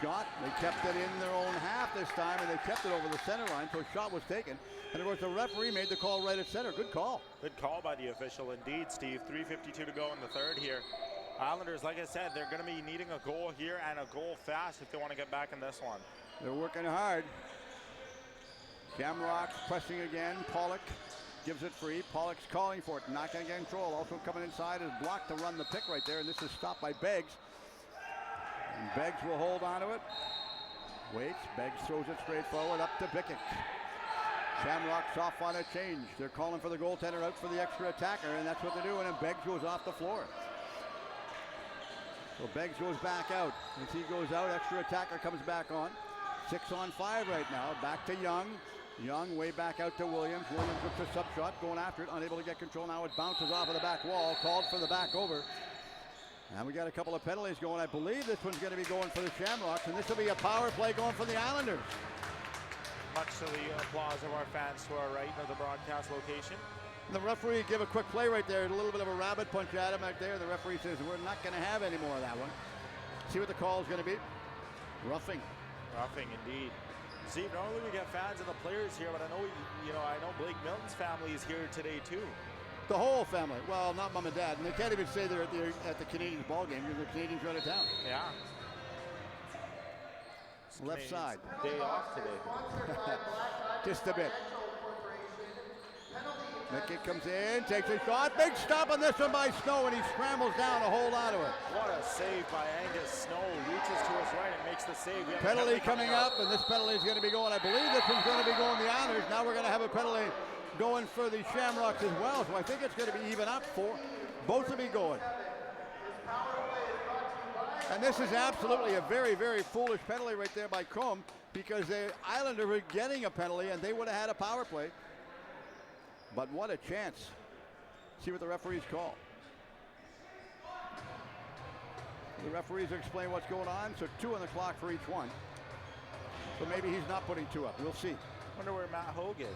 Shot, they kept it in their own half this time, and they kept it over the center line, so a shot was taken. And of course, the referee made the call right at center. Good call. Good call by the official indeed, Steve. 3:52 to go in the third here. Islanders, like I said, they're going to be needing a goal here and a goal fast if they want to get back in this one. They're working hard. Shamrocks pressing again. Pollock gives it free. Pollock's calling for it, not going to get control. Also coming inside is blocked to run the pick right there, and this is stopped by Beggs. And Beggs will hold on to it. Waits. Beggs throws it straight forward up to Bickett. Shamrocks off on a change. They're calling for the goaltender out for the extra attacker, and that's what they're doing, and Beggs goes off the floor. So Beggs goes back out. As he goes out, extra attacker comes back on. 6 on 5 right now. Back to Young. Young way back out to Williams. Williams with a sub shot, going after it, unable to get control. Now it bounces off of the back wall, called for the back over. And we got a couple of penalties going. I believe this one's going to be going for the Shamrocks, and this will be a power play going for the Islanders. Much to the applause of our fans to our right of the broadcast location. And the referee give a quick play right there, a little bit of a rabbit punch at him back there. The referee says, we're not going to have any more of that one. See what the call is going to be. Roughing. Roughing indeed. Steve, not only we got fans and the players here, but I know Blake Milton's family is here today too. The whole family. Well, not mom and dad, and they can't even say they're at the Canadians ball game because the Canadians are out of town. Yeah. Left side. Day off today. Just a bit. Mickey comes in, takes a shot. Big stop on this one by Snow, and he scrambles down to hold on to it. What a save by Angus Snow. Reaches to his right and makes the save. We have a Penalty coming up, and this penalty is going to be going. I believe this one's going to be going the Islanders. Now we're going to have a penalty going for the Shamrocks as well. So I think it's going to be even up for both to be going. And this is absolutely a very, very foolish penalty right there by Chrome, because the Islanders were getting a penalty and they would have had a power play. But what a chance. See what the referees call. The referees explain what's going on. So 2 on the clock for each one. So maybe he's not putting 2 up. We'll see. Wonder where Matt Hogue is.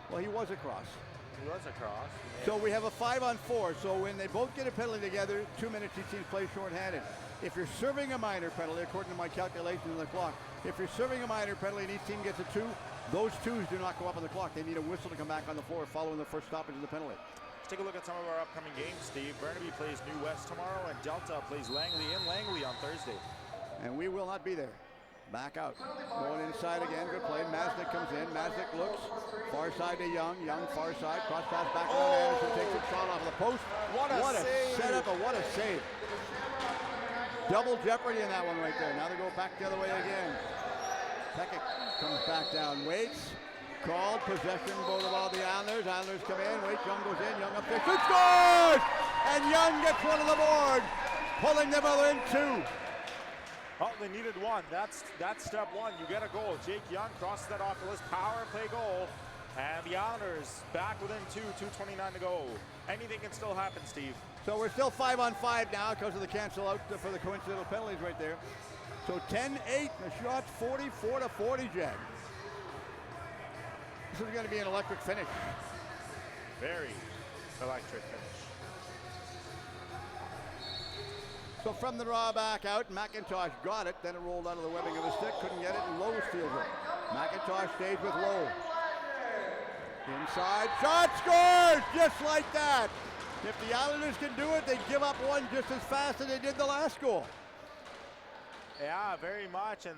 Well, he was across. He was across. So we have a 5-on-4. So when they both get a penalty together, 2 minutes each team plays shorthanded. If you're serving a minor penalty, according to my calculations on the clock, if you're serving a minor penalty and each team gets a 2, those 2s do not go up on the clock. They need a whistle to come back on the floor following the first stoppage of the penalty. Let's take a look at some of our upcoming games, Steve. Burnaby plays New West tomorrow, and Delta plays Langley in Langley on Thursday. And we will not be there. Back out. Going inside again. Good play. Maznick comes in. Maznick looks. Far side to Young. Young far side. Cross pass back around Anderson. Takes a shot off the post. What a save. Setup, and what a save. Double jeopardy in that one right there. Now they go back the other way again. Peckett comes back down. Waits. Called. Possession. Go the ball. The Islanders. Islanders come in. Wait. Young goes in. Young up there. Shoots. Scores! And Young gets one on the board. Pulling them all in 2. Oh, they needed 1. That's step 1. You get a goal. Jake Young crosses that off the list. Power play goal. And the Islanders back within 2. 2:29 to go. Anything can still happen, Steve. So we're still 5-on-5 now because of the cancel out for the coincidental penalties right there. So 10-8, the shot's 44-40, Jack. This is going to be an electric finish. Very electric finish. So from the draw back out, McIntosh got it, then it rolled out of the webbing of the stick, couldn't get it, and Lowe steals it. McIntosh stays with Lowe. Inside, shot, scores! Just like that. If the Islanders can do it, they give up one just as fast as they did the last goal. Yeah, very much, and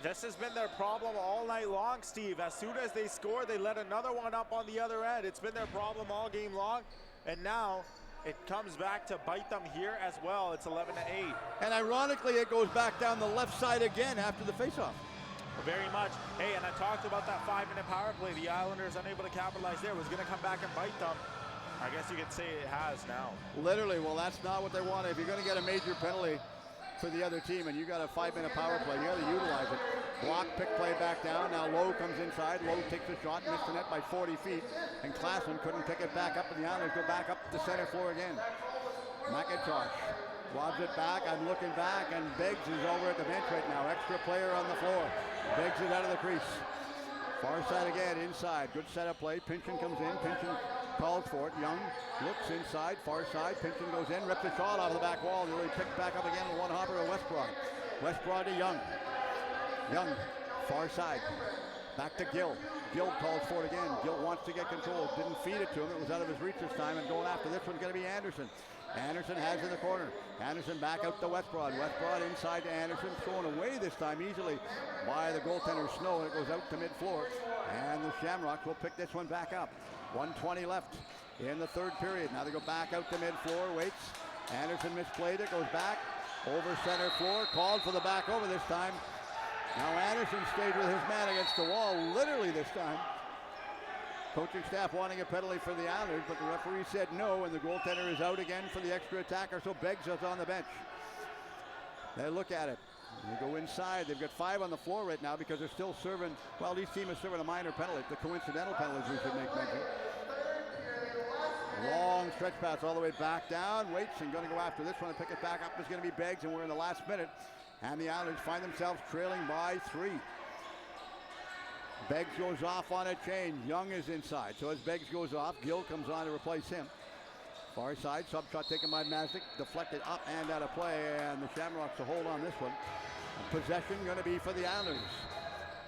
this has been their problem all night long, Steve. As soon as they score, they let another one up on the other end. It's been their problem all game long, and now it comes back to bite them here as well. It's 11-8. And ironically, it goes back down the left side again after the faceoff. Very much. Hey, and I talked about that 5-minute power play. The Islanders unable to capitalize there. Was going to come back and bite them. I guess you could say it has now. Literally, well, that's not what they wanted. If you're going to get a major penalty for the other team and you got a 5-minute power play, you got to utilize it. Block, pick play back down. Now Lowe comes inside. Lowe takes a shot, missed the net by 40 feet. And Klassen couldn't pick it back up, and the Islanders go back up the center floor again. McIntosh lobs it back. I'm looking back, and Beggs is over at the bench right now. Extra player on the floor. Beggs is out of the crease. Far side again, inside. Good setup play. Pynchon comes in. Pynchon calls for it. Young looks inside, far side. Pynchon goes in, rips the shot off the back wall. Really picked back up again with one hopper to Westbrook. Westbrook to Young. Young, far side. Back to Gill. Gill calls for it again. Gill wants to get control. Didn't feed it to him. It was out of his reach this time. And going after this one's going to be Anderson. Anderson has in the corner. Anderson back out to Westbrook. Westbrook inside to Anderson. Thrown away this time easily by the goaltender Snow. And it goes out to mid-floor. And the Shamrocks will pick this one back up. 1:20 left in the third period. Now they go back out to mid-floor. Waits. Anderson misplayed it. Goes back over center floor. Called for the back over this time. Now Anderson stays with his man against the wall, literally this time. Coaching staff wanting a penalty for the Islanders, but the referee said no, and the goaltender is out again for the extra attacker, so Beggs is on the bench. They look at it. They go inside. They've got 5 on the floor right now because they're still serving, well, each team is serving a minor penalty, the coincidental penalties we should make mention. Long stretch pass all the way back down. Waits and going to go after this one and pick it back up is going to be Beggs, and we're in the last minute. And the Islanders find themselves trailing by 3. Beggs goes off on a change. Young is inside. So as Beggs goes off, Gill comes on to replace him. Far side, sub shot taken by Maznick. Deflected up and out of play. And the Shamrocks will hold on this one. And possession going to be for the Islanders.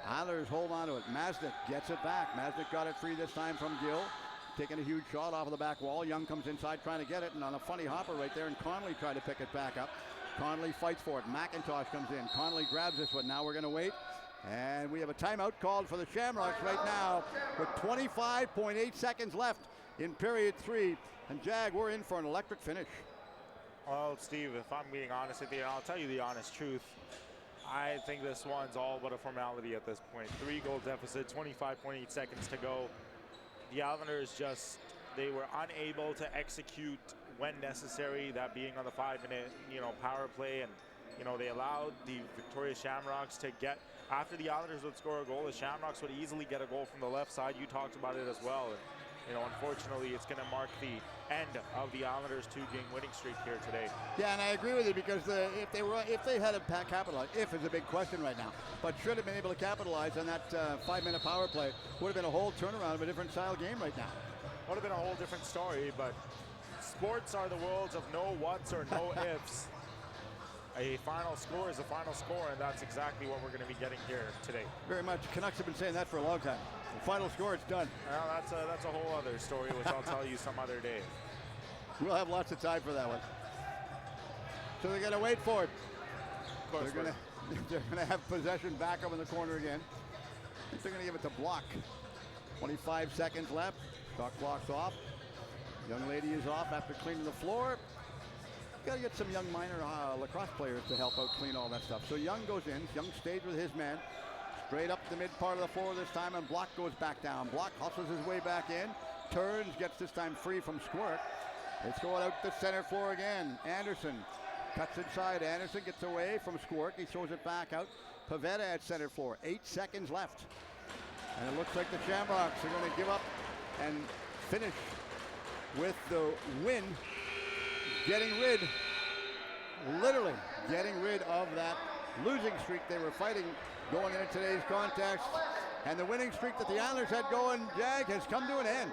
Islanders hold on to it. Maznick gets it back. Maznick got it free this time from Gill. Taking a huge shot off of the back wall. Young comes inside trying to get it. And on a funny hopper right there. And Connolly tried to pick it back up. Conley fights for it. McIntosh comes in. Conley grabs this one. Now we're going to wait. And we have a timeout called for the Shamrocks right now with 25.8 seconds left in period 3. And Jag, we're in for an electric finish. Well, Steve, if I'm being honest with you, I'll tell you the honest truth. I think this one's all but a formality at this point. 3-goal deficit, 25.8 seconds to go. The Islanders they were unable to execute when necessary, that being on the 5-minute, power play. And, they allowed the Victoria Shamrocks to get, after the Islanders would score a goal, the Shamrocks would easily get a goal from the left side. You talked about it as well. And, unfortunately, it's going to mark the end of the Islanders' 2-game winning streak here today. Yeah, and I agree with you because if they had capitalized, if is a big question right now, but should have been able to capitalize on that 5-minute power play, would have been a whole turnaround of a different style game right now. Would have been a whole different story, but sports are the worlds of no whats or no ifs. A final score is a final score, and that's exactly what we're going to be getting here today. Very much. Canucks have been saying that for a long time. The final score, it's done. Well, that's a whole other story, which I'll tell you some other day. We'll have lots of time for that one. So they're going to wait for it. Of course, they're going to have possession back up in the corner again. I think they're going to give it to Block. 25 seconds left. Shot clock's off. Young lady is off after cleaning the floor. Got to get some young minor lacrosse players to help out clean all that stuff. So Young goes in. Young stays with his man. Straight up the mid part of the floor this time, and Block goes back down. Block hustles his way back in. Turns, gets this time free from Squirt. It's going out the center floor again. Anderson cuts inside. Anderson gets away from Squirt. He throws it back out. Pavetta at center floor. 8 seconds left. And it looks like the Shamrocks are going to give up and finish with the win. Literally getting rid of that losing streak they were fighting going into today's contest. And the winning streak that the Islanders had going, Jag, has come to an end.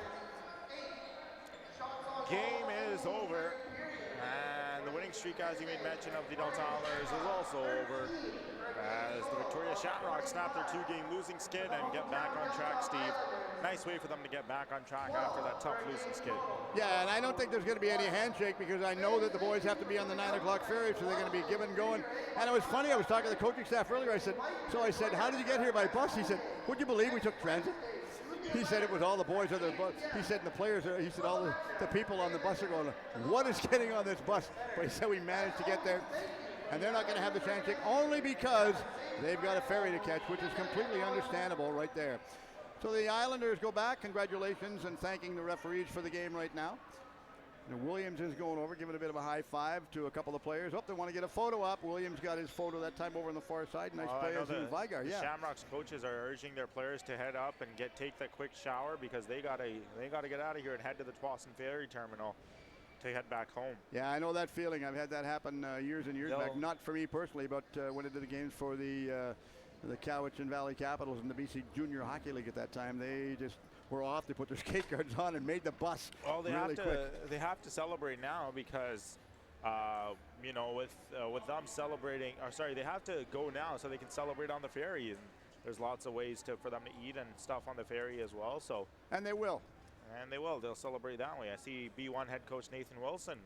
Game is over. And the winning streak, as you made mention of the Delta Islanders, is also over. As the Victoria Shamrocks snap their 2-game losing skid and get back on track, Steve. Nice way for them to get back on track after that tough losing skid. Yeah, and I don't think there's going to be any handshake because I know that the boys have to be on the 9 o'clock ferry, so they're going to be giving going. And it was funny, I was talking to the coaching staff earlier. I said, how did you get here by bus? He said, would you believe we took transit? He said it was all the boys on the bus. He said the players are, he said all the people on the bus are going, what is getting on this bus? But he said we managed to get there. And they're not going to have the handshake only because they've got a ferry to catch, which is completely understandable right there. So the Islanders go back. Congratulations and thanking the referees for the game right now. And Williams is going over, giving a bit of a high five to a couple of players. Oh, they want to get a photo up. Williams got his photo that time over on the far side. Nice play as in Vigar. The Shamrocks coaches are urging their players to head up and take that quick shower because they gotta get out of here and head to the Tsawwassen Ferry Terminal to head back home. Yeah, I know that feeling. I've had that happen years and years back. Not for me personally, but when I did the games for the Cowichan Valley Capitals in the BC Junior Hockey League at that time, they just were off. They put their skate guards on and made the bus really quick. They have to celebrate now because, with them celebrating, they have to go now so they can celebrate on the ferry. And there's lots of ways for them to eat and stuff on the ferry as well. So. And they will. They'll celebrate that way. I see B1 head coach Nathan Wilson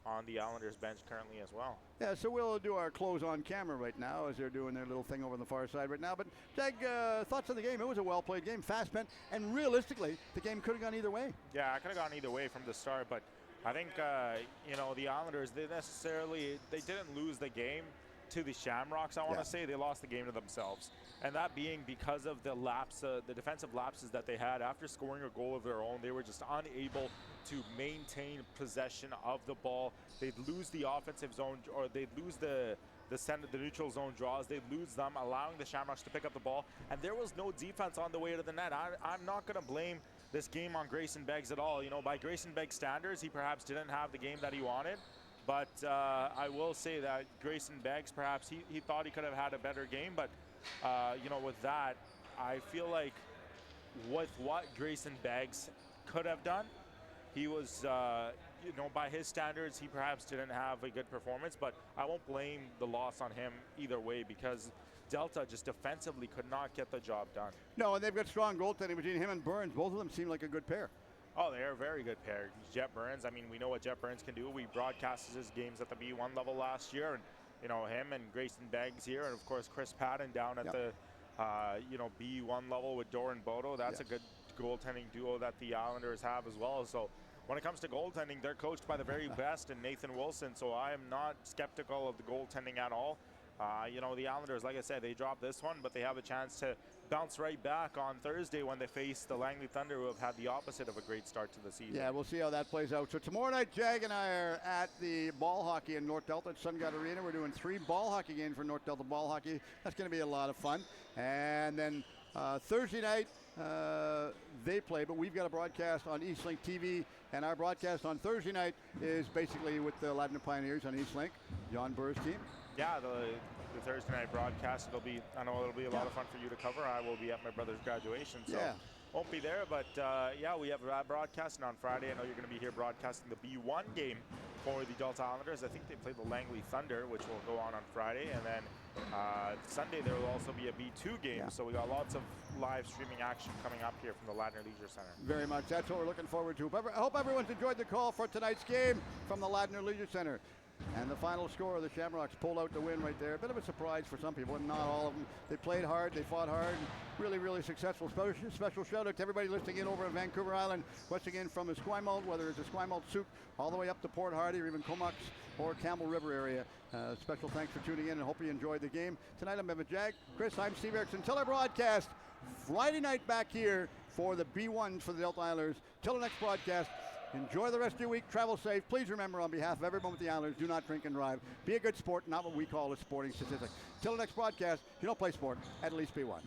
on the Islanders bench currently as well. Yeah, so we'll do our close on camera right now as they're doing their little thing over on the far side right now. But Jag, thoughts on the game? It was a well-played game, fast-paced, and realistically, the game could have gone either way. Yeah, it could have gone either way from the start, but I think, the Islanders, they didn't lose the game to the Shamrocks, I want to say. They lost the game to themselves. And that being because of the defensive lapses that they had. After scoring a goal of their own, they were just unable to maintain possession of the ball. They'd lose the offensive zone, or they'd lose the neutral zone draws. They'd lose them, allowing the Shamrocks to pick up the ball. And there was no defense on the way to the net. I'm not going to blame this game on Grayson Beggs at all. By Grayson Beggs' standards, he perhaps didn't have the game that he wanted. But I will say that Grayson Beggs, perhaps he thought he could have had a better game. But, with that, I feel like with what Grayson Beggs could have done, he was, by his standards, he perhaps didn't have a good performance. But I won't blame the loss on him either way because Delta just defensively could not get the job done. No, and they've got strong goaltending between him and Burns. Both of them seem like a good pair. Oh, they're a very good pair. Jet Burns, we know what Jet Burns can do. We broadcasted his games at the B1 level last year, and him and Grayson Beggs here, and of course Chris Patton down at the B1 level with Doran Bodo. That's a good goaltending duo that the Islanders have as well. So when it comes to goaltending, they're coached by the very best in Nathan Wilson, so I am not skeptical of the goaltending at all. The Islanders, like I said, they dropped this one, but they have a chance to bounce right back on Thursday when they face the Langley Thunder, who have had the opposite of a great start to the season. Yeah, we'll see how that plays out. So tomorrow night, Jag and I are at the ball hockey in North Delta at Sun God Arena. We're doing 3 ball hockey games for North Delta ball hockey. That's going to be a lot of fun. And then Thursday night, they play, but we've got a broadcast on Eastlink TV, and our broadcast on Thursday night is basically with the Ladner Pioneers on Eastlink, John Burr's team. Yeah, the Thursday night broadcast, I know it'll be a lot of fun for you to cover. I will be at my brother's graduation, so won't be there, but we have a broadcast, and on Friday, I know you're going to be here broadcasting the B1 game for the Delta Islanders. I think they play the Langley Thunder, which will go on Friday, and then Sunday there will also be a B2 game, so we got lots of live streaming action coming up here from the Ladner Leisure Center. Very much. That's what we're looking forward to. I hope everyone's enjoyed the call for tonight's game from the Ladner Leisure Center. And the final score, the Shamrocks pulled out the win right there. A bit of a surprise for some people, and not all of them. They played hard, they fought hard, really, really successful. Special shout out to everybody listening in over in Vancouver Island, watching in from Esquimalt, whether it's Esquimalt Souk, all the way up to Port Hardy, or even Comox or Campbell River area. Special thanks for tuning in, and hope you enjoyed the game. Tonight I'm Evan Jag. Chris, I'm Steve Erickson. Until our broadcast, Friday night back here for the B1s for the Delta Islanders. Till the next broadcast, enjoy the rest of your week. Travel safe. Please remember, on behalf of everyone with the Islanders, do not drink and drive. Be a good sport, not what we call a sporting statistic. Till the next broadcast, if you don't play sport, at least be one.